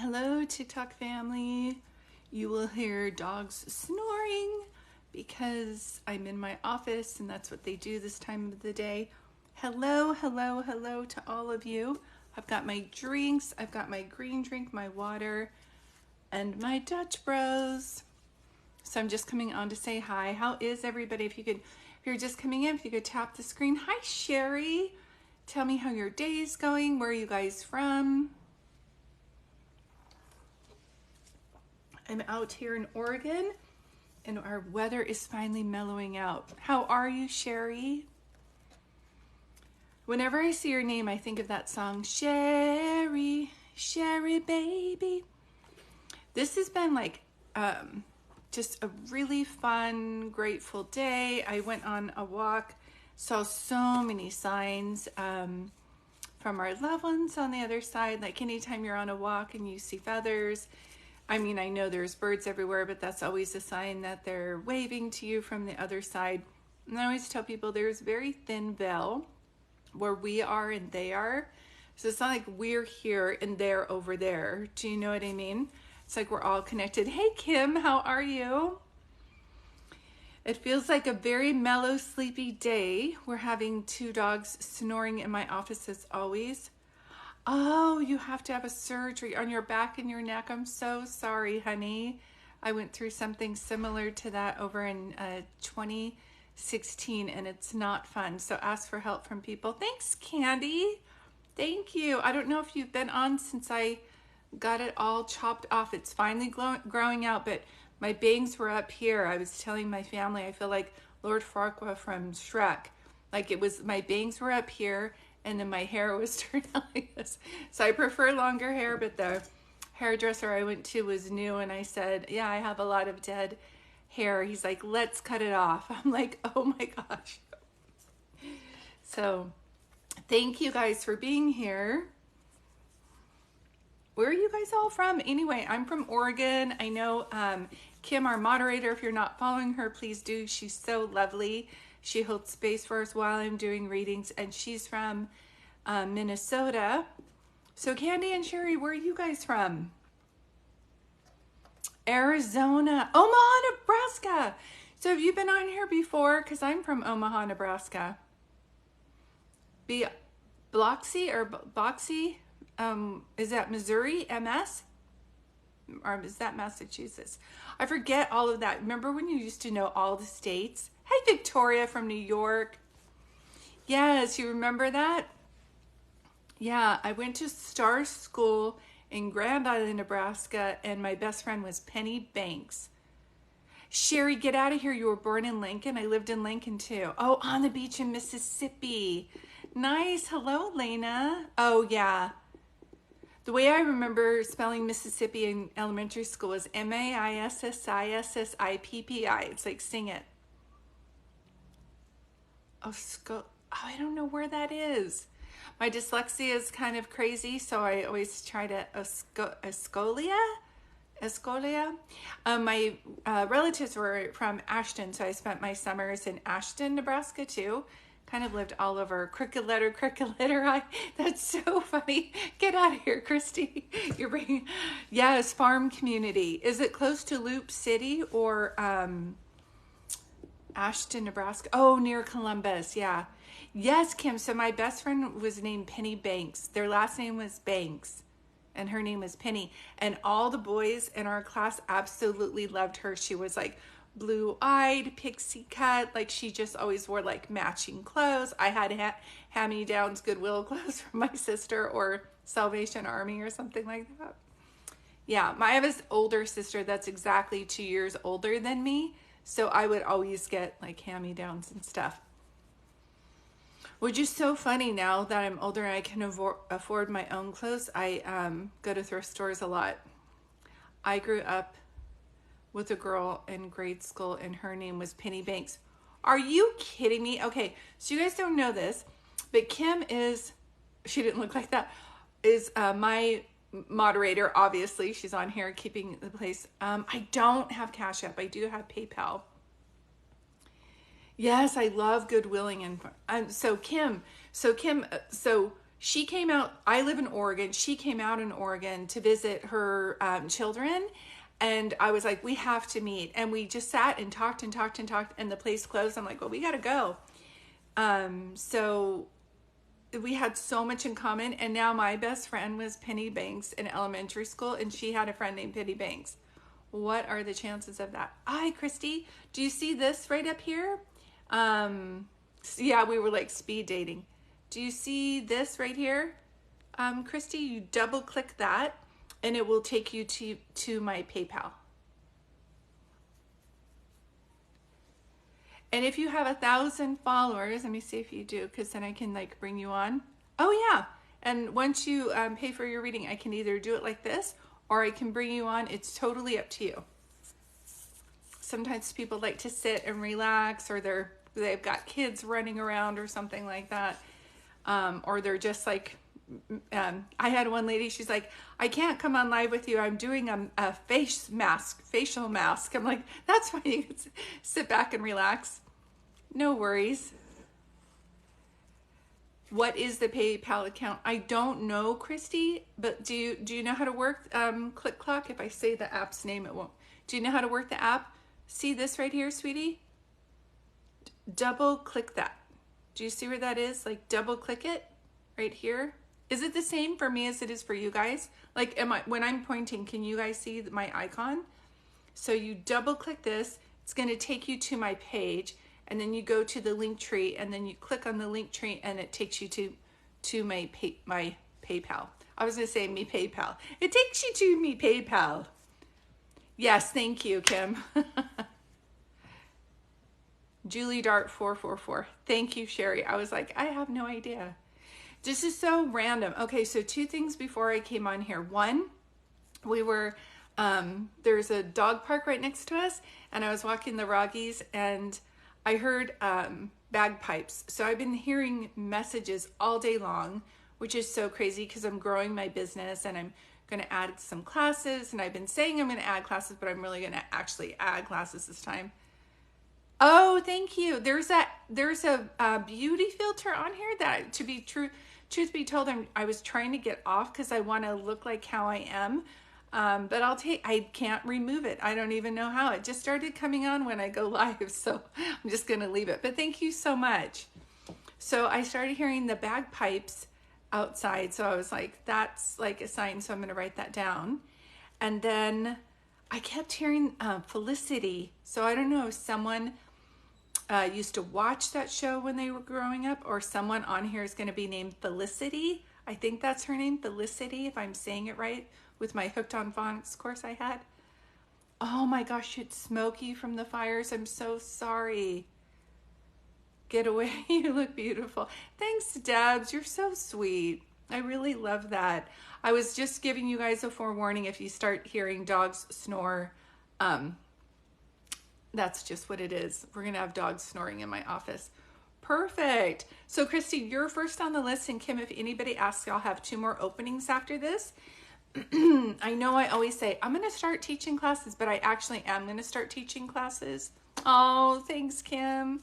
Hello, TikTok family. You will hear dogs snoring because I'm in my office and that's what they do this time of the day. Hello, hello, hello to all of you. I've got my drinks. I've got my green drink, my water, and my Dutch Bros. So I'm just coming on to say hi. How is everybody? If you're just coming in, if you could tap the screen. Hi, Sherry. Tell me how your day is going. Where are you guys from? I'm out here in Oregon and our weather is finally mellowing out. How are you, Sherry? Whenever I see your name, I think of that song, Sherry, Sherry baby. This has been like just a really fun, grateful day. I went on a walk, saw so many signs from our loved ones on the other side. Like anytime you're on a walk and you see feathers, I mean, I know there's birds everywhere, but that's always a sign that they're waving to you from the other side. And I always tell people there's a very thin veil where we are and they are. So it's not like we're here and they're over there. Do you know what I mean? It's like we're all connected. Hey, Kim, how are you? It feels like a very mellow, sleepy day. We're having two dogs snoring in my office as always. Oh, you have to have a surgery on your back and your neck. I'm so sorry, honey. I went through something similar to that over in 2016, and it's not fun. So ask for help from people. Thanks, Candy. Thank you. I don't know if you've been on since I got it all chopped off. It's finally growing out, but my bangs were up here. I was telling my family, I feel like Lord Farquaad from Shrek. Like it was, my bangs were up here, and then my hair was turned out like this. So I prefer longer hair, but the hairdresser I went to was new, and I said, yeah, I have a lot of dead hair. He's like, let's cut it off. I'm like, oh my gosh. So thank you guys for being here. Where are you guys all from? Anyway, I'm from Oregon. I know Kim, our moderator, if you're not following her, please do. She's so lovely. She holds space for us while I'm doing readings, and she's from Minnesota. So Candy and Sherry, where are you guys from? Arizona, Omaha, Nebraska. So have you been on here before? Because I'm from Omaha, Nebraska. Biloxi or Boxy? Is that Missouri, MS? Or is that Massachusetts? I forget all of that. Remember when you used to know all the states? Hey, Victoria from New York. Yes, you remember that? Yeah, I went to Star School in Grand Island, Nebraska, and my best friend was Penny Banks. Sherry, get out of here. You were born in Lincoln. I lived in Lincoln too. Oh, on the beach in Mississippi. Nice. Hello, Lena. Oh, yeah. The way I remember spelling Mississippi in elementary school is Maississippi. It's like, sing it. I don't know where that is. My dyslexia is kind of crazy, so I always try to Escolia. My relatives were from Ashton, so I spent my summers in Ashton, Nebraska too. Kind of lived all over. Crooked letter. That's so funny. Get out of here, Christy. You're bringing, yes, farm community. Is it close to Loop City or Ashton, Nebraska? Oh, near Columbus. Yeah. Yes, Kim. So my best friend was named Penny Banks. Their last name was Banks, and her name was Penny. And all the boys in our class absolutely loved her. She was like blue-eyed, pixie cut, like she just always wore like matching clothes. I had hand-me-downs Goodwill clothes from my sister or Salvation Army or something like that. Yeah, I have an older sister that's exactly 2 years older than me, so I would always get like hand-me-downs and stuff. Which is so funny now that I'm older and I can afford my own clothes. I go to thrift stores a lot. I grew up with a girl in grade school and her name was Penny Banks. Are you kidding me? Okay, so you guys don't know this, but Kim is, she didn't look like that, is my moderator, obviously. She's on here keeping the place. I don't have Cash App. I do have PayPal. Yes, I love Goodwilling. And so Kim, she came out. I live in Oregon. She came out in Oregon to visit her children. And I was like, we have to meet. And we just sat and talked and talked and talked, and the place closed. I'm like, well, we got to go. So we had so much in common. And now my best friend was Penny Banks in elementary school, and she had a friend named Penny Banks. What are the chances of that? Hi, Christy. Do you see this right up here? Yeah, we were like speed dating. Do you see this right here? Christy, you double click that and it will take you to my PayPal. And if you have 1,000 followers, let me see if you do, because then I can like bring you on. Oh yeah. And once you pay for your reading, I can either do it like this or I can bring you on. It's totally up to you. Sometimes people like to sit and relax, or they've got kids running around or something like that. Or they're just like, I had one lady, she's like, I can't come on live with you. I'm doing a facial mask. I'm like, that's fine. You can sit back and relax. No worries. What is the PayPal account? I don't know, Christy, but do you know how to work Click Clock? If I say the app's name, it won't. Do you know how to work the app? See this right here, sweetie? Double click that. Do you see where that is? Like double click it right here. Is it the same for me as it is for you guys? Like, when I'm pointing, can you guys see my icon? So you double click this, it's going to take you to my page, and then you go to the link tree, and then you click on the link tree, and it takes you to my PayPal. I was going to say me PayPal. It takes you to me PayPal. Yes, thank you, Kim. Julie Dart 444. Thank you, Sherry. I was like, I have no idea. This is so random. Okay, so 2 things before I came on here. One, we were, there's a dog park right next to us, and I was walking the Rockies, and I heard bagpipes. So I've been hearing messages all day long, which is so crazy because I'm growing my business and I'm going to add some classes. And I've been saying I'm going to add classes, but I'm really going to actually add classes this time. Oh, thank you. There's a beauty filter on here that, truth be told, I was trying to get off because I want to look like how I am. But I can't remove it. I don't even know how. It just started coming on when I go live. So I'm just going to leave it. But thank you so much. So I started hearing the bagpipes outside. So I was like, that's like a sign. So I'm going to write that down. And then I kept hearing Felicity. So I don't know if someone used to watch that show when they were growing up, or someone on here is going to be named Felicity. I think that's her name, Felicity, if I'm saying it right, with my Hooked on Phonics course I had. Oh my gosh, it's Smokey from the Fires. I'm so sorry. Get away. You look beautiful. Thanks, Debs. You're so sweet. I really love that. I was just giving you guys a forewarning. If you start hearing dogs snore, that's just what it is. We're going to have dogs snoring in my office. Perfect. So Christy, you're first on the list. And Kim, if anybody asks, I'll have 2 more openings after this. I know I always say, I'm going to start teaching classes, but I actually am going to start teaching classes. Oh, thanks, Kim.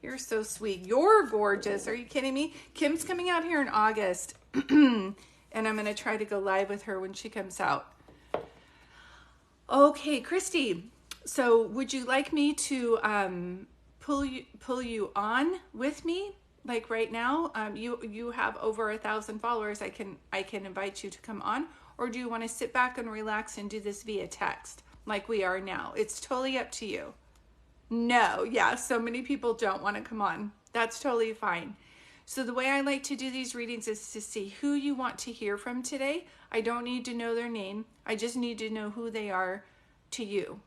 You're so sweet. You're gorgeous. Are you kidding me? Kim's coming out here in August, and I'm going to try to go live with her when she comes out. Okay, Christy. So would you like me to pull you on with me? Like right now, you have over 1,000 followers. I can invite you to come on, or do you want to sit back and relax and do this via text like we are now? It's totally up to you. No, yeah, so many people don't want to come on. That's totally fine. So the way I like to do these readings is to see who you want to hear from today. I don't need to know their name. I just need to know who they are to you.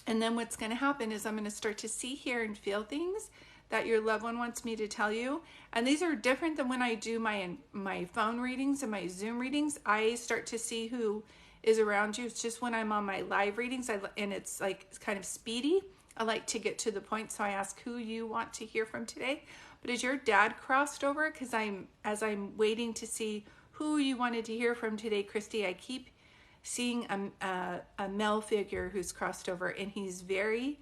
And then what's going to happen is I'm going to start to see, hear, and feel things that your loved one wants me to tell you. And these are different than when I do my phone readings and my Zoom readings. I start to see who is around you. It's just when I'm on my live readings, and it's like it's kind of speedy. I like to get to the point, so I ask who you want to hear from today. But is your dad crossed over? Because as I'm waiting to see who you wanted to hear from today, Christy, I keep seeing a male figure who's crossed over, and he's very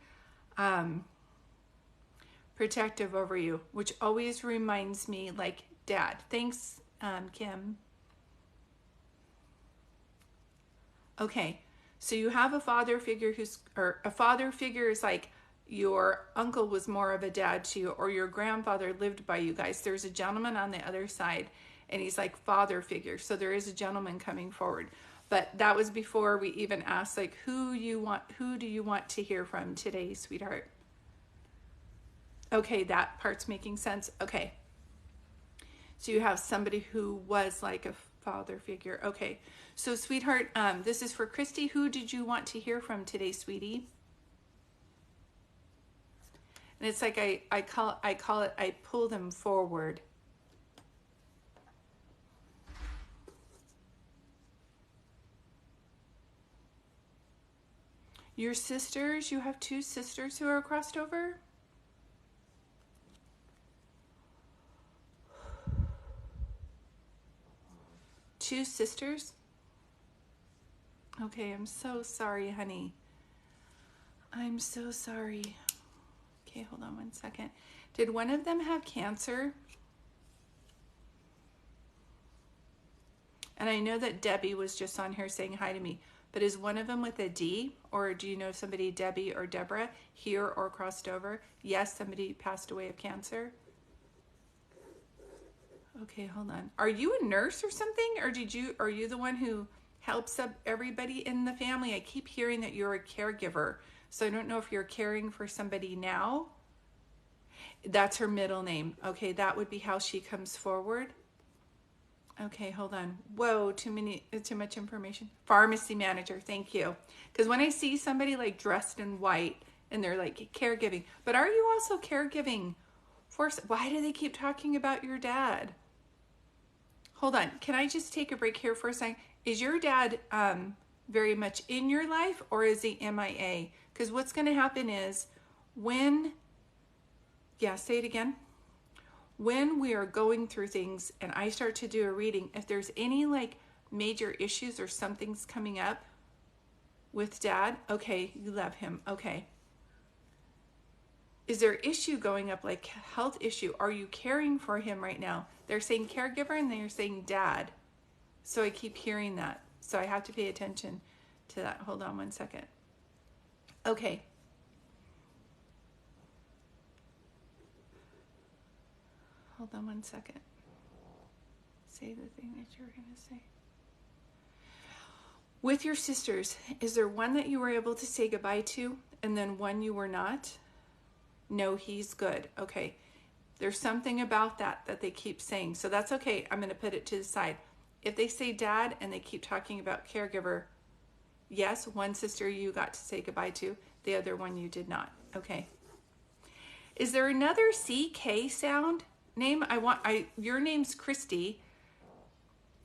protective over you, which always reminds me, like, Dad. Thanks, Kim. Okay, so you have a father figure or a father figure is like your uncle was more of a dad to you, or your grandfather lived by you guys. There's a gentleman on the other side, and he's like father figure. So there is a gentleman coming forward. But that was before we even asked, like, who do you want to hear from today, sweetheart? Okay, that part's making sense. Okay. So you have somebody who was like a father figure. Okay. So sweetheart, this is for Christy. Who did you want to hear from today, sweetie? And it's like I call it I pull them forward. Your sisters, you have 2 sisters who are crossed over? Two sisters? Okay, I'm so sorry, honey. I'm so sorry. Okay, hold on one second. Did one of them have cancer? And I know that Debbie was just on here saying hi to me, but is one of them with a D? Or do you know somebody, Debbie or Deborah, here or crossed over? Yes, somebody passed away of cancer. Okay, hold on. Are you a nurse or something? Or are you the one who helps up everybody in the family? I keep hearing that you're a caregiver. So I don't know if you're caring for somebody now. That's her middle name. Okay, that would be how she comes forward. Okay, hold on. Whoa, too much information. Pharmacy manager, thank you. Because when I see somebody like dressed in white and they're like caregiving, but are you also caregiving for, why do they keep talking about your dad? Hold on, can I just take a break here for a second? Is your dad very much in your life, or is he MIA? Because what's going to happen is say it again. When we are going through things and I start to do a reading, if there's any like major issues or something's coming up with dad, okay, you love him, okay. Is there issue going up, like health issue? Are you caring for him right now? They're saying caregiver and they're saying dad. So I keep hearing that. So I have to pay attention to that. Hold on one second. Okay. Hold on one second. Say the thing that you were going to say. With your sisters, is there one that you were able to say goodbye to and then one you were not? No, he's good. Okay. There's something about that they keep saying. So that's okay. I'm going to put it to the side. If they say dad and they keep talking about caregiver, yes, one sister you got to say goodbye to, the other one you did not. Okay. Is there another CK sound name? Your name's Christy,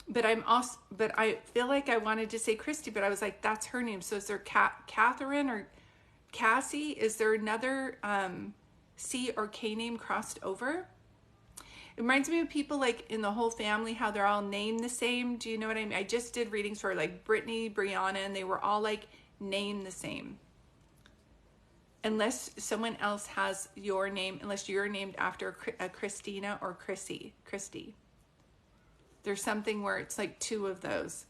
but I feel like I wanted to say Christy, but I was like, that's her name. So is there Catherine or Cassie? Is there another C or K name crossed over? It reminds me of people like in the whole family, how they're all named the same. Do you know what I mean? I just did readings for like Brittany, Brianna, and they were all like named the same. Unless someone else has your name, unless you're named after a Christina or Christy. There's something where it's like 2 of those.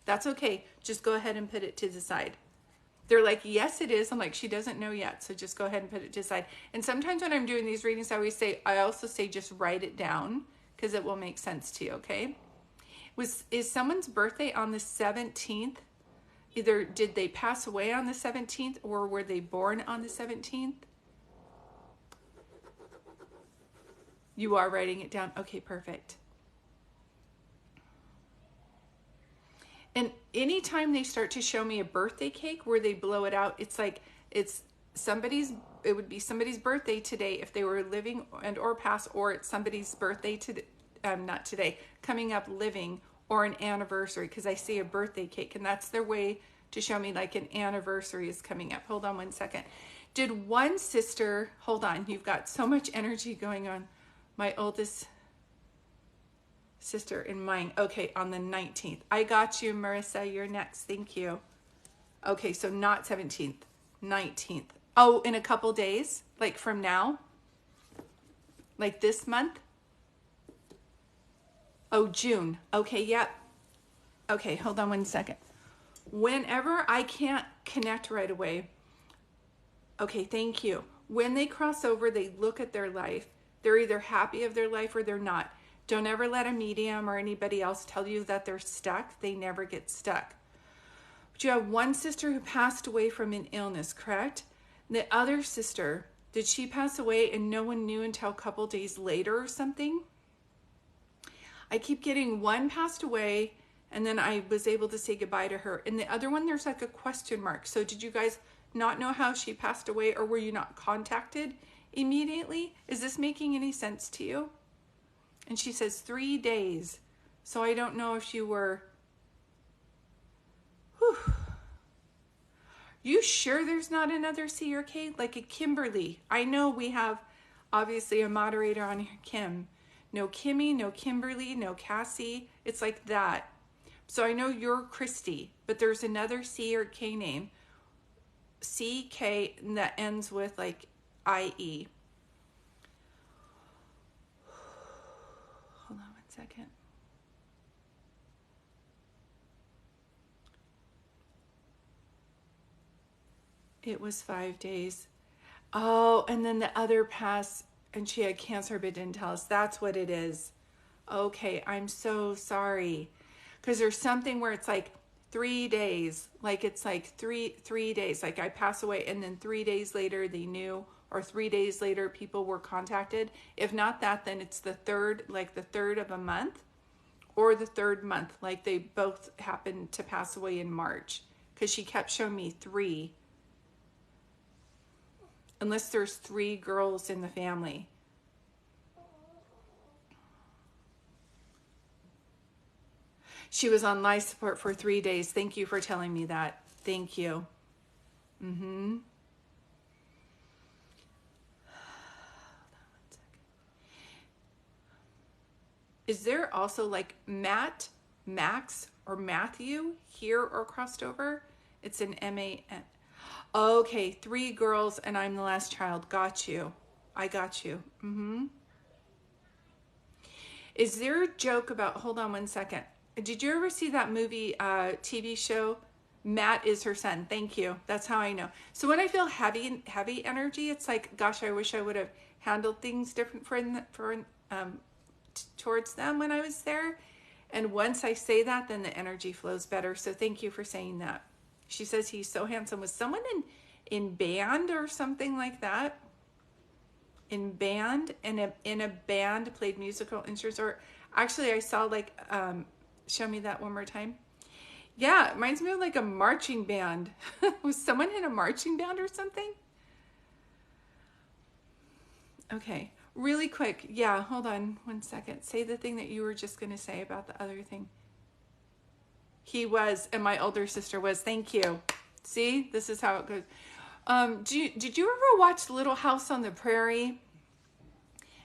That's okay. Just go ahead and put it to the side. They're like, yes, it is. I'm like, she doesn't know yet. So just go ahead and put it to the side. And sometimes when I'm doing these readings, I also say, just write it down because it will make sense to you. Okay. Is someone's birthday on the 17th? Either did they pass away on the 17th or were they born on the 17th? You are writing it down. Okay, perfect. And anytime they start to show me a birthday cake where they blow it out, it's like it would be somebody's birthday today if they were living and or past, or it's somebody's birthday today, not today, coming up living, or an anniversary, because I see a birthday cake and that's their way to show me like an anniversary is coming up. Hold on one second. Did one sister, hold on, you've got so much energy going on. My oldest sister in mine. Okay, on the 19th. I got you, Marissa. You're next. Thank you. Okay, so not 17th, 19th. Oh, in a couple days, like from now, like this month. Oh, June. Okay, yep. Okay, hold on one second. Whenever I can't connect right away, okay, thank you. When they cross over, they look at their life. They're either happy of their life or they're not. Don't ever let a medium or anybody else tell you that they're stuck. They never get stuck. But you have one sister who passed away from an illness, correct? The other sister, did she pass away and no one knew until a couple days later or something? I keep getting one passed away and then I was able to say goodbye to her. And the other one, there's like a question mark. So did you guys not know how she passed away, or were you not contacted immediately? Is this making any sense to you? And she says 3 days. So I don't know if you were, whew. You sure there's not another C or K? Like a Kimberly. I know we have obviously a moderator on here, Kim. No Kimmy, no Kimberly, no Cassie. It's like that. So I know you're Christy, but there's another C or K name. C, K, that ends with like IE. Hold on one second. It was 5 days. Oh, and then the other passed and she had cancer but didn't tell us. That's what it is. Okay, I'm so sorry. Because there's something where it's like 3 days. Like it's like three days. Like I pass away and then 3 days later they knew, or 3 days later people were contacted. If not that, then it's the third, like the third of a month, or the third month. Like they both happened to pass away in March. Because she kept showing me 3. Unless there's 3 girls in the family. She was on life support for 3 days. Thank you for telling me that. Thank you. Is there also like Matt, Max, or Matthew here or crossed over? It's an M-A-N. Okay, 3 girls and I'm the last child. Got you. I got you. Is there a joke about, hold on one second. Did you ever see that movie, TV show? Matt is her son. Thank you. That's how I know. So when I feel heavy energy, it's like, gosh, I wish I would have handled things different towards them when I was there. And once I say that, then the energy flows better. So thank you for saying that. She says he's so handsome. Was someone in band or something like that? In band, in a band, played musical instruments, or actually I saw like, show me that one more time. Yeah, it reminds me of like a marching band. Was someone in a marching band or something? Okay, really quick. Yeah, hold on one second. Say the thing that you were just going to say about the other thing. He was, and my older sister was. Thank you. See, this is how it goes. Did you ever watch Little House on the Prairie?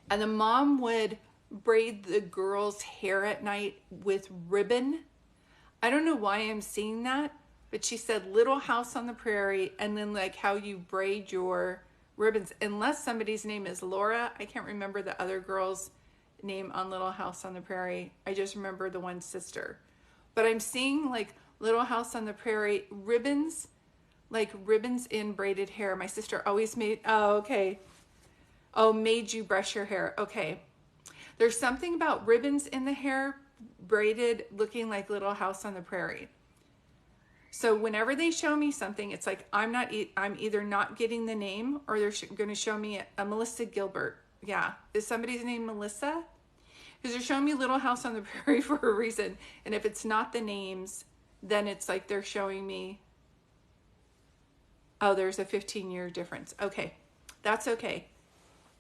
And the mom would braid the girl's hair at night with ribbon. I don't know why I'm seeing that, but she said Little House on the Prairie, and then like how you braid your ribbons. Unless somebody's name is Laura. I can't remember the other girl's name on Little House on the Prairie. I just remember the one sister. But I'm seeing like Little House on the Prairie ribbons, like ribbons in braided hair. My sister always made, oh, okay. Oh, made you brush your hair. Okay. There's something about ribbons in the hair, braided, looking like Little House on the Prairie. So whenever they show me something, it's like I'm either not getting the name, or they're going to show me a Melissa Gilbert. Yeah. Is somebody's name Melissa? Because they're showing me Little House on the Prairie for a reason. And if it's not the names, then it's like they're showing me, oh, there's a 15-year difference. Okay. That's okay.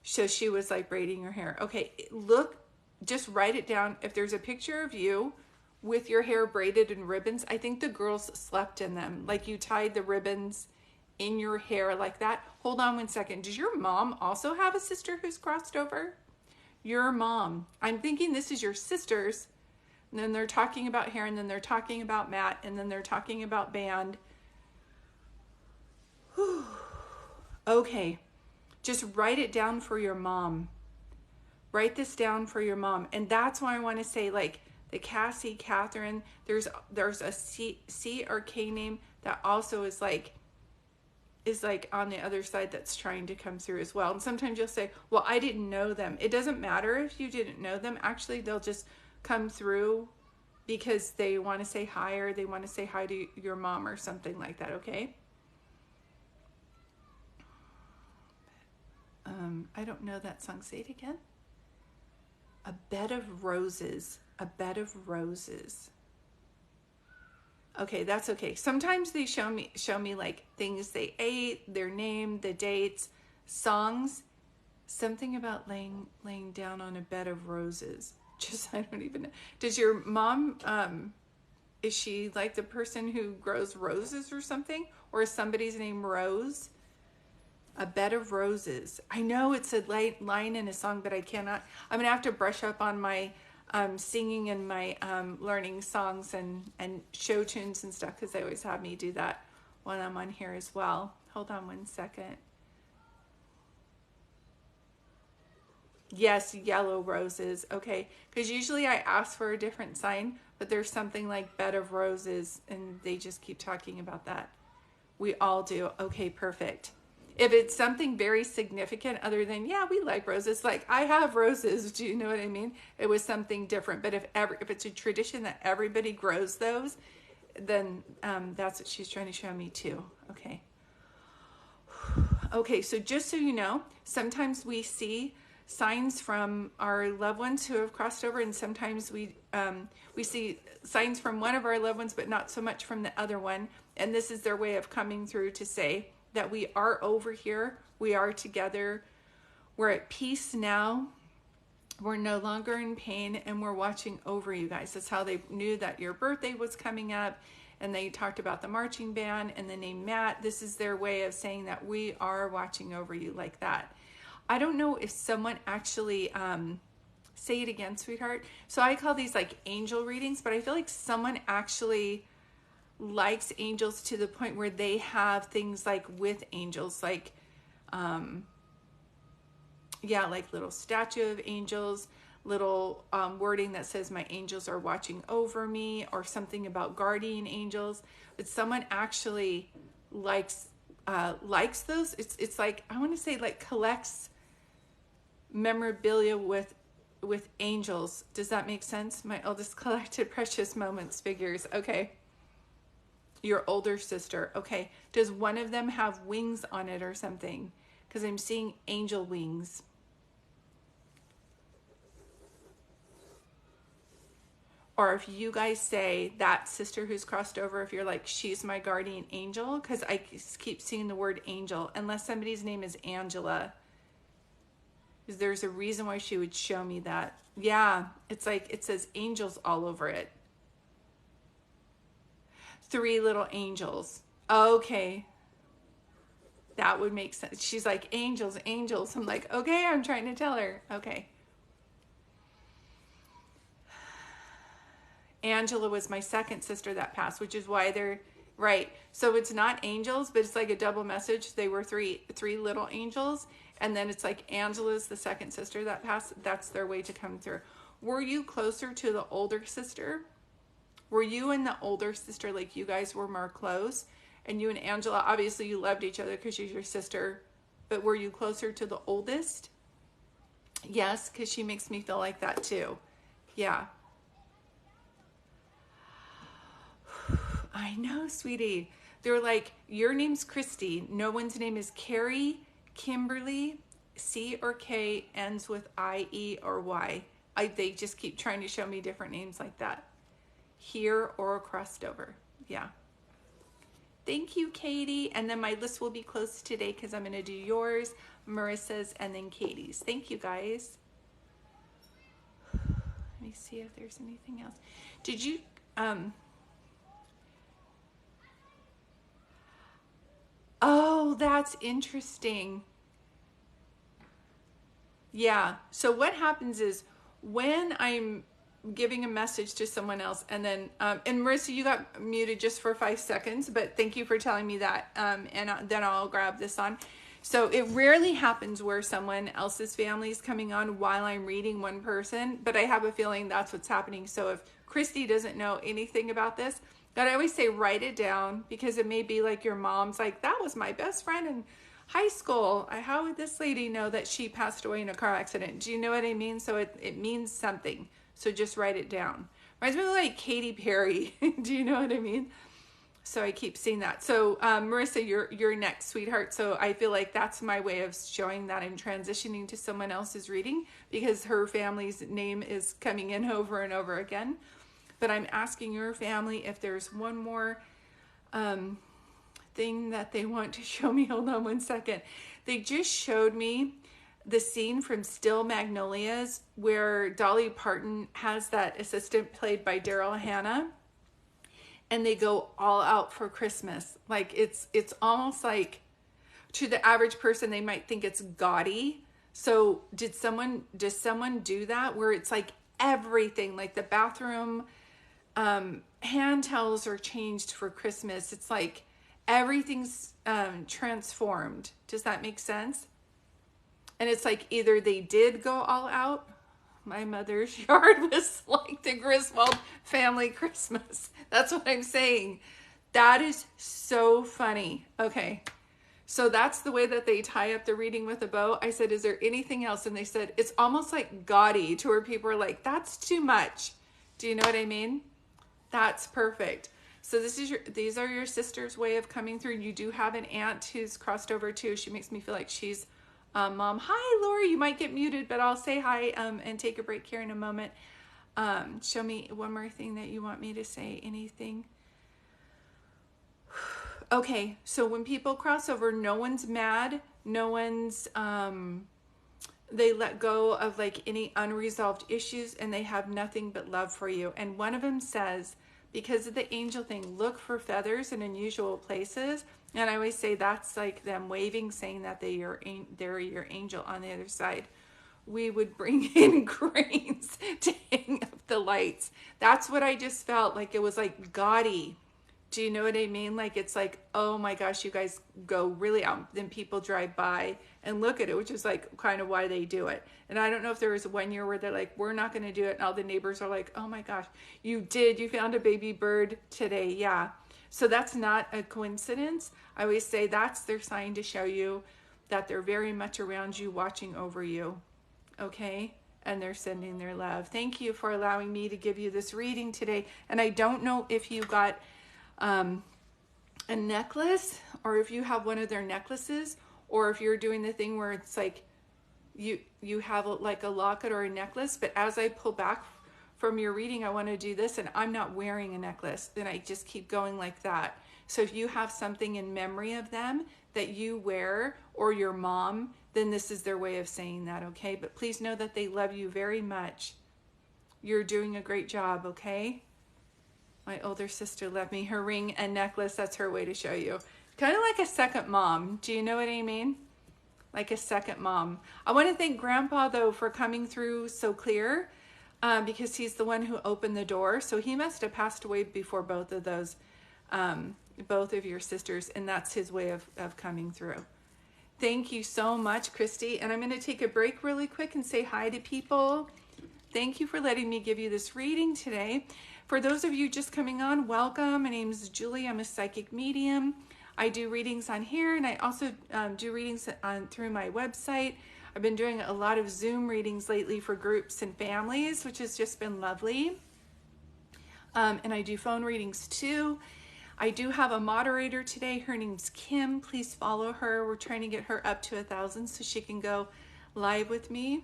So she was like braiding her hair. Okay, look, just write it down. If there's a picture of you with your hair braided in ribbons, I think the girls slept in them. Like you tied the ribbons in your hair like that. Hold on one second. Does your mom also have a sister who's crossed over? Your mom. I'm thinking this is your sister's. And then they're talking about hair, and then they're talking about Matt, and then they're talking about band. Whew. Okay. Just write it down for your mom. Write this down for your mom. And that's why I want to say, like, the Cassie, Catherine, there's a C or K name that also is like on the other side that's trying to come through as well. And sometimes you'll say, well, I didn't know them. It doesn't matter if you didn't know them. Actually, they'll just come through because they want to say hi, or they want to say hi to your mom or something like that, okay? I don't know that song. Say it again. A bed of roses. A bed of roses. Okay, that's okay. Sometimes they show me like things they ate, their name, the dates, songs, something about laying down on a bed of roses. Just, I don't even know. Does your mom, is she like the person who grows roses or something? Or is somebody's name Rose? A bed of roses. I know it's a line in a song, but I cannot. I'm gonna have to brush up on my singing and my learning songs and show tunes and stuff, because they always have me do that when I'm on here as well. Hold on one second. Yes, yellow roses. Okay, because usually I ask for a different sign, but there's something like bed of roses, and they just keep talking about that. We all do. Okay, perfect. If it's something very significant other than, yeah, we like roses, like I have roses, do you know what I mean? It was something different. But if it's a tradition that everybody grows those, then that's what she's trying to show me too. Okay. Okay, so just so you know, sometimes we see signs from our loved ones who have crossed over, and sometimes we see signs from one of our loved ones, but not so much from the other one. And this is their way of coming through to say that we are over here, we are together, we're at peace now, we're no longer in pain, and we're watching over you guys. That's how they knew that your birthday was coming up, and they talked about the marching band and the name Matt. This is their way of saying that we are watching over you, like that. I don't know if someone actually, say it again, sweetheart. So I call these like angel readings, but I feel like someone actually likes angels to the point where they have things like with angels, like like little statue of angels, little wording that says my angels are watching over me, or something about guardian angels. But someone actually likes those. It's like, I want to say, like, collects memorabilia with angels. Does that make sense? My eldest collected precious moments figures. Okay. Your older sister. Okay. Does one of them have wings on it or something? Because I'm seeing angel wings. Or if you guys say that sister who's crossed over, if you're like, she's my guardian angel, because I keep seeing the word angel, unless somebody's name is Angela. Because there's a reason why she would show me that. Yeah, it's like it says angels all over it. 3 little angels. Okay. That would make sense. She's like, angels, angels. I'm like, okay, I'm trying to tell her. Okay. Angela was my second sister that passed, which is why they're right. So it's not angels, but it's like a double message. They were three little angels. And then it's like Angela's the second sister that passed. That's their way to come through. Were you closer to the older sister? Were you and the older sister, like you guys were more close? And you and Angela, obviously you loved each other because she's your sister. But were you closer to the oldest? Yes, because she makes me feel like that too. Yeah. I know, sweetie. They're like, your name's Christy. No one's name is Carrie, Kimberly. C or K ends with I, E, or Y. They just keep trying to show me different names like that. Here or crossed over. Yeah. Thank you, Katie. And then my list will be closed today because I'm going to do yours, Marissa's, and then Katie's. Thank you, guys. Let me see if there's anything else. Did you... Oh, that's interesting. Yeah. So what happens is when I'm giving a message to someone else, and then, and Marissa, you got muted just for 5 seconds, but thank you for telling me that. And then I'll grab this on. So it rarely happens where someone else's family is coming on while I'm reading one person, but I have a feeling that's what's happening. So if Christy doesn't know anything about this, but I always say write it down, because it may be like your mom's like, that was my best friend in high school. How would this lady know that she passed away in a car accident? Do you know what I mean? So it means something. So just write it down. Reminds me of like Katy Perry. Do you know what I mean? So I keep seeing that. So Marissa, you're next, sweetheart. So I feel like that's my way of showing that I'm transitioning to someone else's reading, because her family's name is coming in over and over again. But I'm asking your family if there's one more thing that they want to show me. Hold on one second. They just showed me the scene from Still Magnolias where Dolly Parton has that assistant played by Daryl Hannah, and they go all out for Christmas. Like it's almost like, to the average person, they might think it's gaudy. So does someone do that where it's like everything, like the bathroom hand towels are changed for Christmas? It's like everything's transformed. Does that make sense? And it's like either they did go all out. My mother's yard was like the Griswold family Christmas. That's what I'm saying. That is so funny. Okay. So that's the way that they tie up the reading with a bow. I said, is there anything else? And they said, it's almost like gaudy, to where people are like, that's too much. Do you know what I mean? That's perfect. So these are your sister's way of coming through. You do have an aunt who's crossed over too. She makes me feel like she's mom. Hi, Lori. You might get muted, but I'll say hi and take a break here in a moment. Show me one more thing that you want me to say. Anything? Okay, so when people cross over, no one's mad. No one's, they let go of like any unresolved issues, and they have nothing but love for you. And one of them says, because of the angel thing, look for feathers in unusual places. And I always say that's like them waving, saying that they're your angel on the other side. We would bring in cranes to hang up the lights. That's what I just felt like. It was like gaudy. Do you know what I mean? Like, it's like, oh my gosh, you guys go really out. Then people drive by and look at it, which is like kind of why they do it. And I don't know if there was 1 year where they're like, we're not going to do it. And all the neighbors are like, oh my gosh, you found a baby bird today. Yeah. So that's not a coincidence. I always say that's their sign to show you that they're very much around you, watching over you. Okay? And they're sending their love. Thank you for allowing me to give you this reading today. And I don't know if you got a necklace, or if you have one of their necklaces, or if you're doing the thing where it's like you have like a locket or a necklace, but as I pull back from your reading, I want to do this, and I'm not wearing a necklace, then I just keep going like that. So if you have something in memory of them that you wear, or your mom, then this is their way of saying that. Okay, but please know that they love you very much. You're doing a great job. Okay. My older sister left me her ring and necklace. That's her way to show you. Kind of like a second mom. Do you know what I mean? Like a second mom. I want to thank Grandpa, though, for coming through so clear, because he's the one who opened the door. So he must have passed away before both of those, both of your sisters, and that's his way of coming through. Thank you so much, Christy. And I'm going to take a break really quick and say hi to people. Thank you for letting me give you this reading today. For those of you just coming on, welcome. My name is Julie. I'm a psychic medium. I do readings on here, and I also do readings through my website. I've been doing a lot of Zoom readings lately for groups and families, which has just been lovely. And I do phone readings too. I do have a moderator today. Her name's Kim. Please follow her. We're trying to get her up to 1,000 so she can go live with me.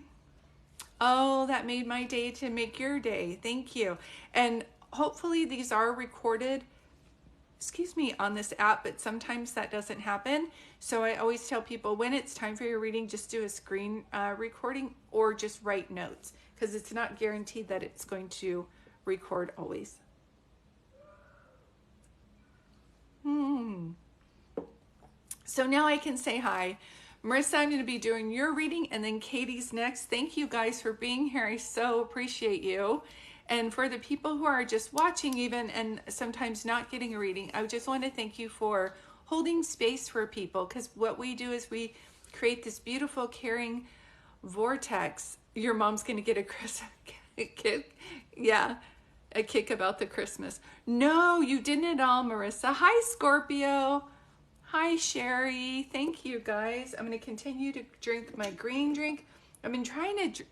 Oh, that made my day to make your day. Thank you. And hopefully these are recorded, on this app, but sometimes that doesn't happen. So I always tell people, when it's time for your reading, just do a screen recording, or just write notes, because it's not guaranteed that it's going to record always. So now I can say hi. Marissa, I'm going to be doing your reading, and then Katie's next. Thank you guys for being here. I so appreciate you. And for the people who are just watching even, and sometimes not getting a reading, I just want to thank you for holding space for people, because what we do is we create this beautiful, caring vortex. Your mom's going to get a kick. Yeah, a kick about the Christmas. No, you didn't at all, Marissa. Hi, Scorpio. Hi, Sherry. Thank you, guys. I'm going to continue to drink my green drink. I've been trying to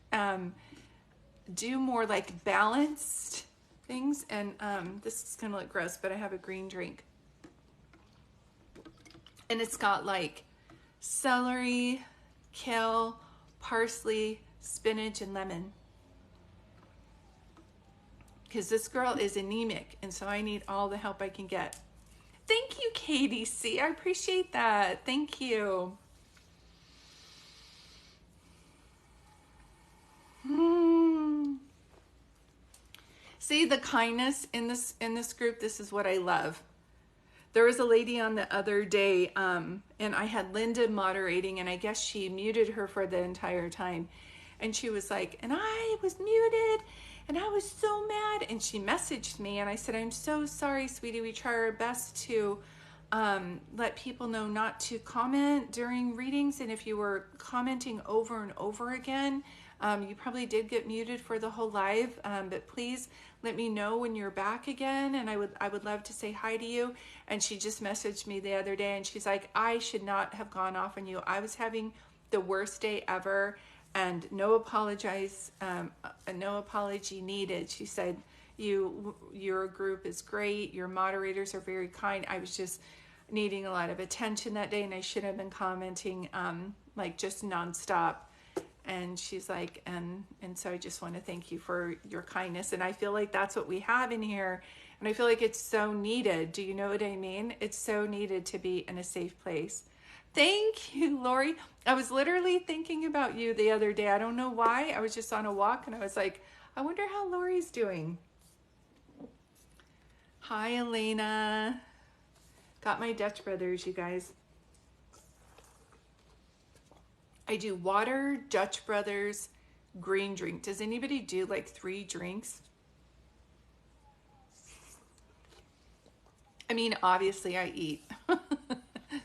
do more like balanced things, and this is going to look gross, but I have a green drink. And it's got like celery, kale, parsley, spinach, and lemon. Because this girl is anemic, and so I need all the help I can get. Thank you, Katie C. I appreciate that. Thank you. See the kindness in this group. This is what I love. There was a lady on the other day, and I had Linda moderating, and I guess she muted her for the entire time. And she was like, and I was muted, and I was so mad. And she messaged me, and I said, I'm so sorry, sweetie. We try our best to let people know not to comment during readings. And if you were commenting over and over again, you probably did get muted for the whole live, but please let me know when you're back again, and I would love to say hi to you. And she just messaged me the other day, and she's like, I should not have gone off on you. I was having the worst day ever, and no apology needed. She said, your group is great. Your moderators are very kind. I was just needing a lot of attention that day, and I should have been commenting like just nonstop. And she's like, and so I just want to thank you for your kindness. And I feel like that's what we have in here. And I feel like it's so needed. Do you know what I mean? It's so needed to be in a safe place. Thank you, Lori. I was literally thinking about you the other day. I don't know why. I was just on a walk, and I was like, I wonder how Lori's doing. Hi, Elena. Got my Dutch Brothers, you guys. I do water, Dutch Brothers, green drink. Does anybody do like 3 drinks? I mean, obviously I eat.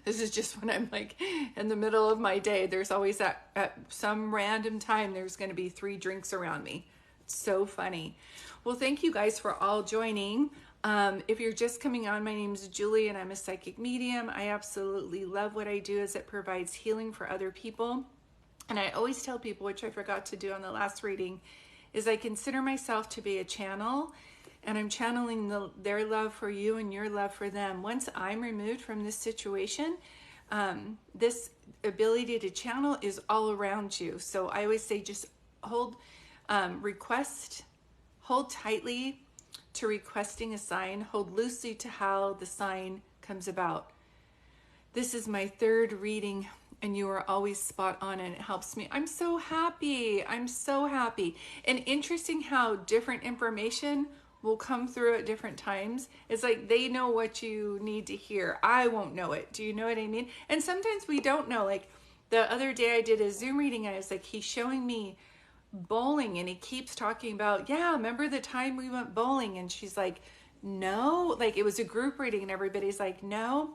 This is just when I'm like in the middle of my day. There's always at some random time, there's going to be 3 drinks around me. It's so funny. Well, thank you guys for all joining. If you're just coming on, my name is Julie, and I'm a psychic medium. I absolutely love what I do, as it provides healing for other people. And I always tell people, which I forgot to do on the last reading, is I consider myself to be a channel, and I'm channeling their love for you and your love for them. Once I'm removed from this situation, this ability to channel is all around you. So I always say, just hold tightly to requesting a sign, hold loosely to how the sign comes about. This is my 3rd reading, and you are always spot on, and it helps me. I'm so happy. I'm so happy. And interesting how different information will come through at different times. It's like they know what you need to hear. I won't know it. Do you know what I mean? And sometimes we don't know. Like the other day I did a Zoom reading, and I was like, he's showing me bowling, and he keeps talking about, yeah, remember the time we went bowling? And she's like, no. Like it was a group reading, and everybody's like, no.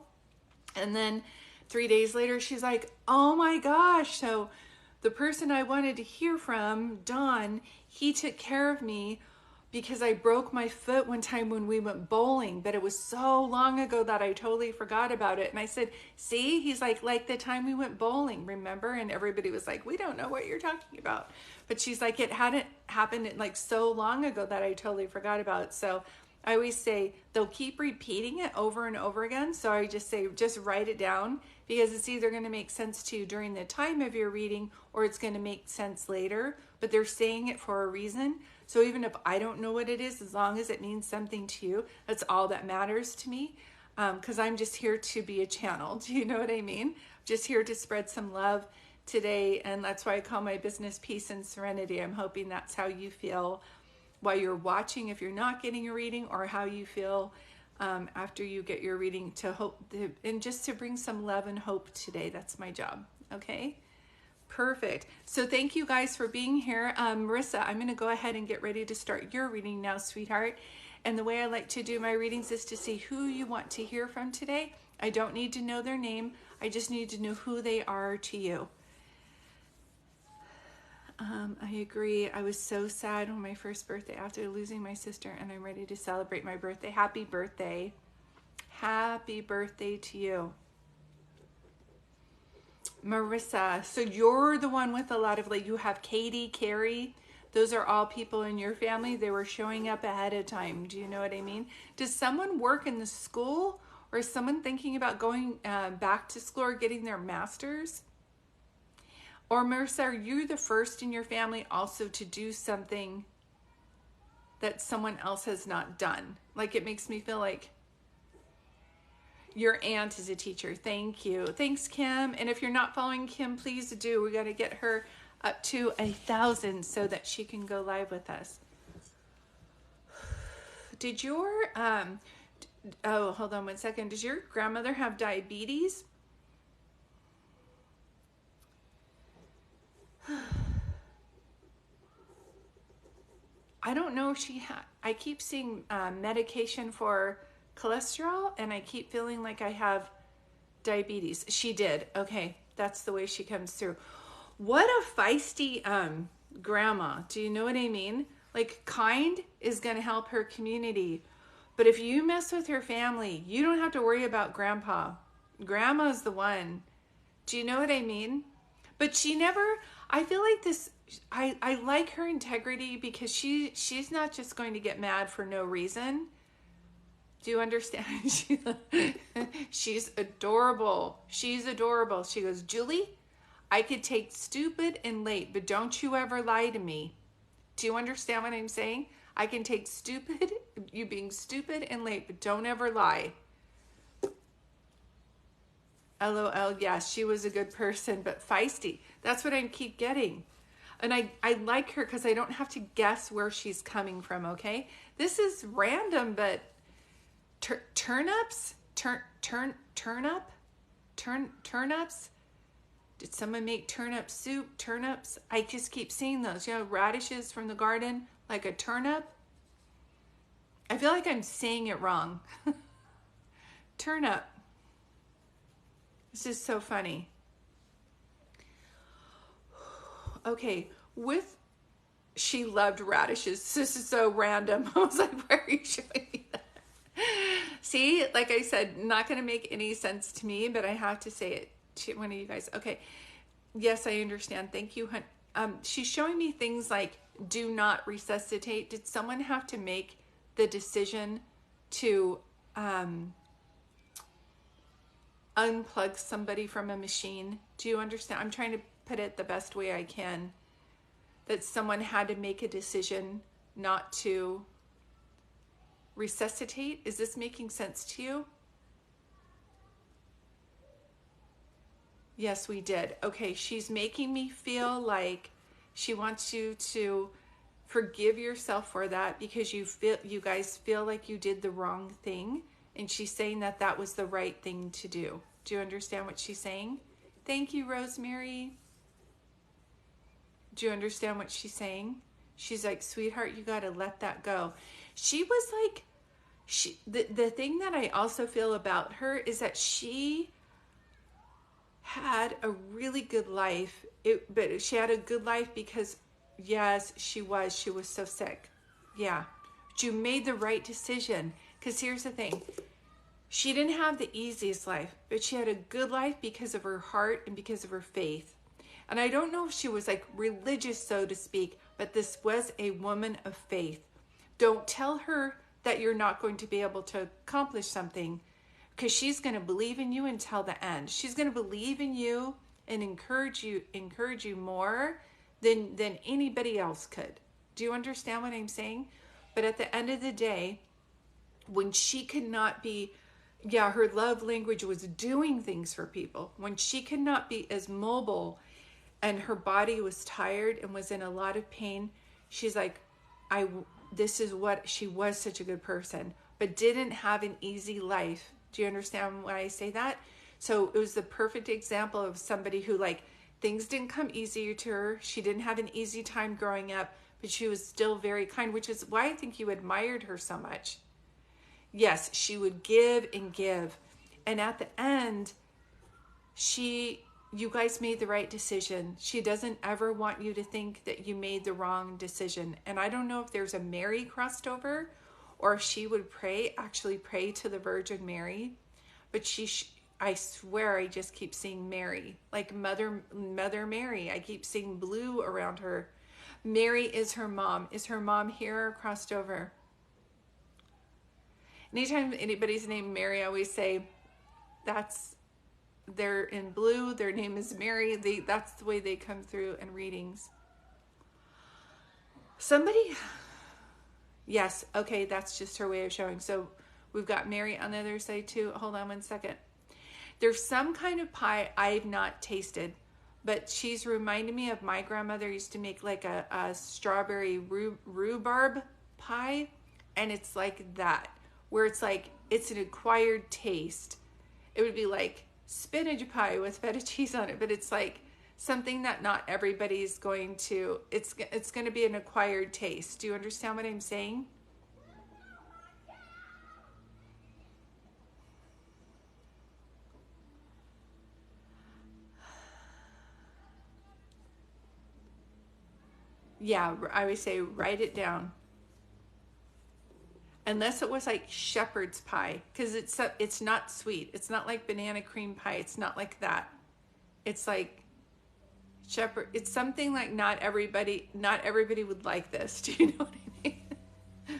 And then 3 days later, she's like, oh my gosh. So the person I wanted to hear from, Don, he took care of me because I broke my foot one time when we went bowling, but it was so long ago that I totally forgot about it. And I said, see, he's like the time we went bowling, remember? And everybody was like, we don't know what you're talking about. But she's like, it hadn't happened like so long ago that I totally forgot about it. So I always say they'll keep repeating it over and over again. So I just say, just write it down, because it's either going to make sense to you during the time of your reading, or it's going to make sense later, but they're saying it for a reason. So even if I don't know what it is, as long as it means something to you, that's all that matters to me. Because I'm just here to be a channel. Do you know what I mean? Just here to spread some love today. And that's why I call my business Peace and Serenity. I'm hoping that's how you feel while you're watching, if you're not getting a reading, or how you feel after you get your reading, and just to bring some love and hope today. That's my job. Okay. Perfect. So thank you guys for being here. Marissa, I'm going to go ahead and get ready to start your reading now, sweetheart. And the way I like to do my readings is to see who you want to hear from today. I don't need to know their name. I just need to know who they are to you. I agree. I was so sad on my first birthday after losing my sister, and I'm ready to celebrate my birthday. Happy birthday. Happy birthday to you. Marissa, so you're the one with a lot of, like, you have Katie, Carrie. Those are all people in your family. They were showing up ahead of time. Do you know what I mean? Does someone work in the school, or is someone thinking about going back to school or getting their master's? Or Marissa, are you the first in your family also to do something that someone else has not done? Like, it makes me feel like your aunt is a teacher. Thank you. Thanks, Kim. And if you're not following Kim, please do. We got to get her up to 1,000 so that she can go live with us. Did your, oh, hold on one second. Does your grandmother have diabetes? I don't know if she had, I keep seeing medication for cholesterol, and I keep feeling like I have diabetes. She did. Okay. That's the way she comes through. What a feisty grandma. Do you know what I mean? Like, kind is going to help her community. But if you mess with her family, you don't have to worry about grandpa. Grandma's the one. Do you know what I mean? But she never, I feel like this, I like her integrity, because she's not just going to get mad for no reason. Do you understand? She's adorable. She's adorable. She goes, Julie, I could take stupid and late, but don't you ever lie to me. Do you understand what I'm saying? I can take stupid, you being stupid and late, but don't ever lie. LOL, yes, she was a good person, but feisty. That's what I keep getting. And I like her because I don't have to guess where she's coming from, okay? This is random, but turnips? Turnips? Did someone make turnip soup? Turnips? I just keep seeing those. You know, radishes from the garden, like a turnip. I feel like I'm saying it wrong. Turnip. This is so funny. Okay, she loved radishes. This is so random. I was like, why are you showing me that? See, like I said, not going to make any sense to me, but I have to say it to one of you guys. Okay, yes, I understand. Thank you. She's showing me things like do not resuscitate. Did someone have to make the decision to unplug somebody from a machine? Do you understand? I'm trying to put it the best way I can. That someone had to make a decision not to resuscitate. Is this making sense to you? Yes, we did. Okay, she's making me feel like she wants you to forgive yourself for that, because you guys feel like you did the wrong thing, and she's saying that that was the right thing to do. Do you understand what she's saying? Thank you, Rosemary. Do you understand what she's saying? She's like, sweetheart, you got to let that go. She was like, the thing that I also feel about her is that she had a really good life. But she had a good life because, yes, she was so sick. Yeah. But you made the right decision. Because here's the thing. She didn't have the easiest life, but she had a good life because of her heart and because of her faith. And I don't know if she was like religious, so to speak, but this was a woman of faith. Don't tell her that you're not going to be able to accomplish something, because she's going to believe in you until the end. She's going to believe in you and encourage you more than anybody else could. Do you understand what I'm saying? But at the end of the day, when she could not be, her love language was doing things for people. When she could not be as mobile and her body was tired and was in a lot of pain, she's like, this is what, she was such a good person, but didn't have an easy life. Do you understand why I say that? So it was the perfect example of somebody who, like, things didn't come easier to her. She didn't have an easy time growing up, but she was still very kind, which is why I think you admired her so much. Yes, she would give and give. And at the end, you guys made the right decision. She doesn't ever want you to think that you made the wrong decision. And I don't know if there's a Mary crossed over, or if she would actually pray to the Virgin Mary. But I swear I just keep seeing Mary, like Mother Mary. I keep seeing blue around her. Mary is her mom. Is her mom here or crossed over? Anytime anybody's named Mary, I always say they're in blue, their name is Mary. That's the way they come through in readings. Yes, okay, that's just her way of showing. So we've got Mary on the other side too. Hold on one second. There's some kind of pie I've not tasted, but she's reminded me of my grandmother used to make like a strawberry rhubarb pie, and it's like that, where it's like it's an acquired taste. It would be like spinach pie with feta cheese on it, but it's like something that not everybody's going to, it's going to be an acquired taste. Do you understand what I'm saying? Yeah, I would say write it down. Unless it was like shepherd's pie, because it's not sweet. It's not like banana cream pie. It's not like that. It's like shepherd. It's something like not everybody would like this. Do you know what I mean?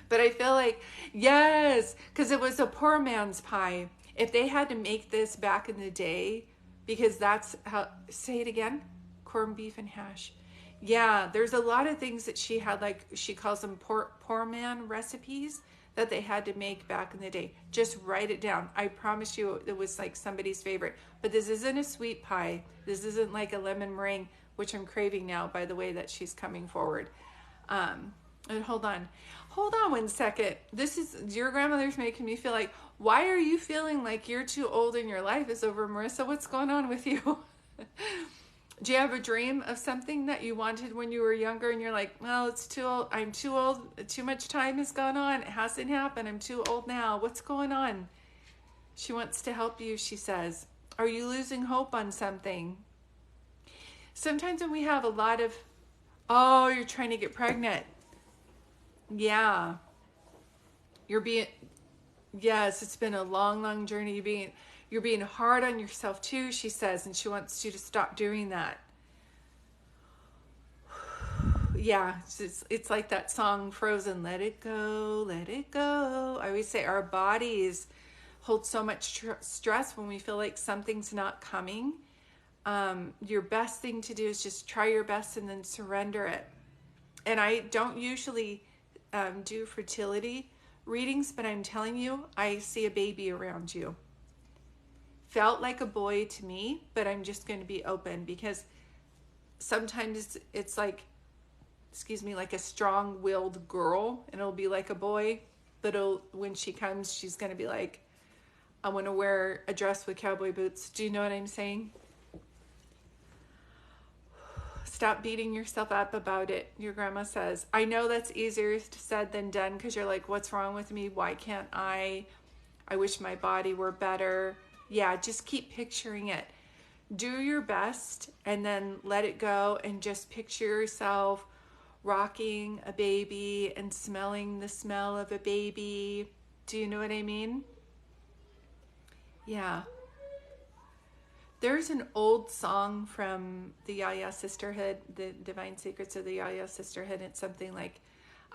But I feel like, yes, because it was a poor man's pie. If they had to make this back in the day, because that's how, say it again, corned beef and hash. Yeah, there's a lot of things that she had, like she calls them poor man recipes that they had to make back in the day. Just write it down. I promise you it was like somebody's favorite. But this isn't a sweet pie. This isn't like a lemon meringue, which I'm craving now by the way that she's coming forward. And hold on one second. Your grandmother's making me feel like, why are you feeling like you're too old and your life is over, Marissa? What's going on with you? Do you have a dream of something that you wanted when you were younger and you're like, well, it's too old. I'm too old. Too much time has gone on. It hasn't happened. I'm too old now. What's going on? She wants to help you, she says. Are you losing hope on something? Sometimes when we have a lot of, oh, you're trying to get pregnant. Yeah. Yes, it's been a long, long journey. You're being hard on yourself too, she says, and she wants you to stop doing that. Yeah, it's like that song Frozen, let it go, let it go. I always say our bodies hold so much stress when we feel like something's not coming. Your best thing to do is just try your best and then surrender it. And I don't usually do fertility readings, but I'm telling you, I see a baby around you. Felt like a boy to me, but I'm just going to be open because sometimes it's like, like a strong-willed girl, and it'll be like a boy, but when she comes, she's going to be like, I want to wear a dress with cowboy boots. Do you know what I'm saying? Stop beating yourself up about it, your grandma says. I know that's easier said than done because you're like, what's wrong with me? Why can't I? I wish my body were better. Yeah, just keep picturing it. Do your best and then let it go and just picture yourself rocking a baby and smelling the smell of a baby. Do you know what I mean? Yeah. There's an old song from the Yaya Sisterhood, the Divine Secrets of the Yaya Sisterhood. It's something like,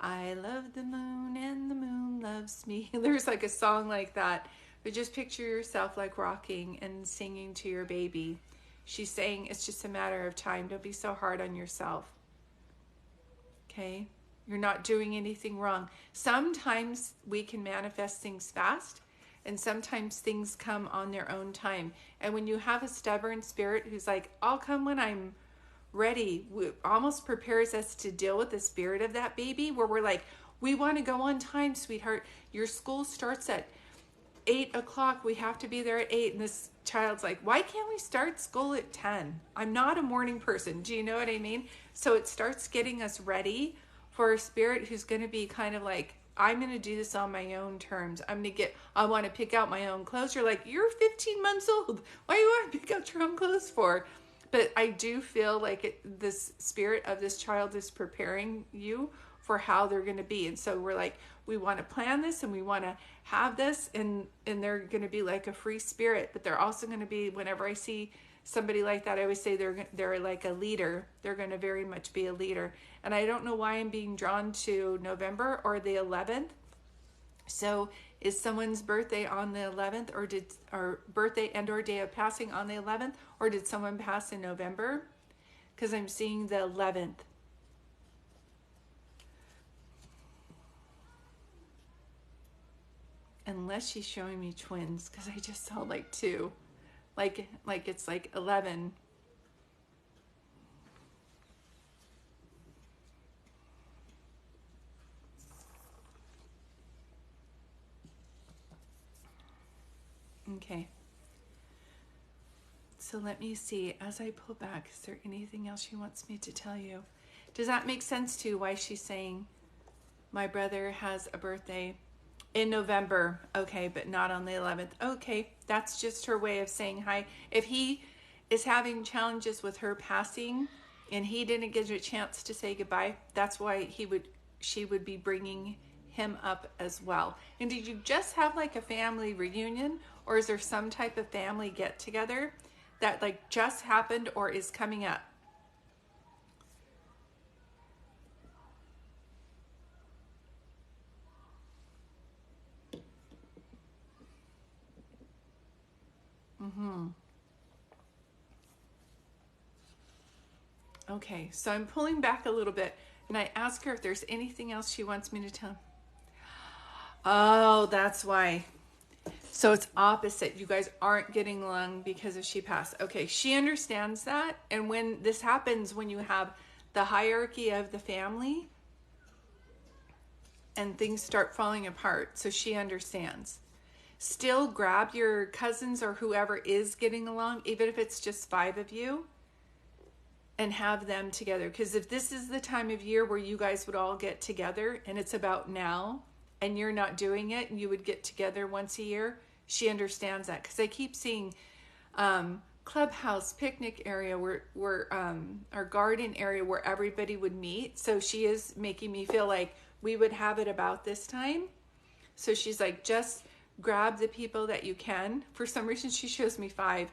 I love the moon and the moon loves me. There's like a song like that. But just picture yourself like rocking and singing to your baby. She's saying it's just a matter of time. Don't be so hard on yourself. Okay? You're not doing anything wrong. Sometimes we can manifest things fast, and sometimes things come on their own time. And when you have a stubborn spirit who's like, I'll come when I'm ready, it almost prepares us to deal with the spirit of that baby, where we're like, we want to go on time, sweetheart. Your school starts at 8 o'clock. We have to be there at 8. And this child's like, why can't we start school at 10? I'm not a morning person. Do you know what I mean? So it starts getting us ready for a spirit who's going to be kind of like, I'm going to do this on my own terms. I want to pick out my own clothes. You're like, you're 15 months old. Why do you want to pick out your own clothes for? But I do feel like this spirit of this child is preparing you for how they're going to be. And so we're like, we want to plan this and we want to have this, and they're going to be like a free spirit, but they're also going to be, whenever I see somebody like that, I always say they're like a leader. They're going to very much be a leader. And I don't know why I'm being drawn to November or the 11th. So is someone's birthday on the 11th, or birthday and or day of passing on the 11th, or did someone pass in November? Because I'm seeing the 11th. Unless she's showing me twins, because I just saw like 2. Like it's like 11. Okay. So let me see, as I pull back, is there anything else she wants me to tell you? Does that make sense to why she's saying my brother has a birthday in November? Okay, but not on the 11th. Okay, that's just her way of saying hi. If he is having challenges with her passing and he didn't get a chance to say goodbye, that's why she would be bringing him up as well. And did you just have like a family reunion, or is there some type of family get together that like just happened or is coming up? Okay, so I'm pulling back a little bit and I ask her if there's anything else she wants me to tell. Oh, that's why. So it's opposite. You guys aren't getting along because of she passed. Okay, she understands that. And when this happens, when you have the hierarchy of the family and things start falling apart, so she understands. Still grab your cousins or whoever is getting along, even if it's just 5 of you, and have them together. Because if this is the time of year where you guys would all get together and it's about now and you're not doing it and you would get together once a year, she understands that. Because I keep seeing clubhouse, picnic area, where our garden area where everybody would meet. So she is making me feel like we would have it about this time. So she's like, just grab the people that you can. For some reason she shows me five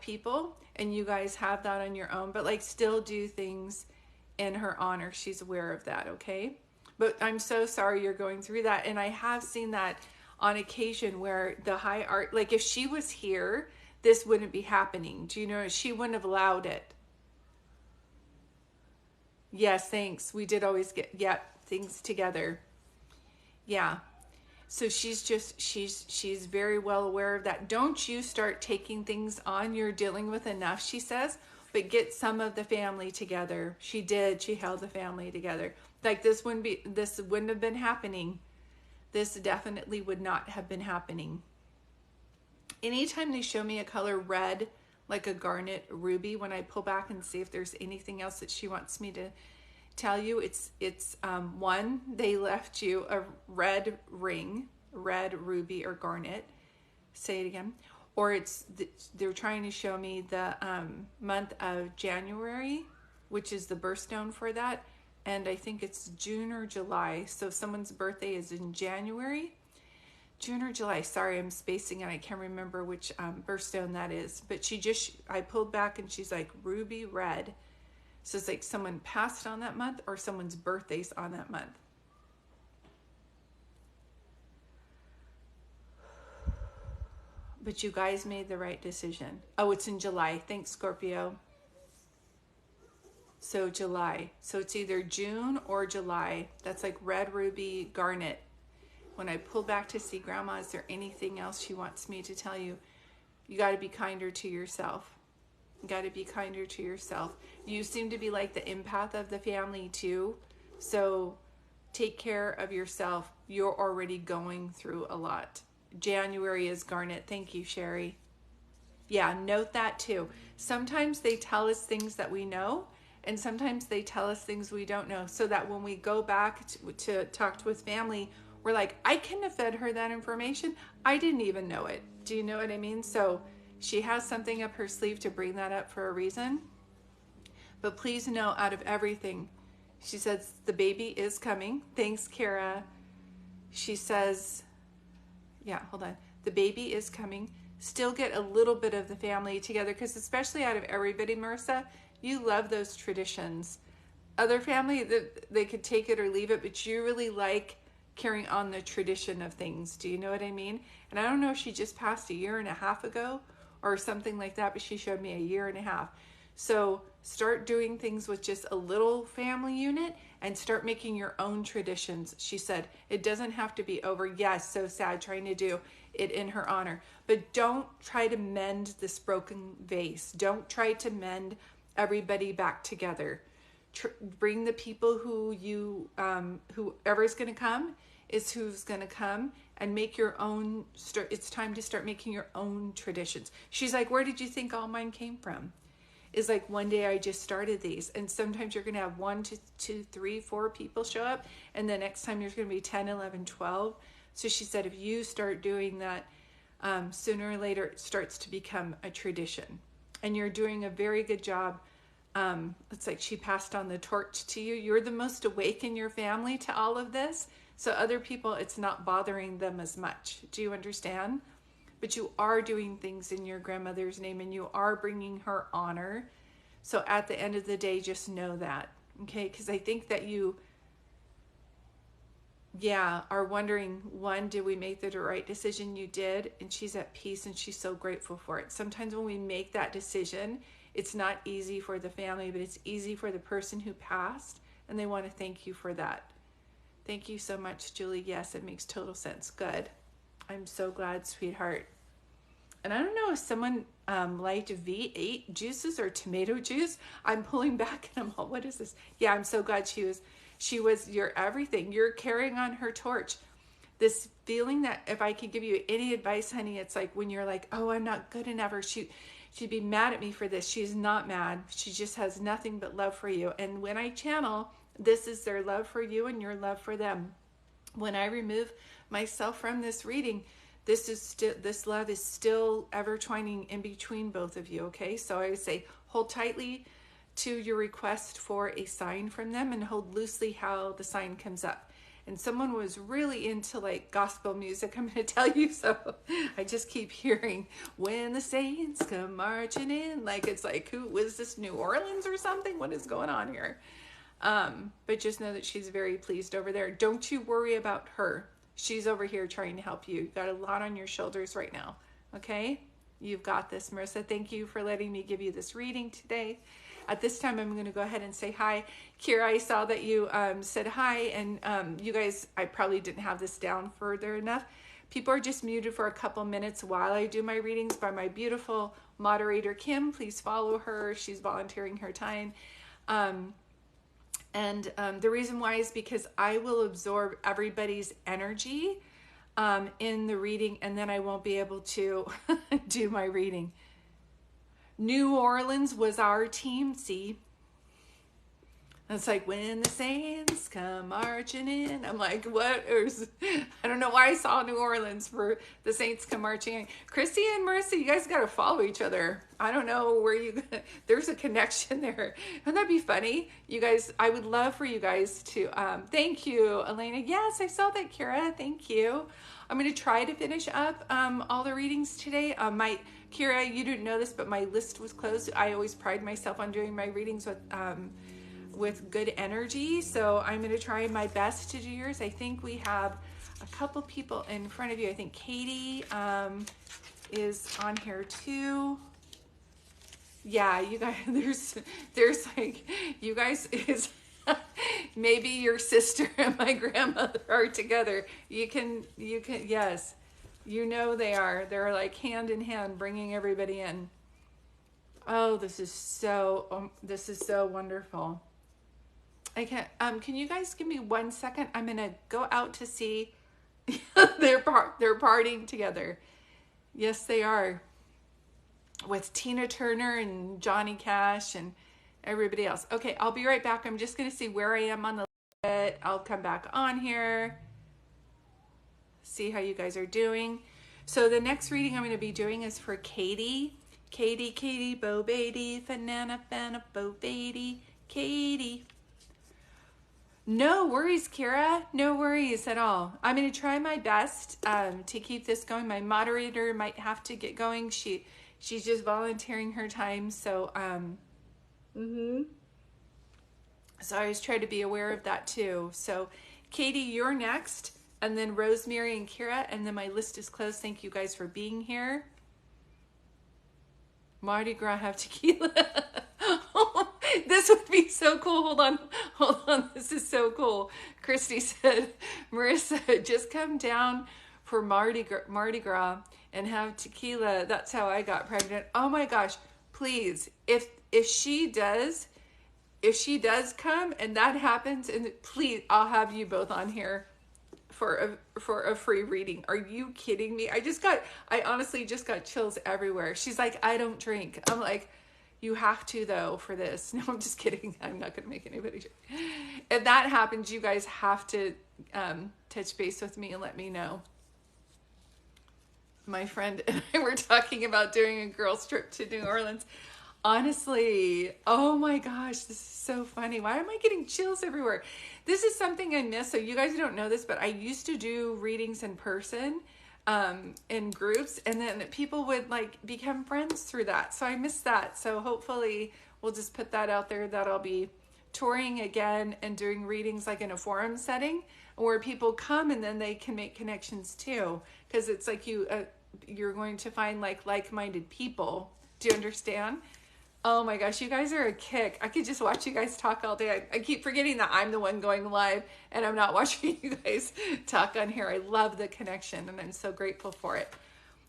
people, and you guys have that on your own, but like still do things in her honor. She's aware of that, okay? But I'm so sorry you're going through that. And I have seen that on occasion where the high art, like if she was here, this wouldn't be happening. Do you know? She wouldn't have allowed it. Yes, thanks. We did always get things together. Yeah. So she's very well aware of that. Don't you start taking things on. You're dealing with enough, she says, but get some of the family together. She held the family together. Like this wouldn't have been happening. This definitely would not have been happening. Anytime they show me a color red, like a garnet ruby, when I pull back and see if there's anything else that she wants me to tell you, it's one, they left you a red ring, red ruby or garnet. Say it again. Or they're trying to show me the month of January, which is the birthstone for that, and I think it's June or July. So if someone's birthday is in January, June or July, sorry, I'm spacing and I can't remember which birthstone that is, but I pulled back and she's like ruby red. So it's like someone passed on that month or someone's birthday's on that month. But you guys made the right decision. Oh, it's in July. Thanks, Scorpio. So July. So it's either June or July. That's like red ruby garnet. When I pull back to see Grandma, is there anything else she wants me to tell you? You got to be kinder to yourself. You got to be kinder to yourself. You seem to be like the empath of the family too. So take care of yourself. You're already going through a lot. January is garnet. Thank you, Sherry. Yeah, note that too. Sometimes they tell us things that we know, And sometimes they tell us things we don't know, so that when we go back to talk with family, we're like, I couldn't have fed her that information. I didn't even know it. Do you know what I mean? So she has something up her sleeve to bring that up for a reason. But please know, out of everything, she says, the baby is coming. Thanks, Kara. She says, yeah, hold on. The baby is coming. Still get a little bit of the family together, because especially out of everybody, Marissa, you love those traditions. Other family, they could take it or leave it, but you really like carrying on the tradition of things. Do you know what I mean? And I don't know if she just passed a year and a half ago or something like that, but she showed me a year and a half. So start doing things with just a little family unit and start making your own traditions. She said it doesn't have to be over. Yes, so sad trying to do it in her honor. But don't try to mend this broken vase. Don't try to mend everybody back together. Bring the people who you, whoever's going to come is who's going to come, and make your own. It's time to start making your own traditions. She's like, where did you think all mine came from? Is like, one day I just started these, and sometimes you're going to have 1 to 2, 3, 4 people show up, and the next time there's going to be 10, 11, 12. So she said, if you start doing that, sooner or later it starts to become a tradition, and you're doing a very good job. It's like she passed on the torch to you. You're the most awake in your family to all of this, so other people, it's not bothering them as much. Do you understand? But you are doing things in your grandmother's name, and you are bringing her honor. So at the end of the day, just know that, okay? Because I think that you, are wondering, one, did we make the right decision? You did, and she's at peace, and she's so grateful for it. Sometimes when we make that decision, it's not easy for the family, but it's easy for the person who passed, and they want to thank you for that. Thank you so much, Julie. Yes, it makes total sense. Good. I'm so glad, sweetheart. And I don't know if someone liked V8 juices or tomato juice. I'm pulling back and I'm all, what is this? Yeah, I'm so glad she was your everything. You're carrying on her torch. This feeling that if I could give you any advice, honey, it's like when you're like, oh, I'm not good enough, or she'd be mad at me for this. She's not mad. She just has nothing but love for you. And when I channel, this is their love for you and your love for them. When I remove myself from this reading, this love is still ever twining in between both of you. Okay, so I would say hold tightly to your request for a sign from them, and hold loosely how the sign comes up. And someone was really into like gospel music, I'm going to tell you. So I just keep hearing, when the saints come marching in, like it's like, who was this, New Orleans or something? What is going on here? But just know that she's very pleased over there. Don't you worry about her. She's over here trying to help you. You've got a lot on your shoulders right now. Okay? You've got this, Marissa. Thank you for letting me give you this reading today. At this time, I'm going to go ahead and say hi. Kira, I saw that you said hi, and you guys, I probably didn't have this down further enough. People are just muted for a couple minutes while I do my readings by my beautiful moderator, Kim. Please follow her. She's volunteering her time. And the reason why is because I will absorb everybody's energy in the reading, and then I won't be able to do my reading. New Orleans was our team, see? It's like, when the saints come marching in. I'm like, what? I don't know why I saw New Orleans for the saints come marching in. Christy and Marissa, you guys got to follow each other. I don't know where there's a connection there. Wouldn't that be funny? You guys, I would love for you guys to, thank you, Elena. Yes, I saw that, Kira. Thank you. I'm going to try to finish up all the readings today. Kira, you didn't know this, but my list was closed. I always pride myself on doing my readings with good energy, so I'm going to try my best to do yours. I think we have a couple people in front of you. I think Katie is on here too. Yeah, you guys, there's like, you guys is maybe your sister and my grandmother are together. You can, yes, you know they're like hand in hand bringing everybody in. Oh, this is so wonderful. I can't, can you guys give me 1 second? I'm going to go out to see. they're partying together. Yes, they are. With Tina Turner and Johnny Cash, and Everybody else. Okay, I'll be right back. I'm just going to see where I am on the list. I'll come back on here. See how you guys are doing. So the next reading I'm going to be doing is for Katie. Katie, Bo Beatty, Fanana, Fana, Bo Beatty, Katie. No worries, Kira. No worries at all. I'm going to try my best to keep this going. My moderator might have to get going. She's just volunteering her time. So, so I always try to be aware of that too. So, Katie, you're next. And then Rosemary and Kira. And then my list is closed. Thank you guys for being here. Mardi Gras have tequila. This would be so cool. Hold on. This is so cool. Christy said, Marissa, just come down for Mardi Gras and have tequila. That's how I got pregnant. Oh my gosh, please. If she does come and that happens, and please, I'll have you both on here for a free reading. Are you kidding me? I honestly just got chills everywhere. She's like, I don't drink. I'm like, you have to though for this. No, I'm just kidding. I'm not going to make anybody drink. If that happens, you guys have to touch base with me and let me know. My friend and I were talking about doing a girls trip to New Orleans. Honestly, oh my gosh, this is so funny. Why am I getting chills everywhere? This is something I miss. So you guys don't know this, but I used to do readings in person in groups, and then people would like become friends through that. So I miss that. So hopefully we'll just put that out there that I'll be touring again and doing readings like in a forum setting where people come and then they can make connections too. Because it's like you're going to find like-minded people. Do you understand? Oh my gosh, you guys are a kick. I could just watch you guys talk all day. I keep forgetting that I'm the one going live and I'm not watching you guys talk on here. I love the connection and I'm so grateful for it.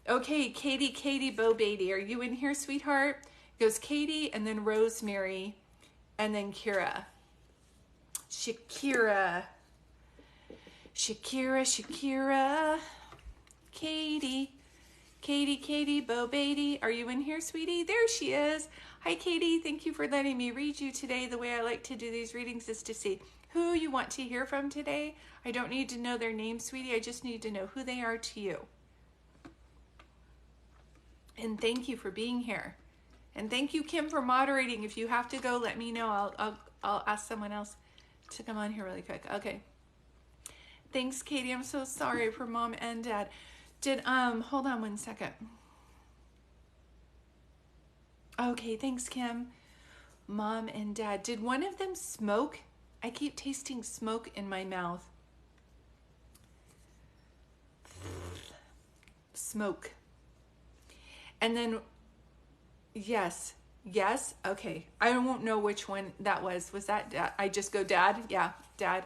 Okay, Katie, Bo Beatty, are you in here, sweetheart? It goes Katie and then Rosemary and then Kira. Shakira. Katie, Bo Beatty, are you in here, sweetie? There she is. Hi, Katie. Thank you for letting me read you today. The way I like to do these readings is to see who you want to hear from today. I don't need to know their name, sweetie. I just need to know who they are to you. And thank you for being here. And thank you, Kim, for moderating. If you have to go, let me know. I'll ask someone else to come on here really quick. Okay. Thanks, Katie. I'm so sorry for Mom and Dad. Hold on one second. Okay, thanks, Kim. Mom and Dad. Did one of them smoke? I keep tasting smoke in my mouth. Smoke. And then, yes. Okay. I won't know which one that was. Was that Dad? I just go Dad? Yeah, Dad.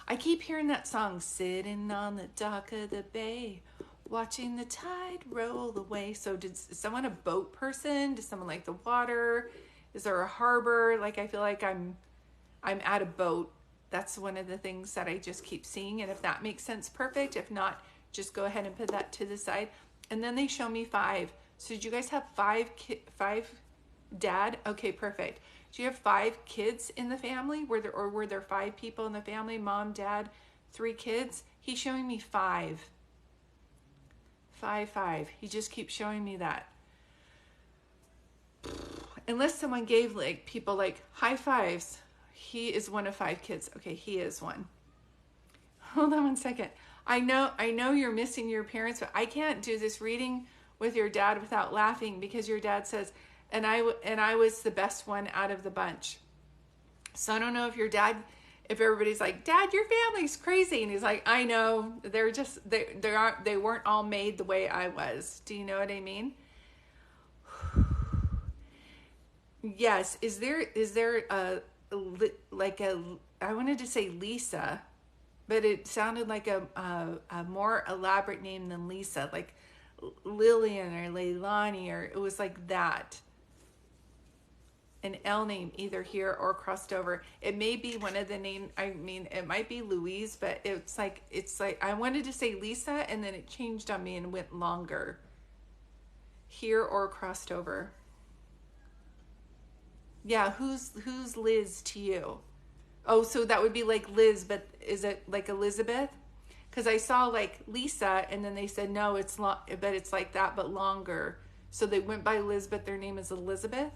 I keep hearing that song, sitting on the dock of the bay, watching the tide roll away. So is someone a boat person? Does someone like the water? Is there a harbor? Like, I feel like I'm at a boat. That's one of the things that I just keep seeing. And if that makes sense, perfect. If not, just go ahead and put that to the side. And then they show me 5. So did you guys have 5 dad? Okay, perfect. Do you have 5 kids in the family? Were there 5 people in the family? Mom, dad, 3 kids? He's showing me 5. 5. He just keeps showing me that. Unless someone gave like people like high fives. He is one of 5 kids. Okay, he is one. Hold on one second. I know you're missing your parents, but I can't do this reading with your dad without laughing because your dad says, and I was the best one out of the bunch. So I don't know if your dad, if everybody's like, Dad, your family's crazy. And he's like, I know, they weren't all made the way I was. Do you know what I mean? Yes. Is there I wanted to say Lisa, but it sounded like a more elaborate name than Lisa, like Lillian or Leilani, or it was like that. An L name either here or crossed over. It may be one of the names. I mean, it might be Louise, but it's like I wanted to say Lisa and then it changed on me and went longer. Here or crossed over. Yeah, who's Liz to you? Oh, so that would be like Liz, but is it like Elizabeth? Because I saw like Lisa, and then they said no, it's long, but it's like that, but longer. So they went by Liz, but their name is Elizabeth.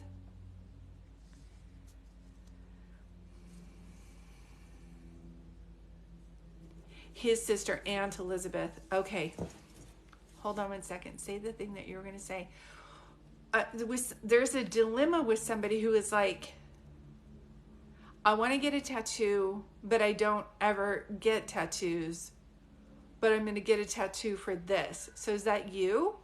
His sister, Aunt Elizabeth. Okay, hold on one second. Say the thing that you were going to say. There's a dilemma with somebody who is like, I want to get a tattoo, but I don't ever get tattoos. But I'm going to get a tattoo for this. So is that you?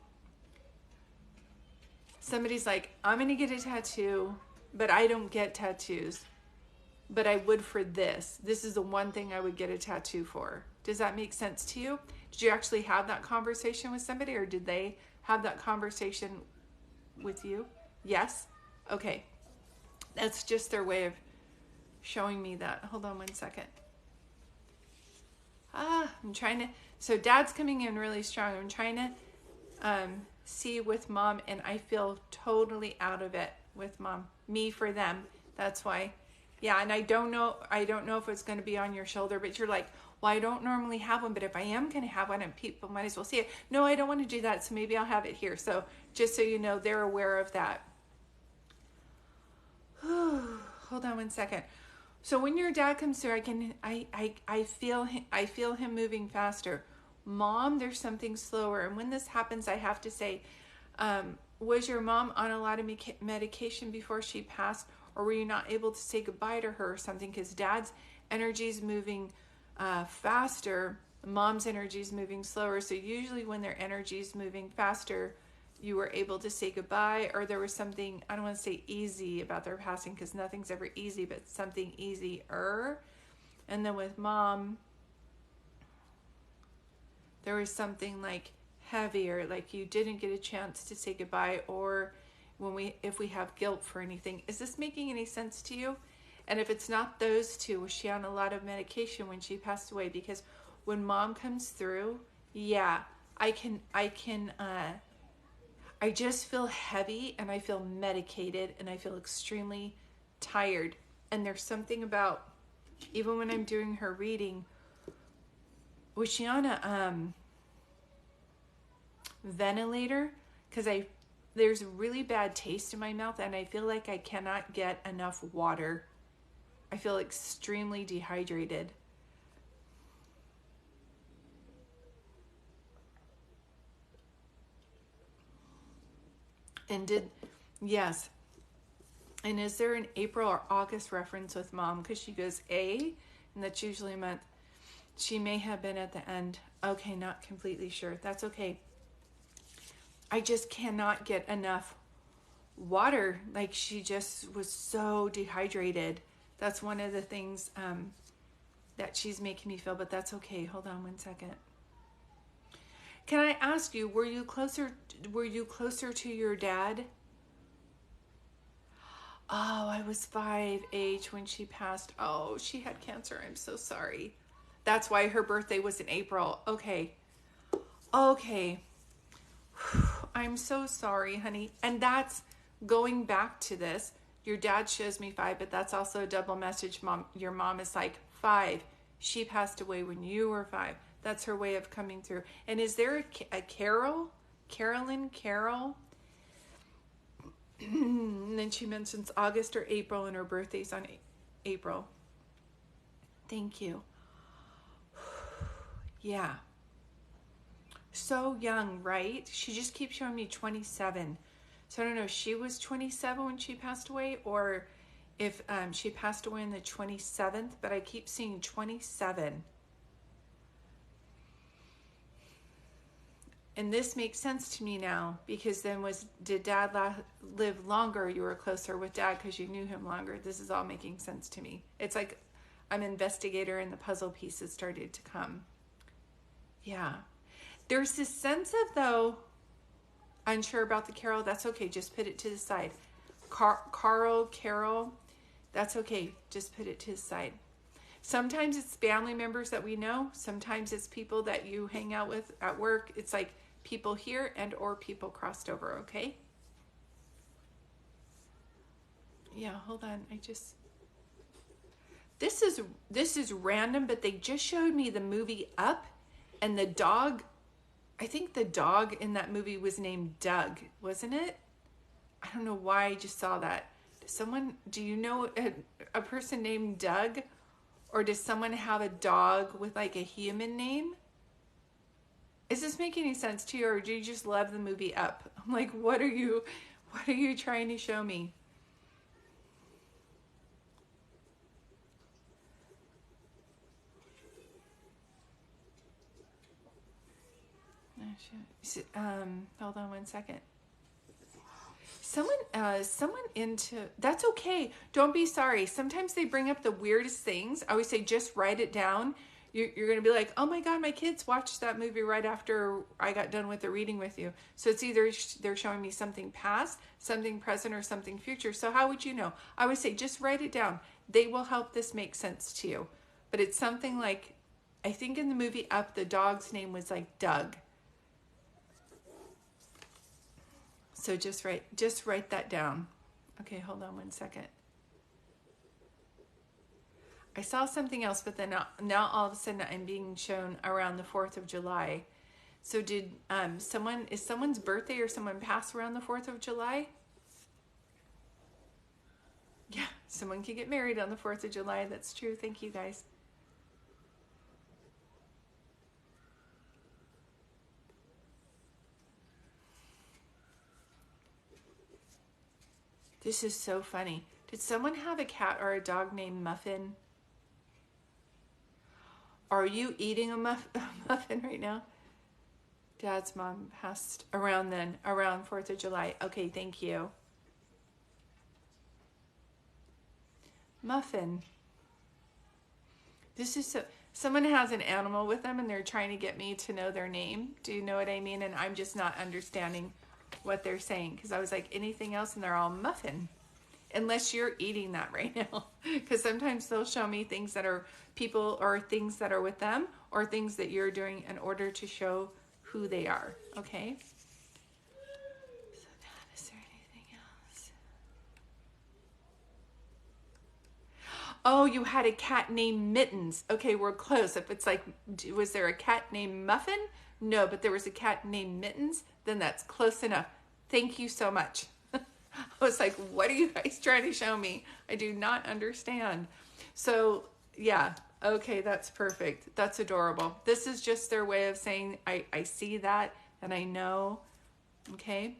Somebody's like, I'm going to get a tattoo, but I don't get tattoos. But I would for this. This is the one thing I would get a tattoo for. Does that make sense to you? Did you actually have that conversation with somebody, or did they have that conversation with you? Yes? Okay. That's just their way of showing me that. Hold on one second. I'm trying to, so dad's coming in really strong. I'm trying to see with mom, and I feel totally out of it with mom. Me for them. That's why. Yeah, and I don't know if it's going to be on your shoulder, but you're like, well, I don't normally have one, but if I am going to have one, and people might as well see it. No, I don't want to do that, so maybe I'll have it here. So just so you know, they're aware of that. Hold on one second. So when your dad comes through, I feel him moving faster. Mom, there's something slower. And when this happens, I have to say, was your mom on a lot of medication before she passed, or were you not able to say goodbye to her or something? Because dad's energy is moving faster, mom's energy is moving slower. So usually when their energy is moving faster, you were able to say goodbye, or there was something, I don't want to say easy about their passing because nothing's ever easy, but something easier. And then with mom, there was something like heavier, like you didn't get a chance to say goodbye, or if we have guilt for anything. Is this making any sense to you? And if it's not those two, was she on a lot of medication when she passed away? Because when mom comes through, yeah, I just feel heavy, and I feel medicated, and I feel extremely tired. And there's something about, even when I'm doing her reading, was she on a ventilator? Because there's a really bad taste in my mouth, and I feel like I cannot get enough water. I feel extremely dehydrated. And yes. And is there an April or August reference with mom? Because she goes A, and that's usually a month. She may have been at the end. Okay, not completely sure. That's okay. I just cannot get enough water. Like, she just was so dehydrated. That's one of the things that she's making me feel, but that's okay. Hold on one second. Can I ask you, were you closer to your dad? Oh, I was 5 age when she passed. Oh, she had cancer. I'm so sorry. That's why her birthday was in April. Okay. Okay. I'm so sorry, honey. And that's going back to this. Your dad shows me 5, but that's also a double message. Mom, your mom is like 5. She passed away when you were 5. That's her way of coming through. And is there a Carol? Carol? And then she mentions August or April, and her birthday's on April. Thank you. Yeah. So young, right? She just keeps showing me 27. So I don't know if she was 27 when she passed away, or if she passed away on the 27th, but I keep seeing 27. And this makes sense to me now, because then did dad live longer? You were closer with dad because you knew him longer. This is all making sense to me. It's like I'm an investigator and the puzzle pieces started to come. Yeah. There's this sense of, though, unsure about the Carol. That's okay. Just put it to the side. Carol, that's okay. Just put it to the side. Sometimes it's family members that we know. Sometimes it's people that you hang out with at work. It's like people here and or people crossed over, okay? Yeah, hold on. This is random, but they just showed me the movie Up, and the dog, I think the dog in that movie was named Doug, wasn't it? I don't know why I just saw that. Do you know a person named Doug? Or does someone have a dog with like a human name? Is this making any sense to you, or do you just love the movie Up? I'm like, what are you trying to show me? Hold on one second. Someone into, that's okay. Don't be sorry. Sometimes they bring up the weirdest things. I always say, just write it down. You're going to be like, oh my God, my kids watched that movie right after I got done with the reading with you. So it's either they're showing me something past, something present, or something future. So how would you know? I would say, just write it down. They will help this make sense to you. But it's something like, I think in the movie Up, the dog's name was like Doug. So just write that down. Okay, hold on one second. I saw something else, but then now all of a sudden I'm being shown around the 4th of July. So did is someone's birthday or someone pass around the 4th of July? Yeah, someone can get married on the 4th of July. That's true. Thank you, guys. This is so funny. Did someone have a cat or a dog named Muffin? Are you eating a muffin right now? Dad's mom passed around 4th of July. Okay, thank you. Muffin. This is so, someone has an animal with them and they're trying to get me to know their name. Do you know what I mean? And I'm just not understanding what they're saying, because I was like, anything else, and they're all Muffin. Unless you're eating that right now, because sometimes they'll show me things that are people or things that are with them or things that you're doing in order to show who they are. Okay. So Dad, is there anything else? Oh, you had a cat named Mittens. Okay, we're close. If it's like, was there a cat named Muffin? No, but there was a cat named Mittens. Then that's close enough. Thank you so much. I was like, what are you guys trying to show me? I do not understand. So yeah, okay, that's perfect. That's adorable. This is just their way of saying, I see that and I know. Okay.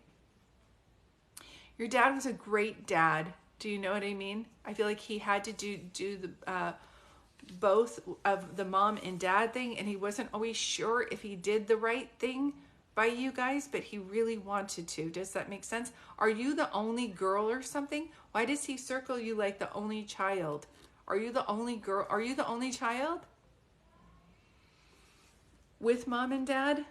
Your dad was a great dad. Do you know what I mean? I feel like he had to do the both of the mom and dad thing, and he wasn't always sure if he did the right thing by you guys, but he really wanted to. Does that make sense? Are you the only girl or something? Why does he circle you like the only child? Are you the only girl? Are you the only child with mom and dad?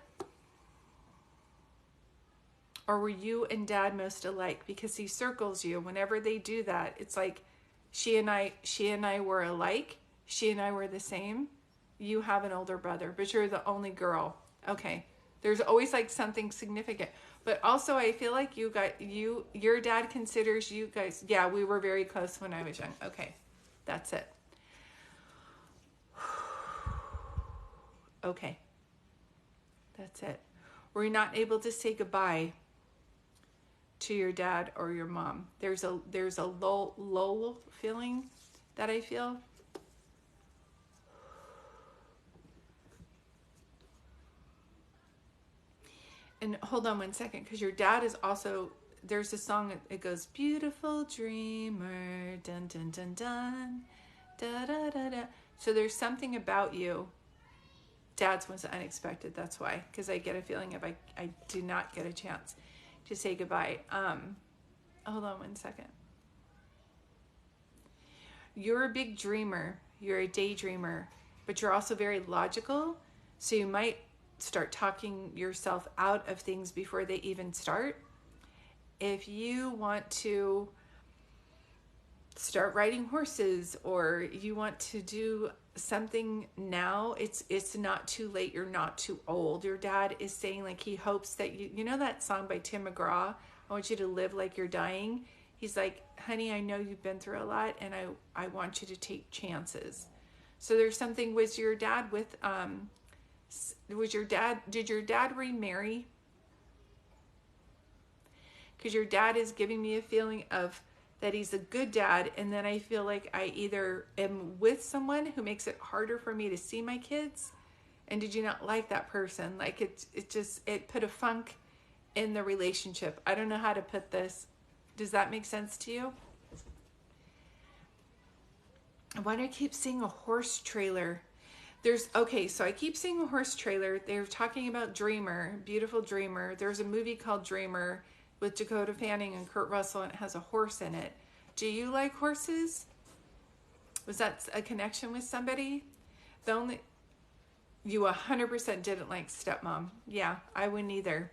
Or were you and dad most alike? Because he circles you whenever they do that. It's like she and I were alike. She and I were the same. You have an older brother, but you're the only girl. Okay. There's always like something significant. But also I feel like your dad considers you guys, yeah, we were very close when I was young. Okay. That's it. Okay. That's it. Were you not able to say goodbye to your dad or your mom? There's a lull feeling that I feel. And hold on one second, because your dad is also, there's a song, it goes, beautiful dreamer, dun dun dun dun, da da da da. So there's something about you. Dad's was unexpected, that's why, because I get a feeling if I do not get a chance to say goodbye. Hold on one second. You're a big dreamer, you're a daydreamer, but you're also very logical, so you might start talking yourself out of things before they even start. If you want to start riding horses, or you want to do something now, it's not too late. You're not too old. Your dad is saying, like, he hopes that you know that song by Tim McGraw, I want you to live like you're dying. He's like, honey, I know you've been through a lot, and I want you to take chances. So there's something, did your dad remarry? Because your dad is giving me a feeling of that he's a good dad, and then I feel like I either am with someone who makes it harder for me to see my kids, and did you not like that person? Like it put a funk in the relationship. I don't know how to put this. Does that make sense to you? Why do I keep seeing a horse trailer? So I keep seeing a horse trailer. They're talking about Dreamer, Beautiful Dreamer. There's a movie called Dreamer with Dakota Fanning and Kurt Russell, and it has a horse in it. Do you like horses? Was that a connection with somebody? You 100% didn't like Stepmom. Yeah, I wouldn't either.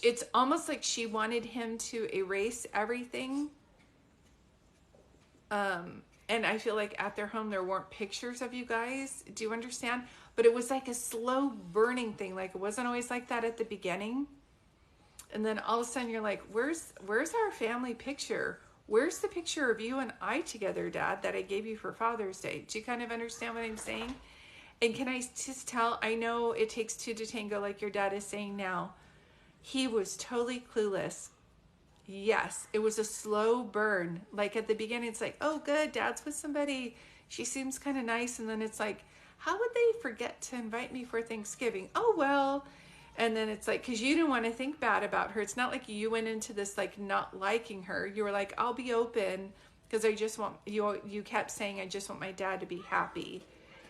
It's almost like she wanted him to erase everything. And I feel like at their home there weren't pictures of you guys. Do you understand? But it was like a slow burning thing. Like it wasn't always like that at the beginning. And then all of a sudden you're like, where's our family picture? Where's the picture of you and I together, Dad, that I gave you for Father's Day? Do you kind of understand what I'm saying? And can I just tell, I know it takes two to tango, like your dad is saying now. He was totally clueless. Yes, it was a slow burn. Like at the beginning, it's like, oh, good, Dad's with somebody. She seems kind of nice. And then it's like, how would they forget to invite me for Thanksgiving? Oh, well. And then it's like, because you didn't want to think bad about her. It's not like you went into this like not liking her. You were like, I'll be open because I just want, you kept saying, I just want my dad to be happy.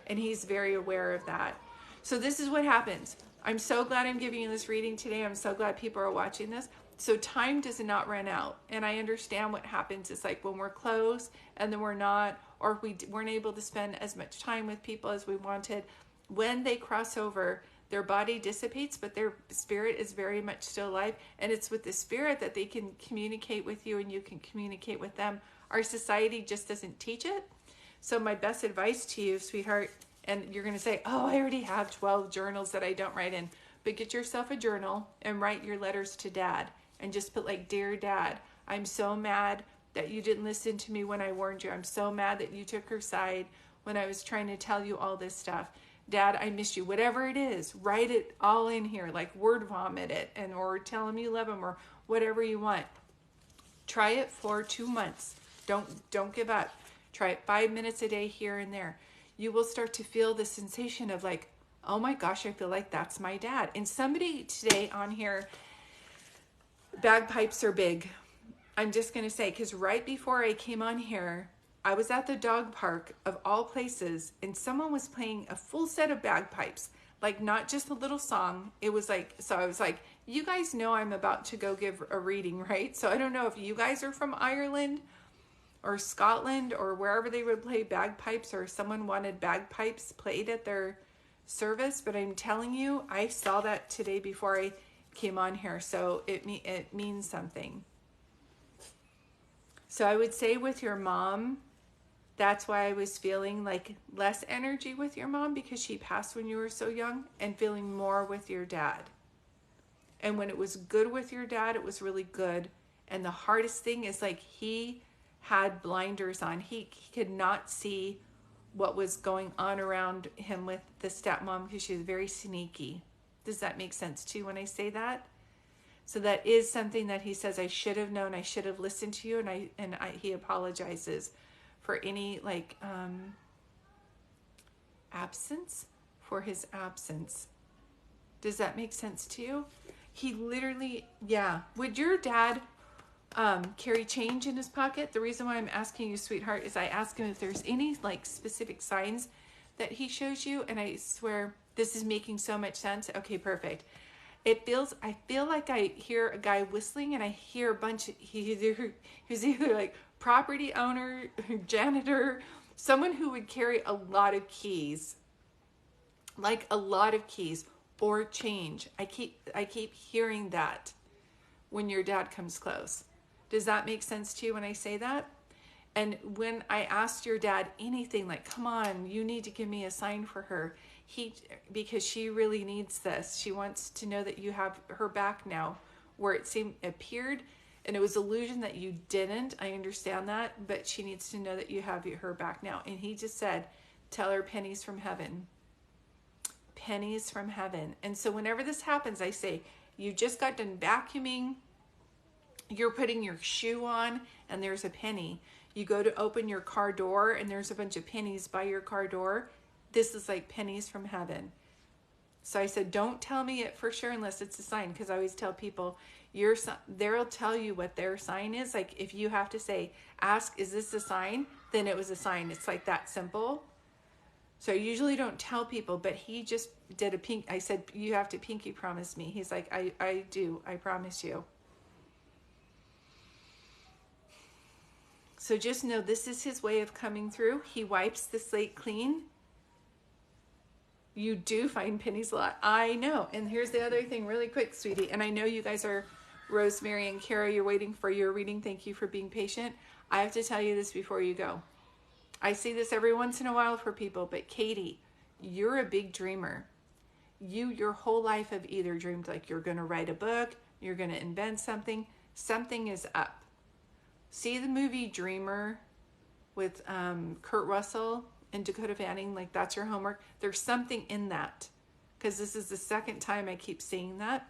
And he's very aware of that. So this is what happens. I'm so glad I'm giving you this reading today. I'm so glad people are watching this. So time does not run out. And I understand what happens. It's like when we're close and then we're not, or if we weren't able to spend as much time with people as we wanted. When they cross over, their body dissipates, but their spirit is very much still alive. And it's with the spirit that they can communicate with you and you can communicate with them. Our society just doesn't teach it. So my best advice to you, sweetheart, and you're going to say, oh, I already have 12 journals that I don't write in. But get yourself a journal and write your letters to Dad. And just put like, dear Dad, I'm so mad that you didn't listen to me when I warned you. I'm so mad that you took her side when I was trying to tell you all this stuff. Dad, I miss you. Whatever it is, write it all in here, like word vomit it, and or tell him you love him or whatever you want. Try it for 2 months. Don't give up. Try it 5 minutes a day here and there. You will start to feel the sensation of like, oh my gosh, I feel like that's my dad. And somebody today on here, bagpipes are big. I'm just going to say, because right before I came on here, I was at the dog park of all places, and someone was playing a full set of bagpipes, like not just a little song. It was like, so I was like, you guys know I'm about to go give a reading, right? So I don't know if you guys are from Ireland or Scotland or wherever they would play bagpipes, or someone wanted bagpipes played at their service, but I'm telling you, I saw that today before I came on here, so it means something. So I would say with your mom, that's why I was feeling like less energy with your mom, because she passed when you were so young, and feeling more with your dad. And when it was good with your dad, it was really good. And the hardest thing is like he had blinders on. He could not see what was going on around him with the stepmom, because she was very sneaky. Does that make sense to you when I say that? So that is something that he says, I should have known, I should have listened to you, and he apologizes for any like absence, for his absence. Does that make sense to you? He literally, yeah. Would your dad carry change in his pocket? The reason why I'm asking you, sweetheart, is I ask him if there's any like specific signs that he shows you, and I swear this is making so much sense. Okay, perfect. I feel like I hear a guy whistling, and I hear a bunch of, he's either like property owner, janitor, someone who would carry a lot of keys, like a lot of keys or change. I keep hearing that when your dad comes close. Does that make sense to you when I say that? And when I asked your dad anything like, come on, you need to give me a sign for her, because she really needs this. She wants to know that you have her back now, where it appeared And it was illusion that you didn't. I understand that, but she needs to know that you have her back now. And he just said, tell her pennies from heaven. Pennies from heaven. And so whenever this happens, I say, you just got done vacuuming. You're putting your shoe on and there's a penny. You go to open your car door and there's a bunch of pennies by your car door. This is like pennies from heaven. So I said, don't tell me it for sure unless it's a sign, because I always tell people, they'll tell you what their sign is. Like if you have to say, ask, is this a sign? Then it was a sign. It's like that simple. So I usually don't tell people, but he just did I said, you have to pinky promise me. He's like, I do. I promise you. So just know this is his way of coming through. He wipes the slate clean. You do find pennies a lot. I know. And here's the other thing really quick, sweetie. And I know you guys are, Rosemary and Kara, you're waiting for your reading. Thank you for being patient. I have to tell you this before you go. I see this every once in a while for people, but Katie, you're a big dreamer. Your whole life have either dreamed like you're going to write a book, you're going to invent something. Something is up. See the movie Dreamer with Kurt Russell and Dakota Fanning, like that's your homework. There's something in that, because this is the second time I keep seeing that.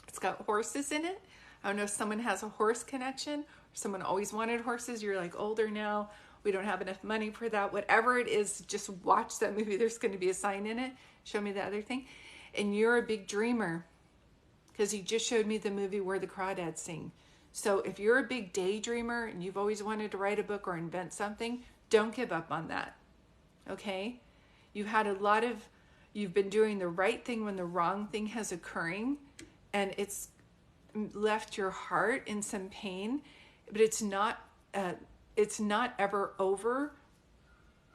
It's got horses in it. I don't know if someone has a horse connection, or someone always wanted horses. You're like older now. We don't have enough money for that. Whatever it is, just watch that movie. There's going to be a sign in it. Show me the other thing. And you're a big dreamer, because you just showed me the movie Where the Crawdads Sing. So if you're a big daydreamer and you've always wanted to write a book or invent something, don't give up on that. Okay? You've been doing the right thing when the wrong thing has occurring, and it's left your heart in some pain, but it's not ever over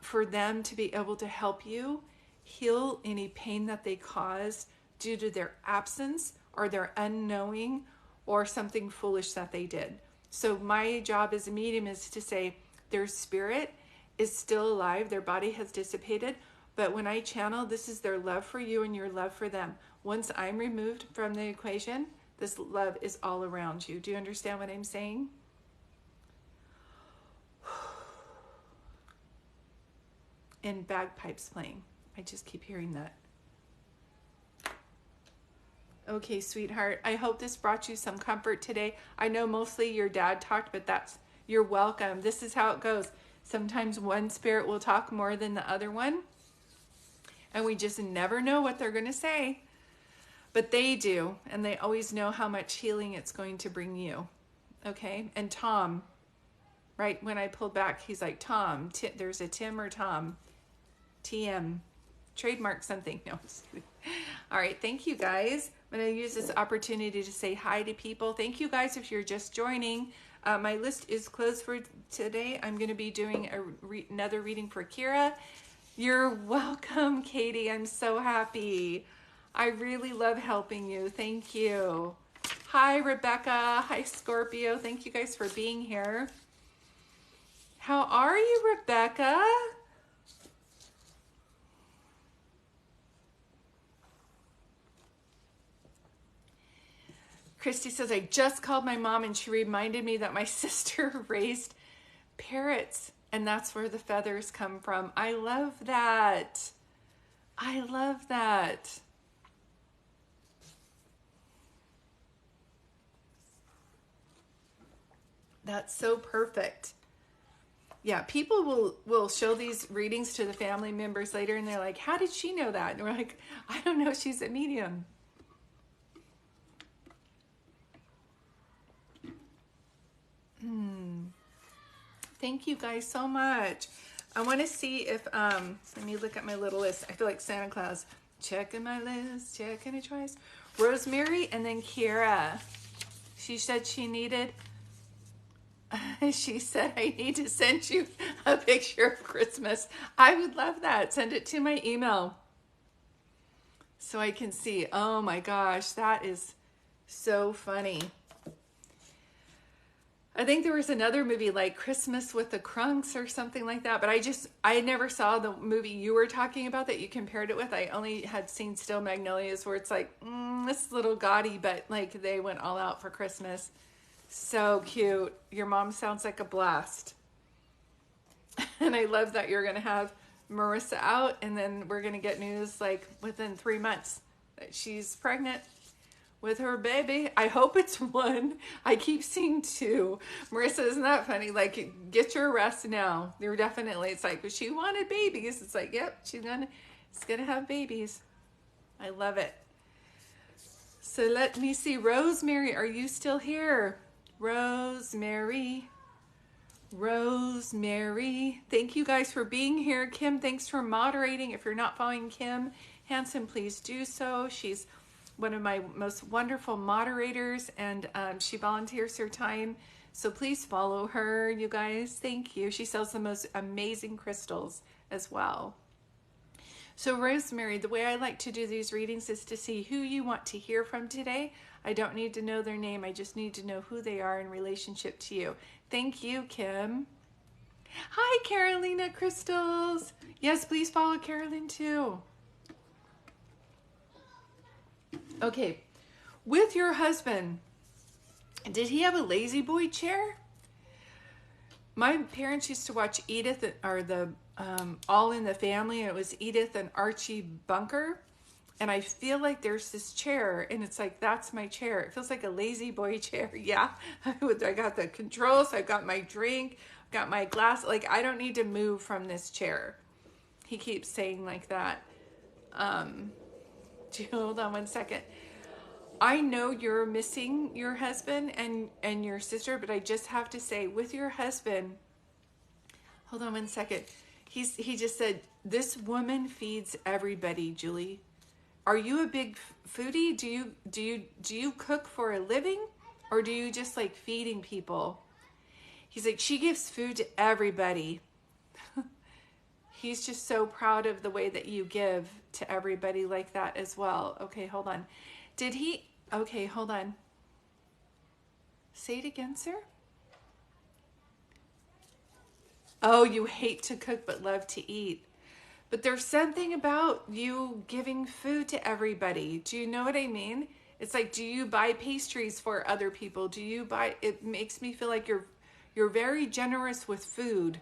for them to be able to help you heal any pain that they caused due to their absence or their unknowing or something foolish that they did. So my job as a medium is to say their spirit is still alive, their body has dissipated, but when I channel, this is their love for you and your love for them. Once I'm removed from the equation, this love is all around you. Do you understand what I'm saying? And bagpipes playing. I just keep hearing that. Okay, sweetheart. I hope this brought you some comfort today. I know mostly your dad talked, but you're welcome. This is how it goes. Sometimes one spirit will talk more than the other one, and we just never know what they're going to say. But they do, and they always know how much healing it's going to bring you. Okay? And Tom, right when I pulled back, he's like, Tom, there's a Tim or Tom. TM. Trademark something. No, I'm just kidding. All right, thank you guys. I'm going to use this opportunity to say hi to people. Thank you guys if you're just joining. My list is closed for today. I'm going to be doing another reading for Kira. You're welcome, Katie. I'm so happy. I really love helping you. Thank you. Hi, Rebecca. Hi, Scorpio. Thank you guys for being here. How are you, Rebecca? Christy says, I just called my mom and she reminded me that my sister raised parrots and that's where the feathers come from. I love that. I love that. That's so perfect. Yeah, people will show these readings to the family members later and they're like, how did she know that? And we're like, I don't know, she's a medium. Thank you guys so much. I want to see if, let me look at my little list. I feel like Santa Claus. Checking my list, checking it twice. Rosemary and then Kira. She said she needed, she said, I need to send you a picture of Christmas. I would love that. Send it to my email so I can see. Oh my gosh, that is so funny. I think there was another movie like Christmas with the Crunks or something like that, but I never saw the movie you were talking about that you compared it with. I only had seen Still Magnolias where it's like, it's a little gaudy, but like they went all out for Christmas. So cute. Your mom sounds like a blast. And I love that you're going to have Marissa out, and then we're going to get news like within 3 months that she's pregnant with her baby. I hope it's one. I keep seeing two. Marissa, isn't that funny? Like, get your rest now. You're definitely, it's like, she wanted babies. It's like, yep, she's gonna have babies. I love it. So let me see. Rosemary, are you still here? Rosemary. Rosemary. Thank you guys for being here. Kim, thanks for moderating. If you're not following Kim Hansen, please do so. She's one of my most wonderful moderators, and she volunteers her time. So please follow her, you guys. Thank you. She sells the most amazing crystals as well. So Rosemary, the way I like to do these readings is to see who you want to hear from today. I don't need to know their name. I just need to know who they are in relationship to you. Thank you, Kim. Hi, Carolina Crystals. Yes, please follow Carolyn too. Okay, with your husband, did he have a lazy boy chair? My parents used to watch Edith, or the All in the Family, and it was Edith and Archie Bunker. And I feel like there's this chair, and it's like, that's my chair. It feels like a lazy boy chair. Yeah, I got the controls, I've got my drink, I've got my glass. Like, I don't need to move from this chair. He keeps saying like that. Hold on one second. I know you're missing your husband and your sister, but I just have to say, with your husband, hold on one second. He just said, this woman feeds everybody, Julie. Are you a big foodie? Do you cook for a living, or do you just like feeding people? He's like, she gives food to everybody. He's just so proud of the way that you give to everybody like that as well. Okay, hold on. Did he? Okay, hold on. Say it again, sir. Oh, you hate to cook but love to eat. But there's something about you giving food to everybody. Do you know what I mean? It's like, do you buy pastries for other people? Do you buy, it makes me feel like you're very generous with food.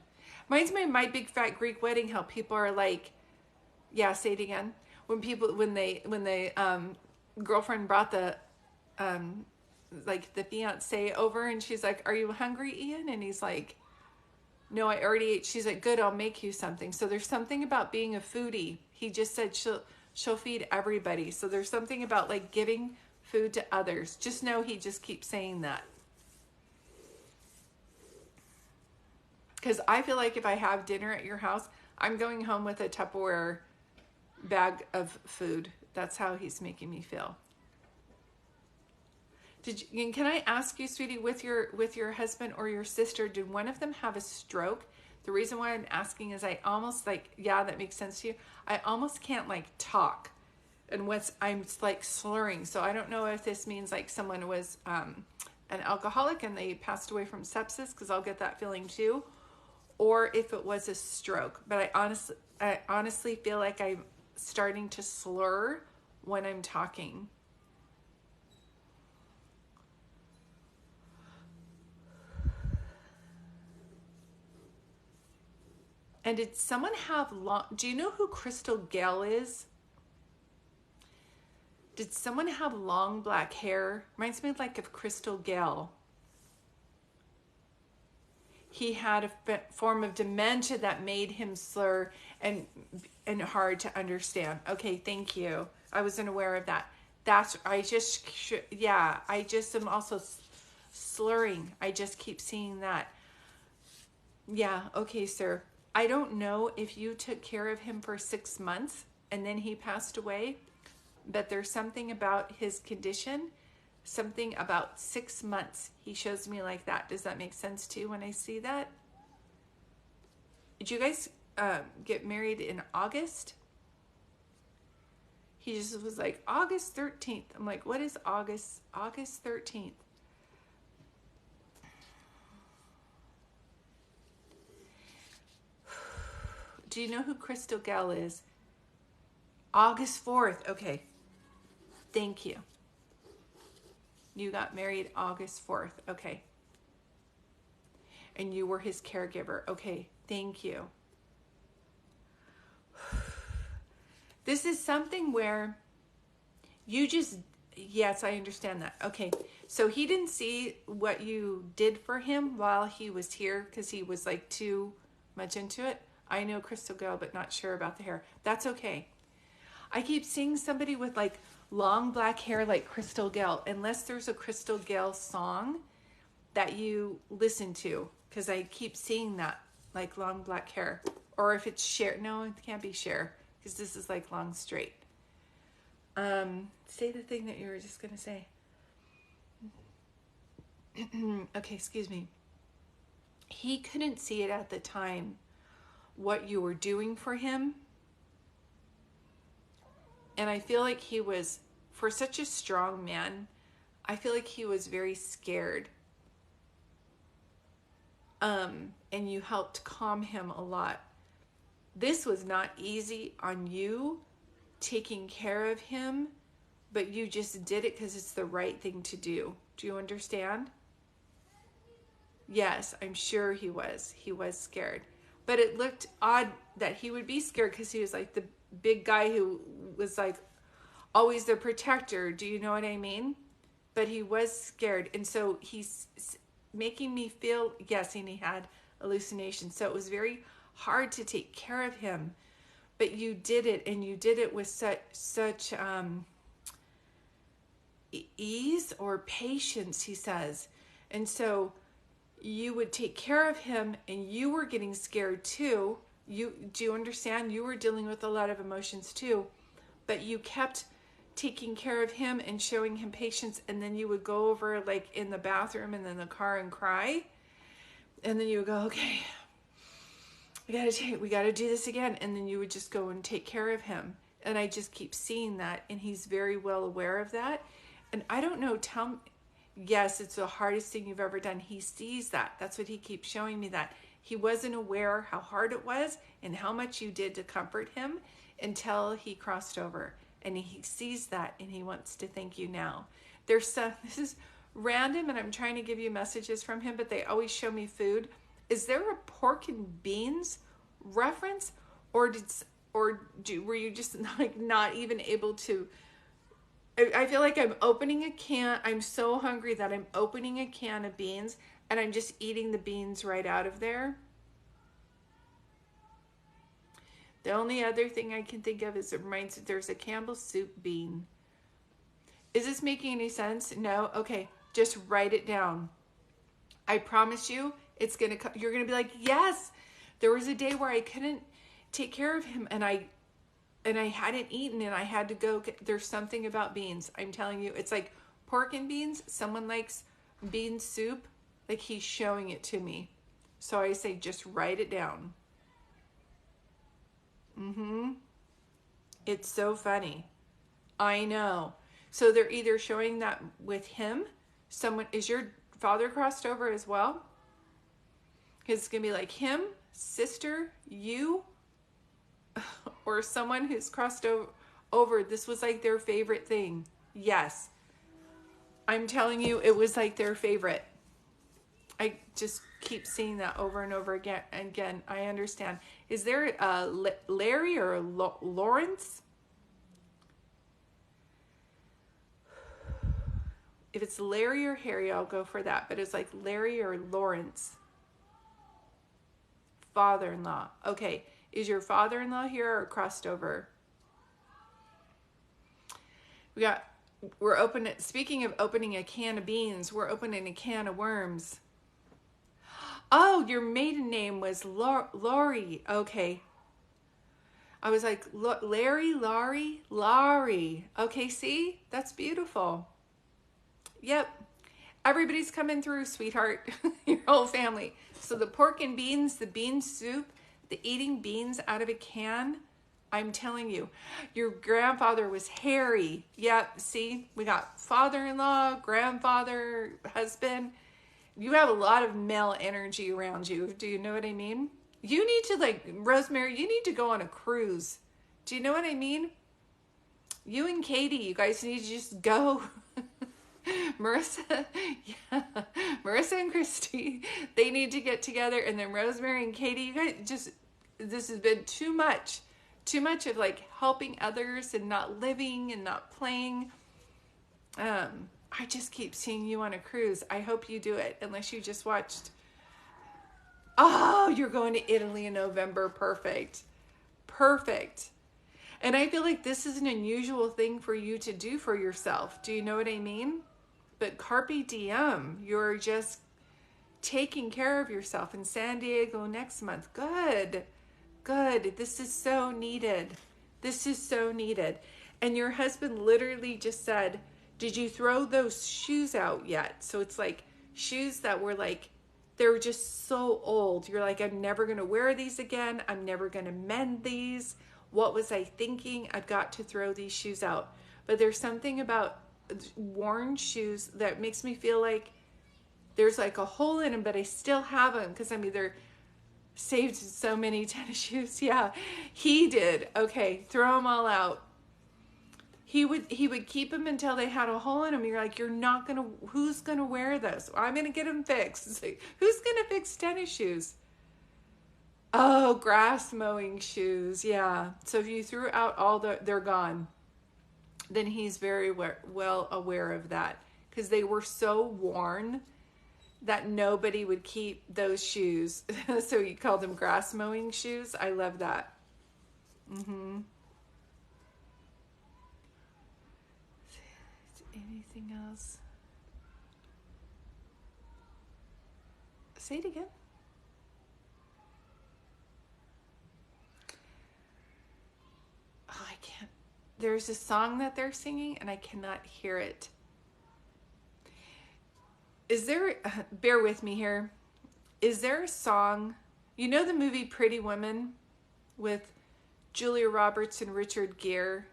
Reminds me of My Big Fat Greek Wedding, how people are like, yeah, say it again. When the girlfriend brought the like the fiance over, and she's like, are you hungry, Ian? And he's like, no, I already ate. She's like, good, I'll make you something. So there's something about being a foodie. He just said she'll feed everybody. So there's something about like giving food to others. Just know he just keeps saying that. Because I feel like if I have dinner at your house, I'm going home with a Tupperware bag of food. That's how he's making me feel. Can I ask you, sweetie, with your husband or your sister, did one of them have a stroke? The reason why I'm asking is I almost like, yeah, that makes sense to you. I almost can't like talk, and I'm like slurring. So I don't know if this means like someone was an alcoholic and they passed away from sepsis, because I'll get that feeling too, or if it was a stroke. But I honestly feel like I'm starting to slur when I'm talking. And did someone have do you know who Crystal Gale is? Did someone have long black hair? Reminds me like of Crystal Gale. He had a form of dementia that made him slur and hard to understand. Okay, thank you. I wasn't aware of that. I just am also slurring. I just keep seeing that. Yeah, okay, sir. I don't know if you took care of him for 6 months and then he passed away, but there's something about his condition, something about 6 months. He shows me like that. Does that make sense to you when I see that? Did you guys get married in August? He just was like, August 13th. I'm like, what is August? August 13th. Do you know who Crystal Gale is? August 4th. Okay. Thank you. You got married August 4th. Okay. And you were his caregiver. Okay. Thank you. This is something where you just, yes, I understand that. Okay. So he didn't see what you did for him while he was here because he was like too much into it. I know Crystal Gale, but not sure about the hair. That's okay. I keep seeing somebody with like long black hair like Crystal Gale, unless there's a Crystal Gale song that you listen to, because I keep seeing that, like long black hair. Or if it's Cher. No, it can't be Cher, because this is like long straight. Say the thing that you were just going to say. Okay, excuse me. He couldn't see it at the time, what you were doing for him. And I feel like he was, for such a strong man, I feel like he was very scared. And you helped calm him a lot. This was not easy on you, taking care of him, but you just did it because it's the right thing to do. Do you understand? Yes, I'm sure he was. He was scared. But it looked odd that he would be scared because he was like the big guy who was like always the protector. Do you know what I mean? But he was scared. And so he's making me feel, yes, and he had hallucinations. So it was very hard to take care of him. But you did it, and you did it with such ease or patience, he says. And so you would take care of him, and you were getting scared too. Do you understand? You were dealing with a lot of emotions too, but you kept taking care of him and showing him patience. And then you would go over like in the bathroom and in the car and cry. And then you would go, okay, we got to do this again. And then you would just go and take care of him. And I just keep seeing that. And he's very well aware of that. And I don't know, yes, it's the hardest thing you've ever done. He sees that. That's what he keeps showing me, that he wasn't aware how hard it was and how much you did to comfort him until he crossed over. And he sees that, and he wants to thank you now. This is random, and I'm trying to give you messages from him, but they always show me food. Is there a pork and beans reference, or were you just like not even able to? I feel like I'm opening a can. I'm so hungry that I'm opening a can of beans, and I'm just eating the beans right out of there. The only other thing I can think of is it reminds me there's a Campbell's soup bean. Is this making any sense? No? Okay, just write it down. I promise you, you're gonna be like, yes. There was a day where I couldn't take care of him, and I hadn't eaten, and I had to go there's something about beans. I'm telling you, it's like pork and beans. Someone likes bean soup, like he's showing it to me. So I say, just write it down. It's so funny. I know. So they're either showing that with him. Is your father crossed over as well? Because it's going to be like him, sister, you, or someone who's crossed over. This was like their favorite thing. Yes. I'm telling you, it was like their favorite. I just keep seeing that over and over again. Again, I understand. Is there a Larry or a Lawrence? If it's Larry or Harry, I'll go for that. But it's like Larry or Lawrence. Father-in-law. Okay. Is your father-in-law here or crossed over? Speaking of opening a can of beans, we're opening a can of worms. Oh, your maiden name was Laurie. Okay. I was like, Laurie. Okay, see? That's beautiful. Yep. Everybody's coming through, sweetheart. Your whole family. So the pork and beans, the bean soup, the eating beans out of a can. I'm telling you, your grandfather was Harry. Yep, see? We got father-in-law, grandfather, husband. You have a lot of male energy around you. Do you know what I mean? You need to, Rosemary, you need to go on a cruise. Do you know what I mean? You and Katie, you guys need to just go. Marissa, yeah, Marissa and Christy, they need to get together, and then Rosemary and Katie, you guys just, this has been too much of like helping others and not living and not playing. I just keep seeing you on a cruise. I hope you do it, unless you just watched. Oh, you're going to Italy in November. Perfect. Perfect. And I feel like this is an unusual thing for you to do for yourself. Do you know what I mean? But carpe diem, you're just taking care of yourself in San Diego next month. Good. Good. This is so needed. This is so needed. And your husband literally just said, did you throw those shoes out yet? So it's like shoes that were like, they were just so old. You're like, I'm never going to wear these again. I'm never going to mend these. What was I thinking? I've got to throw these shoes out. But there's something about worn shoes that makes me feel like there's like a hole in them, but I still have them because I'm either saved so many tennis shoes. Yeah, he did. Okay, throw them all out. He would keep them until they had a hole in them. You're like, you're not gonna. Who's gonna wear those? I'm gonna get them fixed. It's like, who's gonna fix tennis shoes? Oh, grass mowing shoes. Yeah. So if you threw out all they're gone. Then he's very well aware of that because they were so worn that nobody would keep those shoes. So he called them grass mowing shoes. I love that. Anything else? Say it again. Oh, I can't. There's a song that they're singing and I cannot hear it. Is there, bear with me here. Is there a song, you know the movie Pretty Woman with Julia Roberts and Richard Gere?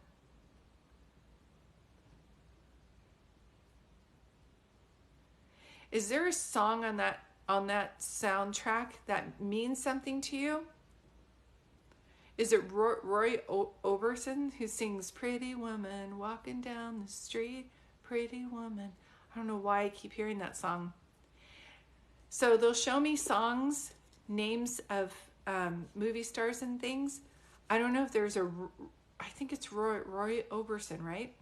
Is there a song on that soundtrack that means something to you? Is it Roy Orbison who sings Pretty Woman walking down the street, pretty woman? I don't know why I keep hearing that song. So they'll show me songs, names of movie stars and things. I don't know if there's I think it's Roy Orbison, right?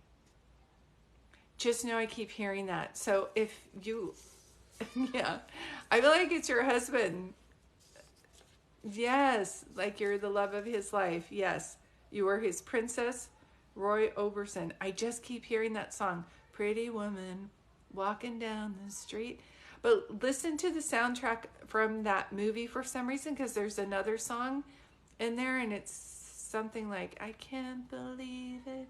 Just know I keep hearing that. So if you, yeah, I feel like it's your husband. Yes, like you're the love of his life. Yes, you are his princess, Roy Orbison. I just keep hearing that song, Pretty Woman, walking down the street. But listen to the soundtrack from that movie for some reason, because there's another song in there, and it's something like, I can't believe it.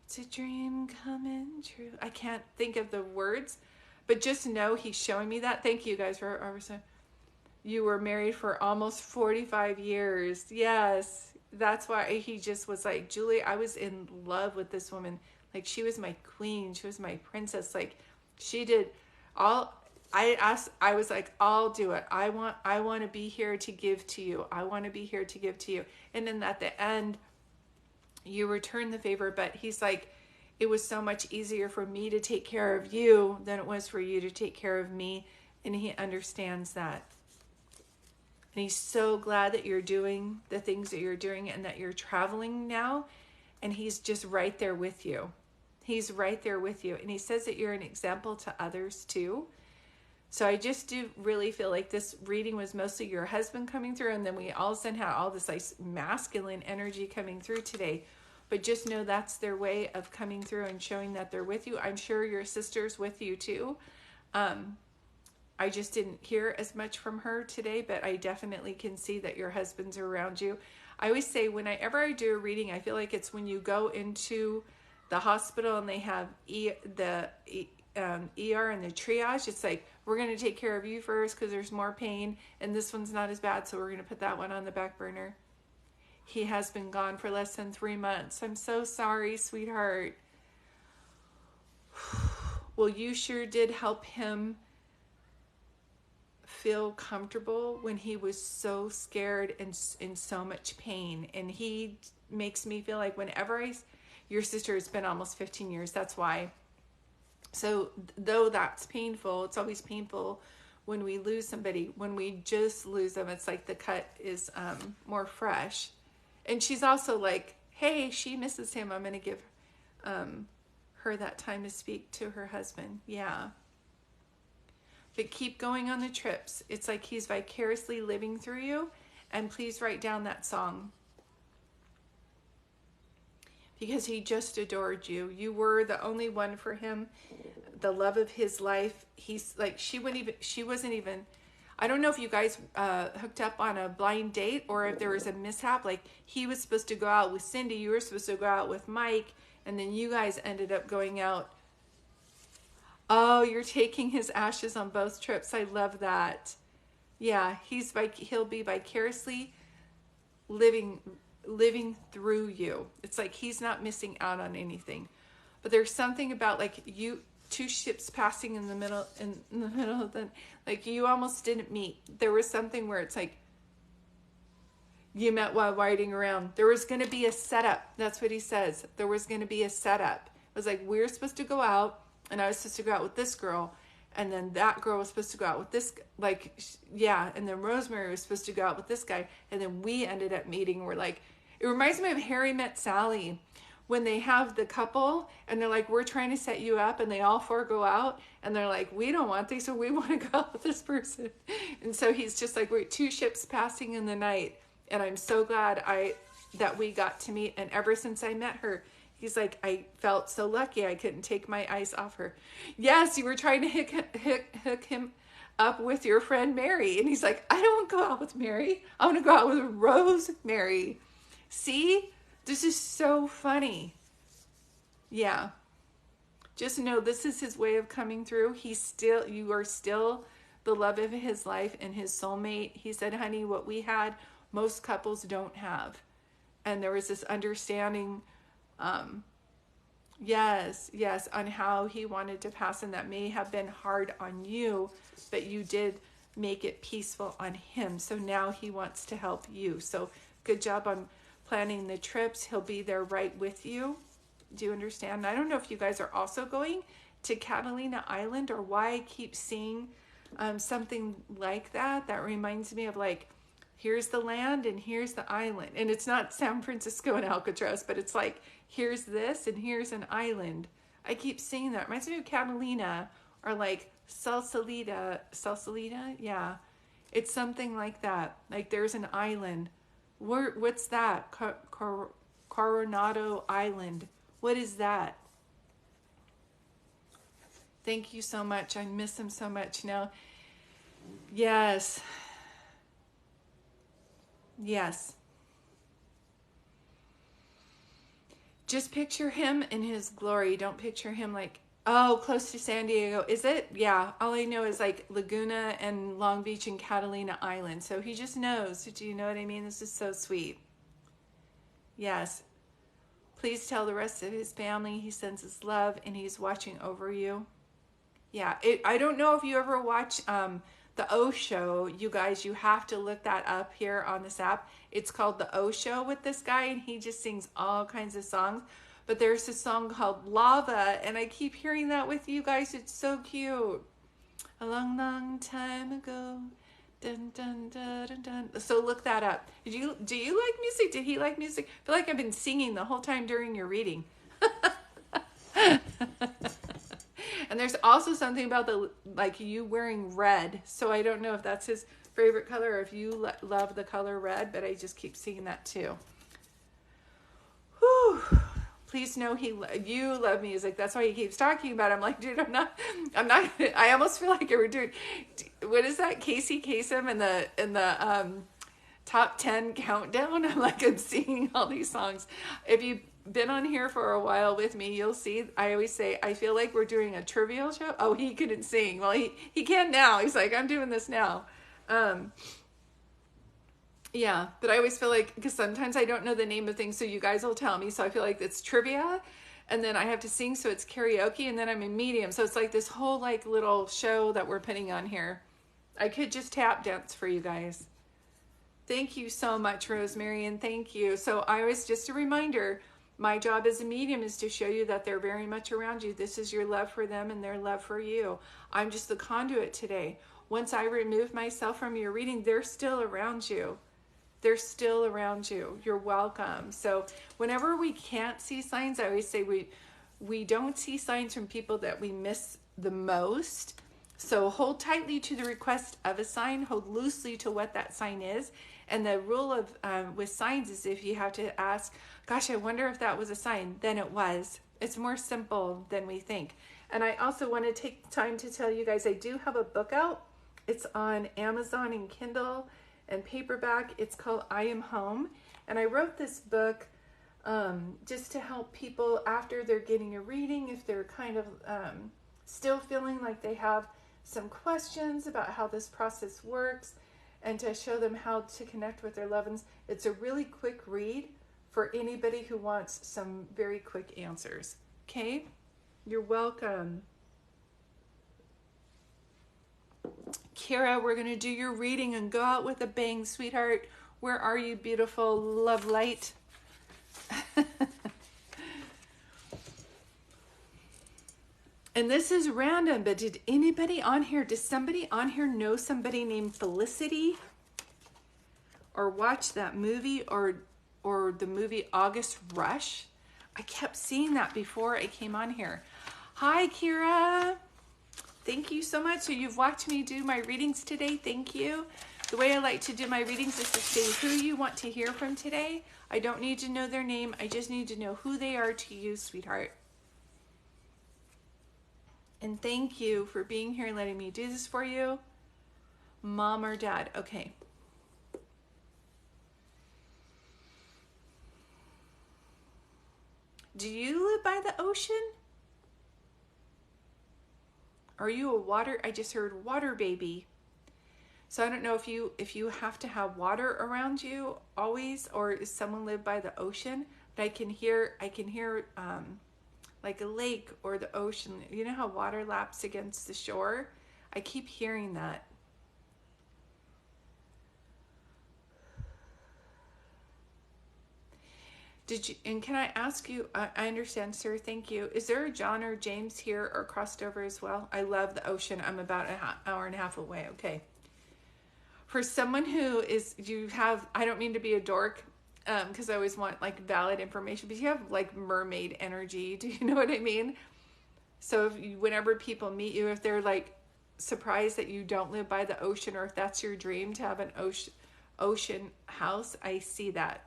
It's a dream coming true. I can't think of the words, but just know he's showing me that. Thank you guys for Orbison. You were married for almost 45 years. Yes, that's why he just was like, Julie, I was in love with this woman. Like, she was my queen. She was my princess. Like, she did all. I was like, I'll do it. I want to be here to give to you. I want to be here to give to you. And then at the end, you return the favor. But he's like, it was so much easier for me to take care of you than it was for you to take care of me. And he understands that. And he's so glad that you're doing the things that you're doing and that you're traveling now. And he's just right there with you. He's right there with you. And he says that you're an example to others too. So I just do really feel like this reading was mostly your husband coming through. And then we all of a sudden had all this like masculine energy coming through today. But just know that's their way of coming through and showing that they're with you. I'm sure your sister's with you too. I just didn't hear as much from her today, but I definitely can see that your husband's around you. I always say whenever I do a reading, I feel like it's when you go into the hospital and they have the ER and the triage. It's like, we're going to take care of you first because there's more pain and this one's not as bad, so we're going to put that one on the back burner. He has been gone for less than 3 months. I'm so sorry, sweetheart. Well, you sure did help him feel comfortable when he was so scared and in so much pain. And he makes me feel like whenever your sister, has been almost 15 years, that's why. So though that's painful, it's always painful when we lose somebody. When we just lose them, it's like the cut is more fresh. And she's also like, hey, she misses him. I'm going to give her that time to speak to her husband. Yeah. But keep going on the trips. It's like he's vicariously living through you. And please write down that song. Because he just adored you. You were the only one for him, the love of his life. He's like, she wasn't even, I don't know if you guys hooked up on a blind date or if there was a mishap. Like, he was supposed to go out with Cindy, you were supposed to go out with Mike, and then you guys ended up going out. Oh, you're taking his ashes on both trips. I love that. Yeah, he'll be vicariously living through you. It's like he's not missing out on anything. But there's something about like you, two ships passing in the middle of the, like you almost didn't meet. There was something where it's like you met while riding around. There was going to be a setup. That's what he says. There was going to be a setup. It was like, we're supposed to go out, and I was supposed to go out with this girl, and then that girl was supposed to go out with this, like, yeah, and then Rosemary was supposed to go out with this guy, and then we ended up meeting. We're like, it reminds me of Harry Met Sally, when they have the couple, and they're like, we're trying to set you up, and they all four go out, and they're like, we don't want these, so we want to go out with this person. And so he's just like, we're two ships passing in the night, and I'm so glad that we got to meet, and ever since I met her, he's like, I felt so lucky I couldn't take my eyes off her. Yes, you were trying to hook him up with your friend Mary. And he's like, I don't want to go out with Mary. I want to go out with Rosemary. See? This is so funny. Yeah. Just know this is his way of coming through. You are still the love of his life and his soulmate. He said, honey, what we had, most couples don't have. And there was this understanding, yes, on how he wanted to pass, and that may have been hard on you, but you did make it peaceful on him. So now he wants to help you. So good job on planning the trips. He'll be there right with you. Do you understand? I don't know if you guys are also going to Catalina Island, or why I keep seeing something like that. That reminds me of like, here's the land and here's the island. And it's not San Francisco and Alcatraz, but it's like, here's this and here's an island. I keep seeing that. It reminds me of Catalina, or like Sausalito. Yeah. It's something like that. Like there's an island. What's that? Coronado Island. What is that? Thank you so much. I miss him so much now. Yes. Yes. Just picture him in his glory. Don't picture him like, oh, close to San Diego. Is it? Yeah. All I know is like Laguna and Long Beach and Catalina Island. So he just knows. Do you know what I mean? This is so sweet. Yes. Please tell the rest of his family he sends his love and he's watching over you. Yeah. I don't know if you ever watch the O Show. You guys, you have to look that up here on this app. It's called the O Show with this guy, and he just sings all kinds of songs. But there's a song called Lava, and I keep hearing that with you guys. It's so cute. A long, long time ago. Dun, dun, dun, dun, dun. So look that up. Do you like music? Did he like music? I feel like I've been singing the whole time during your reading. And there's also something about you wearing red. So I don't know if that's his favorite color or if you love the color red, but I just keep seeing that too. Whew. Please know you love music. That's why he keeps talking about it. I'm like, dude, I'm not, I almost feel like we're doing, what is that? Casey Kasem in the top 10 countdown. I'm singing all these songs. If you've been on here for a while with me, you'll see, I always say, I feel like we're doing a trivial show. Oh, he couldn't sing. Well, he can now. He's like, I'm doing this now. Yeah, but I always feel like, because sometimes I don't know the name of things, so you guys will tell me. So I feel like it's trivia, and then I have to sing, so it's karaoke, and then I'm in medium. So it's like this whole little show that we're putting on here. I could just tap dance for you guys. Thank you so much, Rosemary, and thank you. So I was just a reminder, My job as a medium is to show you that they're very much around you. This is your love for them and their love for you. I'm just the conduit today. Once I remove myself from your reading, they're still around you. They're still around you. You're welcome. So whenever we can't see signs, I always say we don't see signs from people that we miss the most. So hold tightly to the request of a sign, hold loosely to what that sign is. And the rule of with signs is if you have to ask, gosh, I wonder if that was a sign, then it was. It's more simple than we think. And I also want to take time to tell you guys I do have a book out. It's on Amazon and Kindle and paperback. It's called I Am Home. And I wrote this book just to help people after they're getting a reading, if they're kind of still feeling like they have some questions about how this process works, and to show them how to connect with their loved ones. It's a really quick read for anybody who wants some very quick answers. Okay? You're welcome. Kira, we're going to do your reading and go out with a bang, sweetheart. Where are you, beautiful love light? And this is random, but did anybody on here, does somebody on here know somebody named Felicity? Or watch that movie or the movie August Rush? I kept seeing that before I came on here. Hi, Kira. Thank you so much. So you've watched me do my readings today. Thank you. The way I like to do my readings is to say who you want to hear from today. I don't need to know their name. I just need to know who they are to you, sweetheart. And thank you for being here and letting me do this for you. Mom or dad. Okay. Do you live by the ocean? Are you a water? I just heard water baby. So I don't know if you have to have water around you always, or is someone live by the ocean? But I can hear like a lake or the ocean. You know how water laps against the shore? I keep hearing that. Did you, and can I ask you, I understand, sir, thank you. Is there a John or James here or crossed over as well? I love the ocean. I'm about an hour and a half away. Okay. For someone who is, I don't mean to be a dork, because I always want like valid information, but you have like mermaid energy. Do you know what I mean? So whenever people meet you, if they're like surprised that you don't live by the ocean, or if that's your dream to have an ocean house, I see that.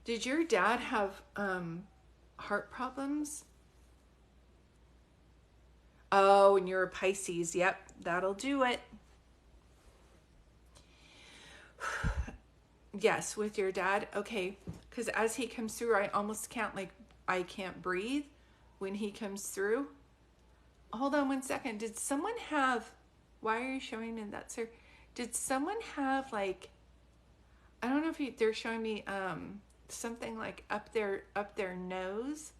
Did your dad have heart problems? Oh, and you're a Pisces. Yep, that'll do it. Yes, with your dad. Okay, because as he comes through, I almost can't, I can't breathe when he comes through. Hold on one second. Did someone have, why are you showing me that, sir? Did someone have I don't know if they're showing me something like up their nose.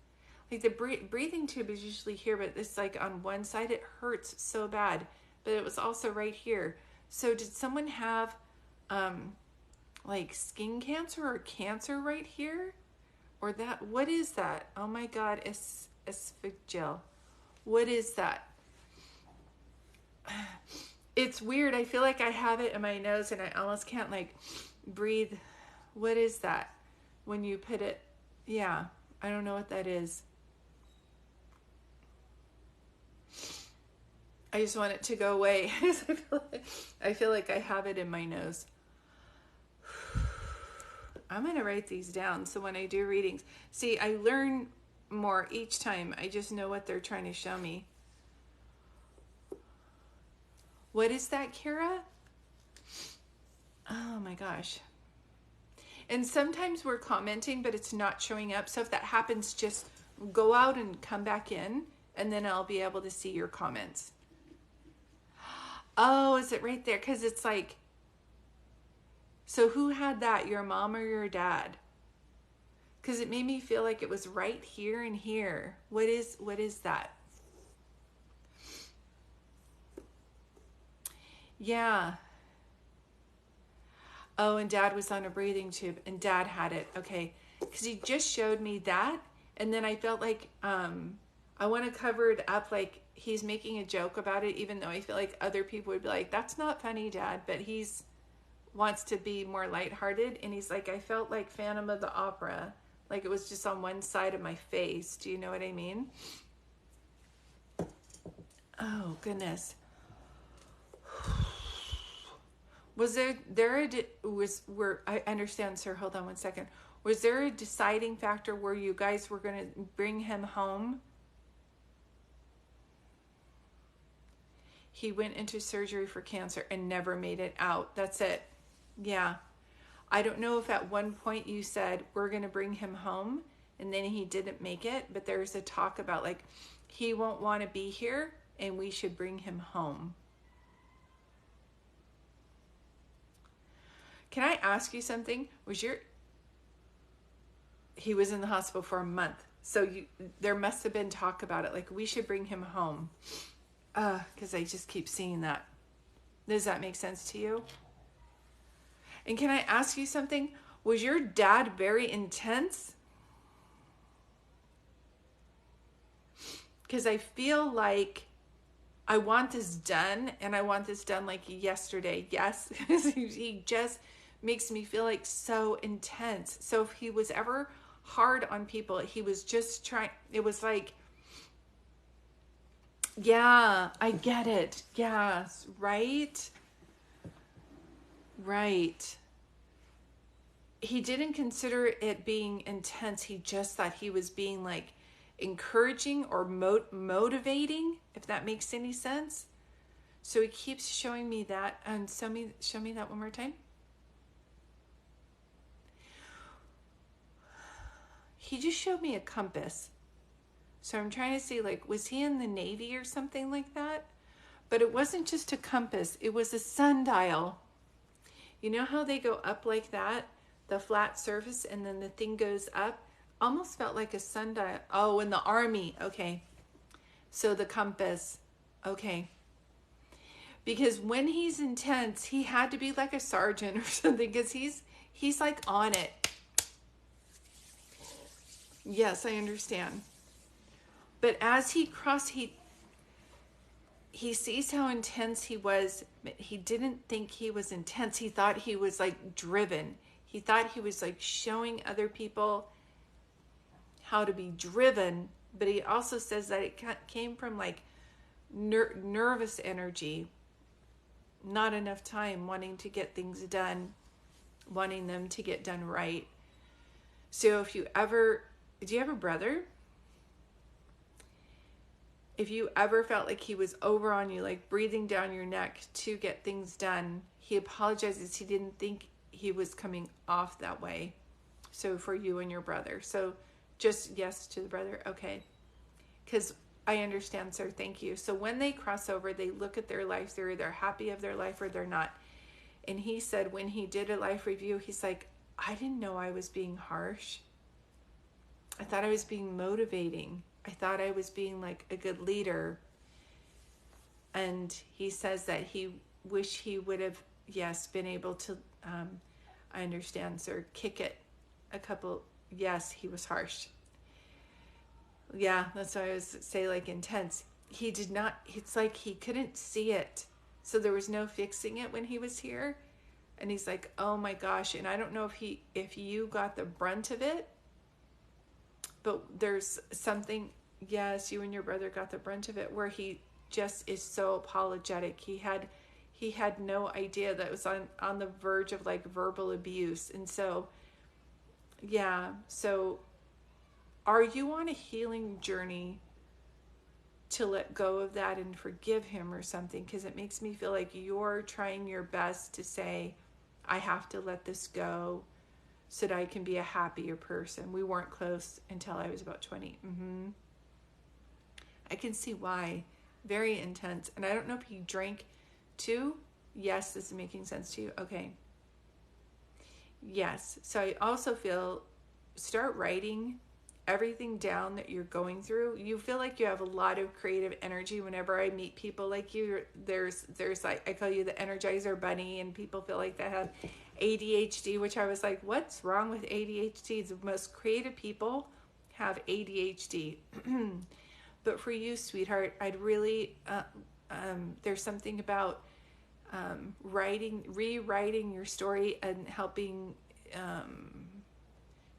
Like the breathing tube is usually here, but it's like on one side. It hurts so bad, but it was also right here. So did someone have like skin cancer or cancer right here? Or that, what is that? Oh my God, esophageal. What is that? It's weird. I feel like I have it in my nose and I almost can't breathe. What is that? When you put it, yeah, I don't know what that is. I just want it to go away. I feel like I have it in my nose. I'm going to write these down so when I do readings, see, I learn more each time. I just know what they're trying to show me. What is that, Kira? Oh my gosh. And sometimes we're commenting, but it's not showing up. So if that happens, just go out and come back in, and then I'll be able to see your comments. Oh, is it right there? Because it's like, so who had that, your mom or your dad? Because it made me feel like it was right here and here. What is that? Yeah. Oh, and dad was on a breathing tube and dad had it. Okay. Because he just showed me that. And then I felt like I want to cover it up like he's making a joke about it, even though I feel like other people would be like, that's not funny, Dad. But he's wants to be more lighthearted. And he's like, I felt like Phantom of the Opera. Like it was just on one side of my face. Do you know what I mean? Oh, goodness. Was I understand, sir, hold on one second. Was there a deciding factor where you guys were going to bring him home? He went into surgery for cancer and never made it out. That's it. Yeah. I don't know if at one point you said, we're going to bring him home, and then he didn't make it, but there's a talk about like, he won't want to be here and we should bring him home. Can I ask you something? He was in the hospital for a month. So there must have been talk about it. Like we should bring him home. Because I just keep seeing that. Does that make sense to you? And can I ask you something? Was your dad very intense? Because I feel like I want this done, and I want this done like yesterday. Yes, he just makes me feel like so intense. So if he was ever hard on people, he was just trying, it was like, yeah, I get it. Yes, right? Right. He didn't consider it being intense. He just thought he was being like encouraging or motivating, if that makes any sense. So he keeps showing me that. And show me that one more time. He just showed me a compass. So I'm trying to see, like, was he in the Navy or something like that? But it wasn't just a compass. It was a sundial. You know how they go up like that? The flat surface, and then the thing goes up? Almost felt like a sundial. Oh, in the Army. Okay. So the compass. Okay. Because when he's intense, he had to be like a sergeant or something, because he's like on it. Yes, I understand. But as he crossed, he sees how intense he was. He didn't think he was intense. He thought he was like driven. He thought he was like showing other people how to be driven. But he also says that it came from like nervous energy, not enough time, wanting to get things done, wanting them to get done right. So do you have a brother? If you ever felt like he was over on you, like breathing down your neck to get things done, he apologizes. He didn't think he was coming off that way. So for you and your brother. So just yes to the brother. Okay. Because I understand, sir. Thank you. So when they cross over, they look at their life. They're either happy of their life or they're not. And he said when he did a life review, he's like, I didn't know I was being harsh. I thought I was being motivating. I thought I was being like a good leader. And he says that he wished he would have, yes, been able to, I understand, sir, kick it a couple. Yes, he was harsh. Yeah, that's why I was say like intense. He did not, it's like he couldn't see it. So there was no fixing it when he was here. And he's like, oh my gosh. And I don't know if you got the brunt of it, but there's something, yes, you and your brother got the brunt of it, where he just is so apologetic. He had no idea that it was on the verge of like verbal abuse. And so, yeah. So are you on a healing journey to let go of that and forgive him or something? Because it makes me feel like you're trying your best to say, I have to let this go so that I can be a happier person. We weren't close until I was about 20. I can see why. Very intense. And I don't know if he drank too. Yes, this is making sense to you. Okay. Yes. So I also feel, start writing everything down that you're going through. You feel like you have a lot of creative energy. Whenever I meet people like you, there's like, I call you the Energizer Bunny, and people feel like they have ADHD, which I was like, what's wrong with ADHD? The most creative people have ADHD. But for you, sweetheart, I'd really, there's something about rewriting your story and helping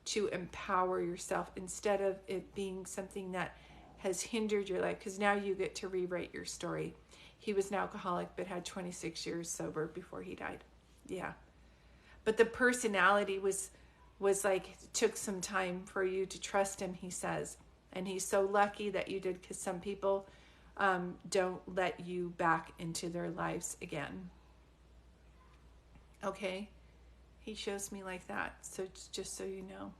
to empower yourself instead of it being something that has hindered your life, because now you get to rewrite your story. He was an alcoholic but had 26 years sober before he died. Yeah. But the personality was like, it took some time for you to trust him, he says. And he's so lucky that you did, because some people don't let you back into their lives again. Okay? He shows me like that. So just so you know.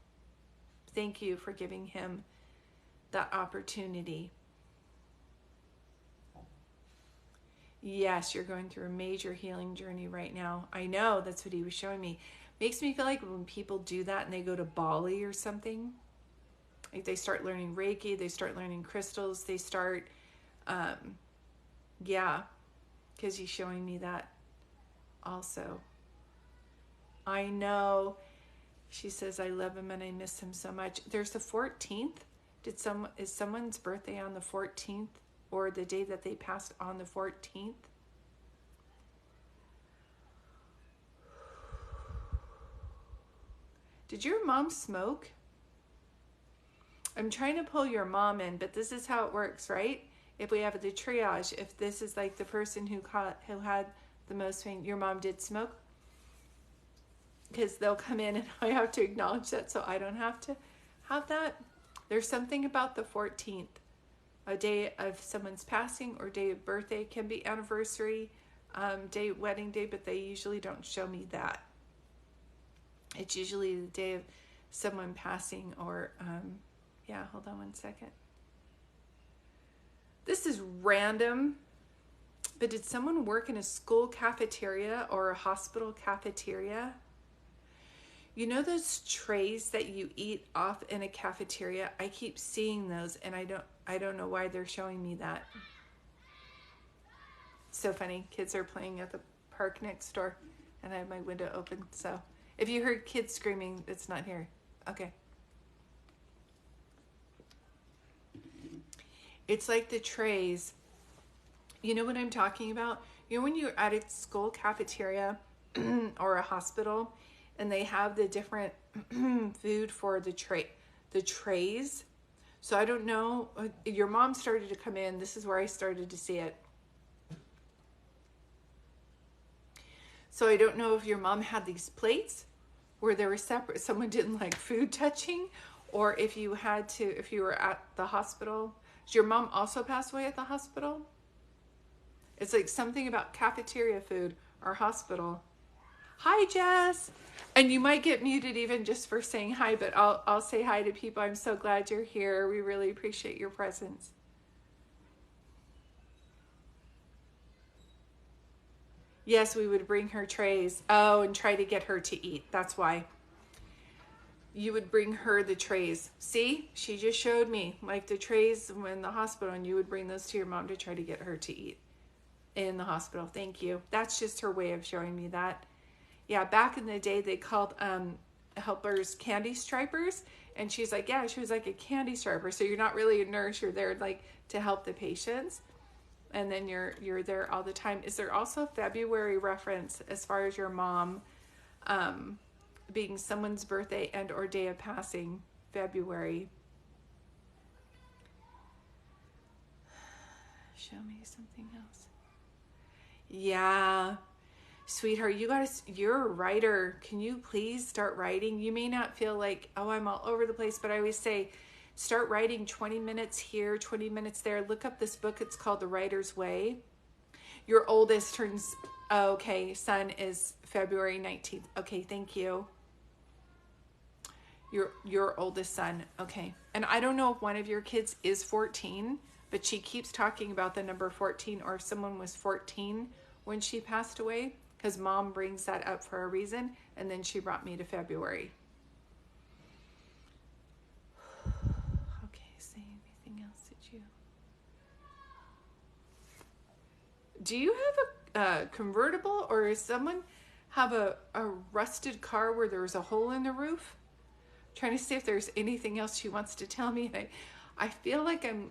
Thank you for giving him that opportunity. Yes, you're going through a major healing journey right now. I know, that's what he was showing me. Makes me feel like when people do that and they go to Bali or something, like they start learning Reiki, they start learning crystals, they start, yeah, because he's showing me that also. I know. She says, I love him and I miss him so much. There's the 14th. Is someone's birthday on the 14th, or the day that they passed on the 14th? Did your mom smoke? I'm trying to pull your mom in, but this is how it works, right? If we have the triage, if this is like the person who had the most pain, your mom did smoke? Because they'll come in and I have to acknowledge that, so I don't have to have that. There's something about the 14th, a day of someone's passing or day of birthday. Can be anniversary, day, wedding day, but they usually don't show me that. It's usually the day of someone passing or, yeah, hold on one second. This is random, but did someone work in a school cafeteria or a hospital cafeteria? You know those trays that you eat off in a cafeteria? I keep seeing those, and I don't know why they're showing me that. So funny. Kids are playing at the park next door, and I have my window open. So if you heard kids screaming, it's not here. Okay. It's like the trays. You know what I'm talking about? You know when you're at a school cafeteria or a hospital, and they have the different food for the trays. So I don't know, your mom started to come in. This is where I started to see it. So I don't know if your mom had these plates where they were separate, someone didn't like food touching, or if you were at the hospital. Did your mom also pass away at the hospital? It's like something about cafeteria food or hospital. Hi, Jess. And you might get muted even just for saying hi, but I'll say hi to people. I'm so glad you're here. We really appreciate your presence. Yes, we would bring her trays. Oh, and try to get her to eat. That's why. You would bring her the trays. See, she just showed me like the trays in the hospital, and you would bring those to your mom to try to get her to eat in the hospital. Thank you. That's just her way of showing me that. Yeah, back in the day, they called helpers candy stripers. And she's like, yeah, she was like a candy striper. So you're not really a nurse. You're there like to help the patients. And then you're there all the time. Is there also a February reference as far as your mom being someone's birthday and or day of passing? February. Show me something else. Yeah. Sweetheart, you're a writer. Can you please start writing? You may not feel like, oh, I'm all over the place, but I always say, start writing 20 minutes here, 20 minutes there. Look up this book. It's called The Writer's Way. Your oldest turns, okay, son is February 19th. Okay, thank you. Your oldest son. Okay. And I don't know if one of your kids is 14, but she keeps talking about the number 14, or if someone was 14 when she passed away. Because mom brings that up for a reason, and then she brought me to February. do you have a convertible, or does someone have a rusted car where there's a hole in the roof? I'm trying to see if there's anything else she wants to tell me. I feel like I'm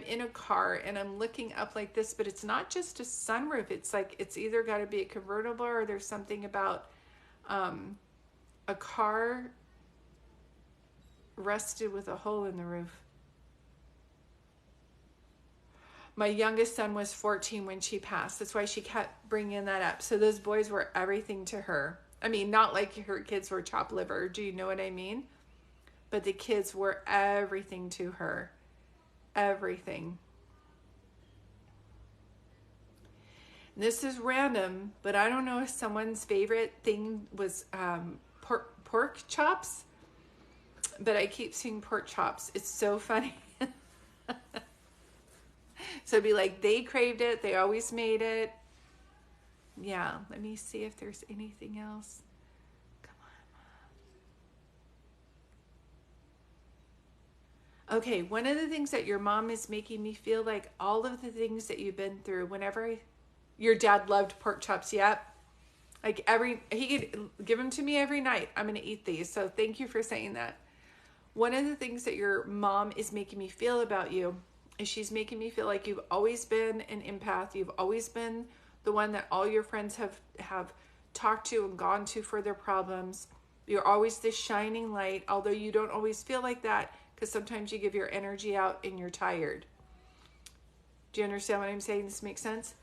in a car and I'm looking up like this, but it's not just a sunroof. It's like it's either got to be a convertible or there's something about a car rusted with a hole in the roof. My youngest son was 14 when she passed. That's why she kept bringing that up. So those boys were everything to her. I mean, not like her kids were chopped liver. Do you know what I mean? But the kids were everything to her. Everything. This is random, but I don't know if someone's favorite thing was pork chops. But I keep seeing pork chops. It's so funny. So it'd be like they craved it. They always made it. Yeah, let me see if there's anything else. Come on. Okay, one of the things that your mom is making me feel like all of the things that you've been through, your dad loved pork chops, yep. Like he could give them to me every night. I'm going to eat these. So thank you for saying that. One of the things that your mom is making me feel about you is she's making me feel like you've always been an empath. You've always been the one that all your friends have talked to and gone to for their problems. You're always this shining light, although you don't always feel like that because sometimes you give your energy out and you're tired. Do you understand what I'm saying? This makes sense?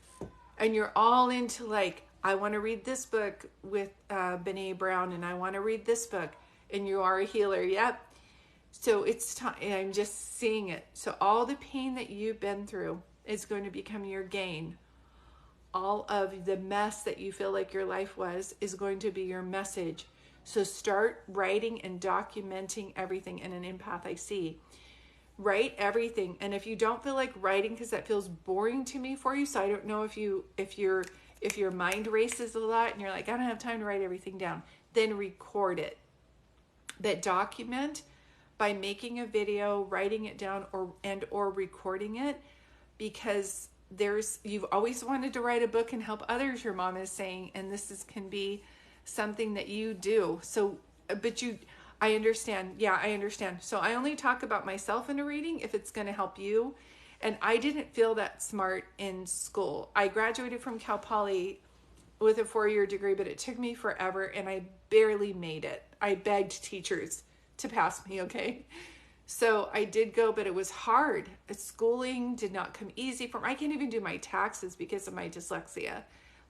And you're all into like, I want to read this book with Brene Brown, and I want to read this book, and you are a healer. Yep. So it's time. I'm just seeing it. So all the pain that you've been through is going to become your gain. All of the mess that you feel like your life was is going to be your message. So start writing and documenting everything. In an empath, I see. Write everything. And if you don't feel like writing because that feels boring to me for you, so I don't know if your mind races a lot and you're like, I don't have time to write everything down, then record it. But document by making a video, writing it down, or recording it, because you've always wanted to write a book and help others, your mom is saying, and can be something that you do. So, but I understand. Yeah, I understand. So I only talk about myself in a reading if it's going to help you. And I didn't feel that smart in school. I graduated from Cal Poly with a 4-year degree, but it took me forever and I barely made it. I begged teachers to pass me, okay? So I did go, but it was hard. Schooling did not come easy for me. I can't even do my taxes because of my dyslexia.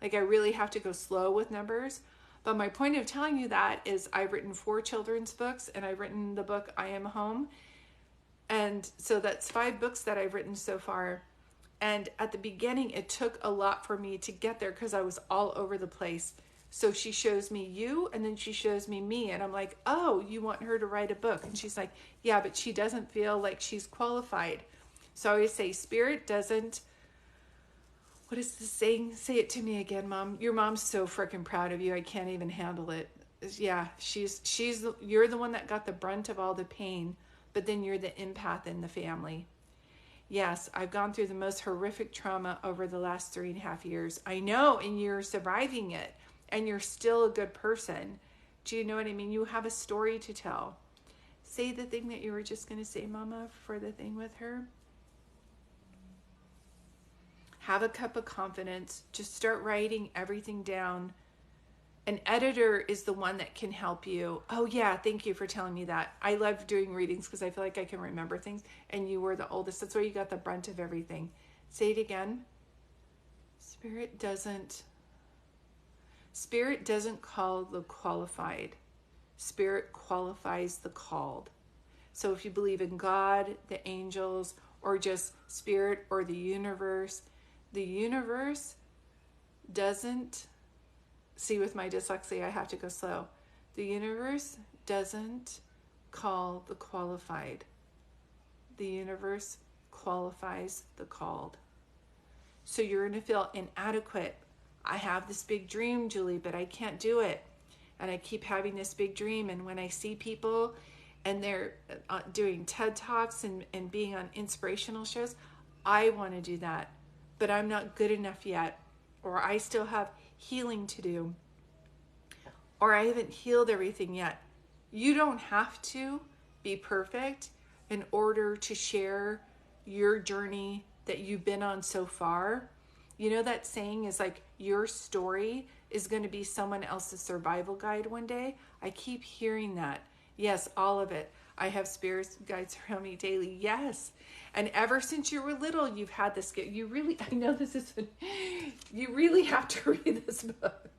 Like I really have to go slow with numbers. But my point of telling you that is I've written 4 children's books and I've written the book I Am Home. And so that's 5 books that I've written so far. And at the beginning, it took a lot for me to get there because I was all over the place. So she shows me you and then she shows me. And I'm like, oh, you want her to write a book? And she's like, yeah, but she doesn't feel like she's qualified. So I always say, Spirit doesn't. What is the saying? Say it to me again, Mom. Your mom's so freaking proud of you. I can't even handle it. Yeah, you're the one that got the brunt of all the pain, but then you're the empath in the family. Yes, I've gone through the most horrific trauma over the last 3.5 years. I know, and you're surviving it, and you're still a good person. Do you know what I mean? You have a story to tell. Say the thing that you were just going to say, Mama, for the thing with her. Have a cup of confidence. Just start writing everything down. An editor is the one that can help you. Oh yeah, thank you for telling me that. I love doing readings because I feel like I can remember things. And you were the oldest. That's why you got the brunt of everything. Say it again. Spirit doesn't call the qualified. Spirit qualifies the called. So if you believe in God, the angels, or just spirit or the universe doesn't, see, with my dyslexia, I have to go slow. The universe doesn't call the qualified. The universe qualifies the called. So you're going to feel inadequate. I have this big dream, Julie, but I can't do it. And I keep having this big dream. And when I see people and they're doing TED Talks and being on inspirational shows, I want to do that. But I'm not good enough yet. or I still have healing to do, or I haven't healed everything yet. You don't have to be perfect in order to share your journey that you've been on so far. You know, that saying is like, your story is going to be someone else's survival guide one day. I keep hearing that. Yes, all of it. I have spirit guides around me daily. Yes. And ever since you were little, you've had this. You really, I know this is, you really have to read this book.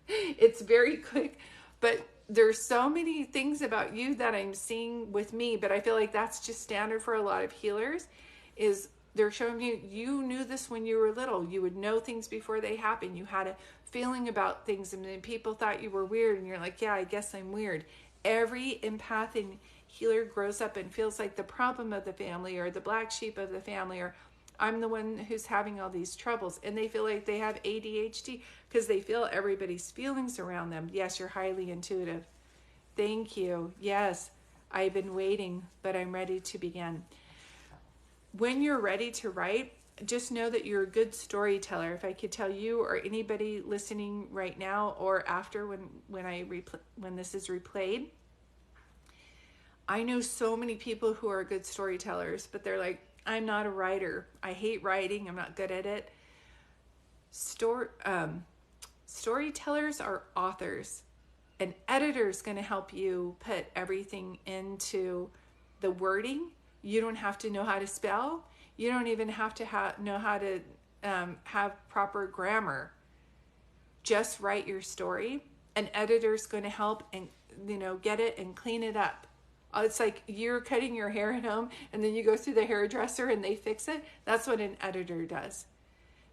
It's very quick, but there's so many things about you that I'm seeing with me, but I feel like that's just standard for a lot of healers, is they're showing you knew this when you were little. You would know things before they happen. You had a feeling about things, and then people thought you were weird, and you're like, yeah, I guess I'm weird. Every empath and healer grows up and feels like the problem of the family, or the black sheep of the family, or I'm the one who's having all these troubles, and they feel like they have ADHD because they feel everybody's feelings around them. Yes, you're highly intuitive. Thank you. Yes, I've been waiting, but I'm ready to begin. When you're ready to write, just know that you're a good storyteller. If I could tell you or anybody listening right now or after when this is replayed, I know so many people who are good storytellers, but they're like, I'm not a writer. I hate writing. I'm not good at it. Storytellers are authors. An editor is going to help you put everything into the wording. You don't have to know how to spell. You don't even have to know how to have proper grammar. Just write your story. An editor is going to help and get it and clean it up. It's like you're cutting your hair at home and then you go through the hairdresser and they fix it. That's what an editor does.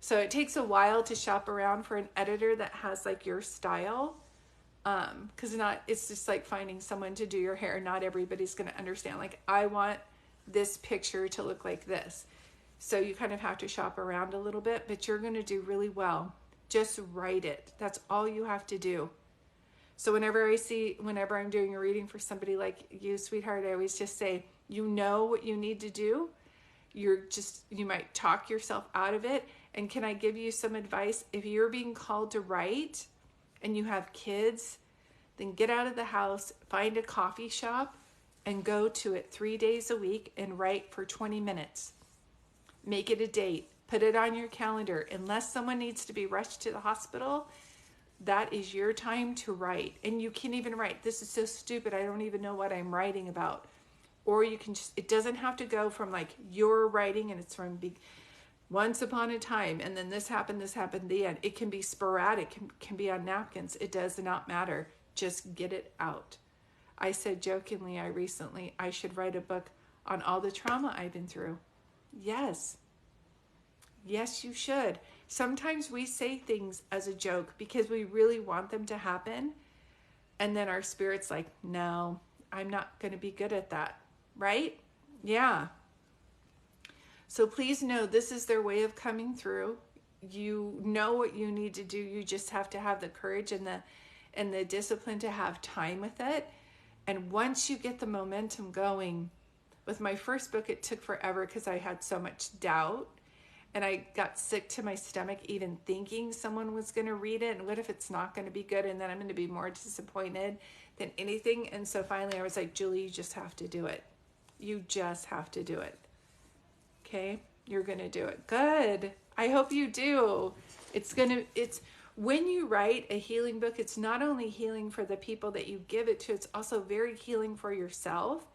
So it takes a while to shop around for an editor that has like your style. Because it's just like finding someone to do your hair. Not everybody's going to understand. Like, I want this picture to look like this. So you kind of have to shop around a little bit, but you're going to do really well. Just write it. That's all you have to do. So whenever I'm doing a reading for somebody like you, sweetheart, I always just say, you know what you need to do. You might talk yourself out of it. And can I give you some advice? If you're being called to write and you have kids, then get out of the house, find a coffee shop, and go to it 3 days a week and write for 20 minutes. Make it a date. Put it on your calendar. Unless someone needs to be rushed to the hospital, that is your time to write. And you can even write, this is so stupid, I don't even know what I'm writing about. Or you can it doesn't have to go from like you're writing and it's from once upon a time, and then this happened, the end. It can be sporadic, can be on napkins. It does not matter. Just get it out. I said jokingly, I should write a book on all the trauma I've been through. Yes. Yes, you should. Sometimes we say things as a joke because we really want them to happen. And then our spirit's like, no, I'm not going to be good at that. Right? Yeah. So please know this is their way of coming through. You know what you need to do. You just have to have the courage and the discipline to have time with it. And once you get the momentum going, with my first book, it took forever because I had so much doubt. And I got sick to my stomach even thinking someone was going to read it. And what if it's not going to be good? And then I'm going to be more disappointed than anything. And so finally I was like, Julie, you just have to do it. You just have to do it. Okay? You're going to do it. Good. I hope you do. It's when you write a healing book, it's not only healing for the people that you give it to, it's also very healing for yourself.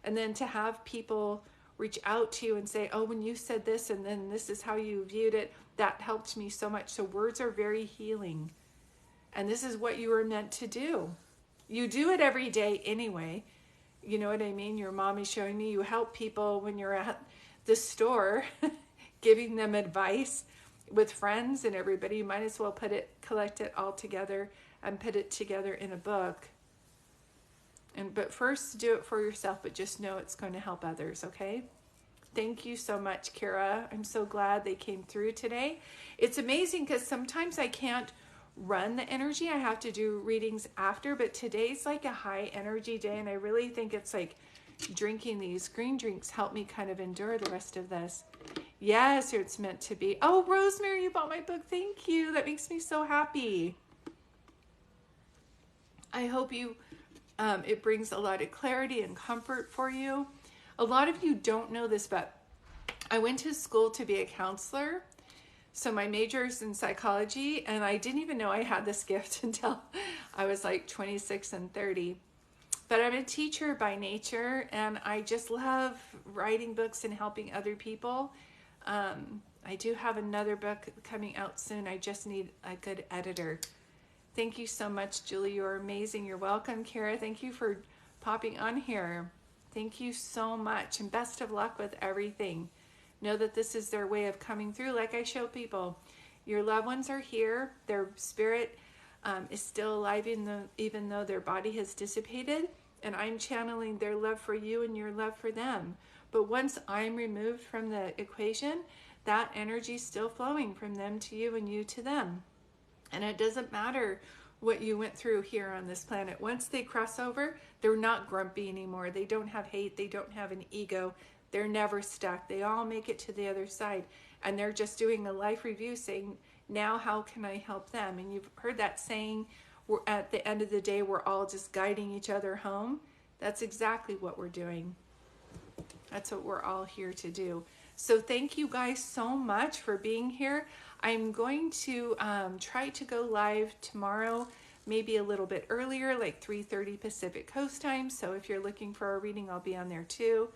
And then to have people reach out to you and say, oh, when you said this and then this is how you viewed it, that helped me so much. So words are very healing. And this is what you were meant to do. You do it every day anyway. You know what I mean? Your mom is showing me you help people when you're at the store, giving them advice with friends and everybody. You might as well collect it all together and put it together in a book. But first do it for yourself, but just know it's going to help others, okay? Thank you so much, Kira. I'm so glad they came through today. It's amazing because sometimes I can't run the energy. I have to do readings after, but today's like a high energy day, and I really think it's like drinking these green drinks help me kind of endure the rest of this. Yes, it's meant to be. Oh, Rosemary, you bought my book. Thank you. That makes me so happy. I hope it brings a lot of clarity and comfort for you. A lot of you don't know this, but I went to school to be a counselor. So my major is in psychology, and I didn't even know I had this gift until I was like 26 and 30. But I'm a teacher by nature, and I just love writing books and helping other people. I do have another book coming out soon. I just need a good editor. Thank you so much, Julie. You're amazing. You're welcome, Kara. Thank you for popping on here. Thank you so much, and best of luck with everything. Know that this is their way of coming through, like I show people. Your loved ones are here. Their spirit is still alive even though their body has dissipated, and I'm channeling their love for you and your love for them. But once I'm removed from the equation, that energy is still flowing from them to you and you to them. And it doesn't matter what you went through here on this planet. Once they cross over, they're not grumpy anymore. They don't have hate. They don't have an ego. They're never stuck. They all make it to the other side. And they're just doing a life review saying, now how can I help them? And you've heard that saying, we're at the end of the day, we're all just guiding each other home. That's exactly what we're doing. That's what we're all here to do. So thank you guys so much for being here. I'm going to try to go live tomorrow, maybe a little bit earlier, like 3:30 Pacific Coast time. So if you're looking for a reading, I'll be on there too.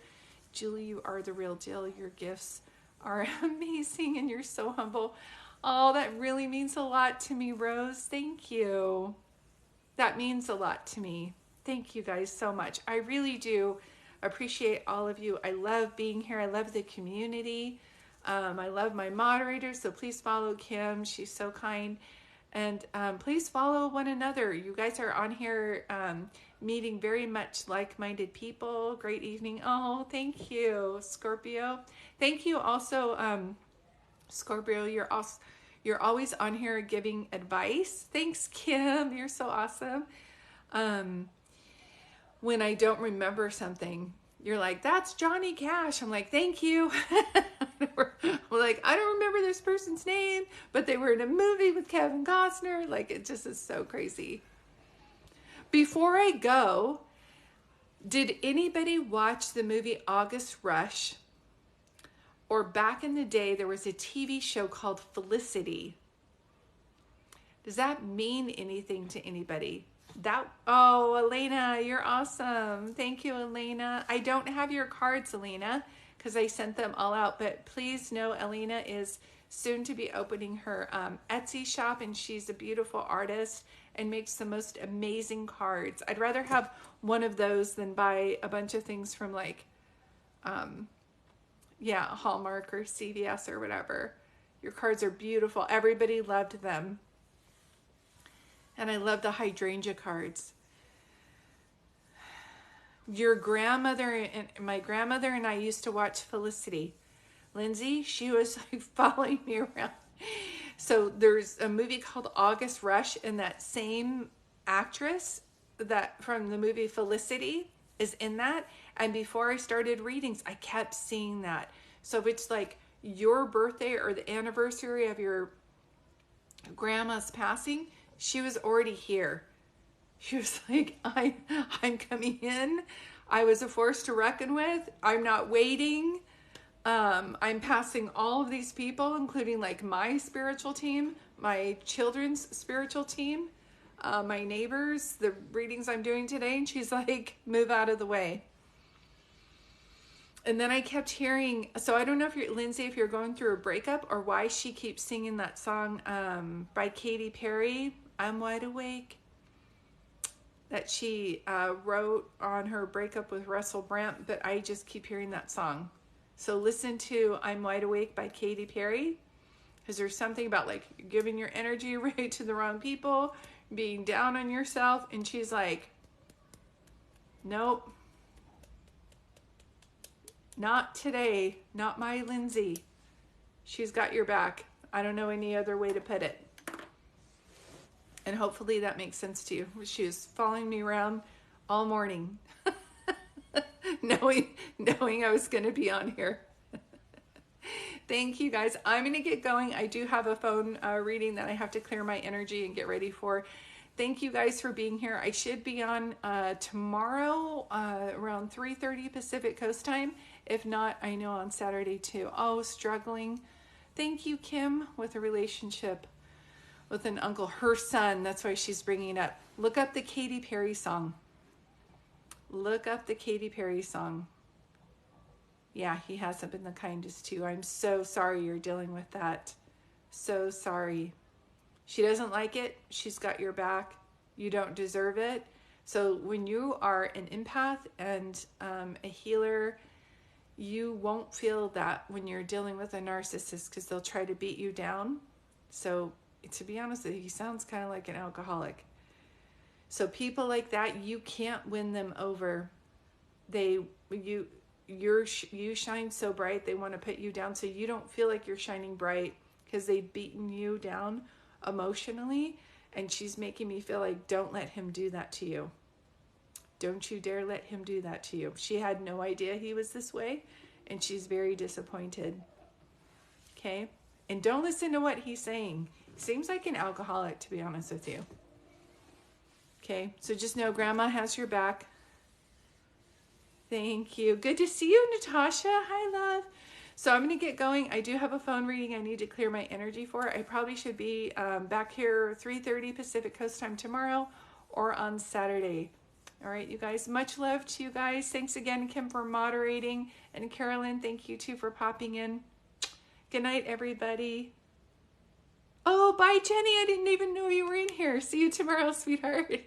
Julie, you are the real deal. Your gifts are amazing and you're so humble. Oh, that really means a lot to me, Rose. Thank you. That means a lot to me. Thank you guys so much. I really do appreciate all of you. I love being here. I love the community. I love my moderators, so please follow Kim. She's so kind. And please follow one another. You guys are on here meeting very much like-minded people. Great evening. Oh, thank you, Scorpio. Thank you also, Scorpio. You're always on here giving advice. Thanks, Kim. You're so awesome. When I don't remember something, you're like, that's Johnny Cash. I'm like, thank you. I'm like, I don't remember this person's name, but they were in a movie with Kevin Costner. Like, it just is so crazy. Before I go, did anybody watch the movie August Rush? Or back in the day, there was a TV show called Felicity. Does that mean anything to anybody? Oh, Elena, you're awesome. Thank you, Elena. I don't have your cards, Elena, because I sent them all out, but please know Elena is soon to be opening her Etsy shop, and she's a beautiful artist and makes the most amazing cards. I'd rather have one of those than buy a bunch of things from like, Hallmark or CVS or whatever. Your cards are beautiful. Everybody loved them. And I love the hydrangea cards. Your grandmother and my grandmother and I used to watch Felicity. Lindsay, she was like following me around. So there's a movie called August Rush, and that same actress that from the movie Felicity is in that. And before I started readings, I kept seeing that. So if it's like your birthday or the anniversary of your grandma's passing, she was already here. She was like, I'm coming in. I was a force to reckon with. I'm not waiting. I'm passing all of these people, including like my spiritual team, my children's spiritual team, my neighbors, the readings I'm doing today. And she's like, move out of the way. And then I kept hearing, so I don't know if you're, Lindsay, if you're going through a breakup or why she keeps singing that song by Katy Perry, I'm Wide Awake, that she wrote on her breakup with Russell Brand, but I just keep hearing that song. So listen to I'm Wide Awake by Katy Perry, because there's something about like giving your energy away to the wrong people, being down on yourself, and she's like, nope, not today, not my Lindsay. She's got your back. I don't know any other way to put it. And hopefully that makes sense to you. She was following me around all morning, knowing I was going to be on here. Thank you guys. I'm going to get going. I do have a phone reading that I have to clear my energy and get ready for. Thank you guys for being here. I should be on tomorrow around 3:30 Pacific Coast time. If not, I know on Saturday too. Oh, struggling. Thank you, Kim, with a relationship with an uncle, her son. That's why she's bringing it up. Look up the Katy Perry song. Look up the Katy Perry song. Yeah, he hasn't been the kindest too. I'm so sorry you're dealing with that. So sorry. She doesn't like it. She's got your back. You don't deserve it. So when you are an empath and a healer, you won't feel that when you're dealing with a narcissist because they'll try to beat you down. So to be honest with you, he sounds kind of like an alcoholic. So people like that, you can't win them over. You shine so bright, they want to put you down so you don't feel like you're shining bright because they've beaten you down emotionally. And she's making me feel like, don't let him do that to you. Don't you dare let him do that to you. She had no idea he was this way, and she's very disappointed. Okay? And don't listen to what he's saying. He seems like an alcoholic, to be honest with you. Okay? So just know Grandma has your back. Thank you. Good to see you, Natasha. Hi, love. So I'm going to get going. I do have a phone reading I need to clear my energy for. I probably should be back here 3:30 Pacific Coast time tomorrow or on Saturday. All right, you guys. Much love to you guys. Thanks again, Kim, for moderating. And Carolyn, thank you too for popping in. Good night, everybody. Oh, bye, Jenny. I didn't even know you were in here. See you tomorrow, sweetheart.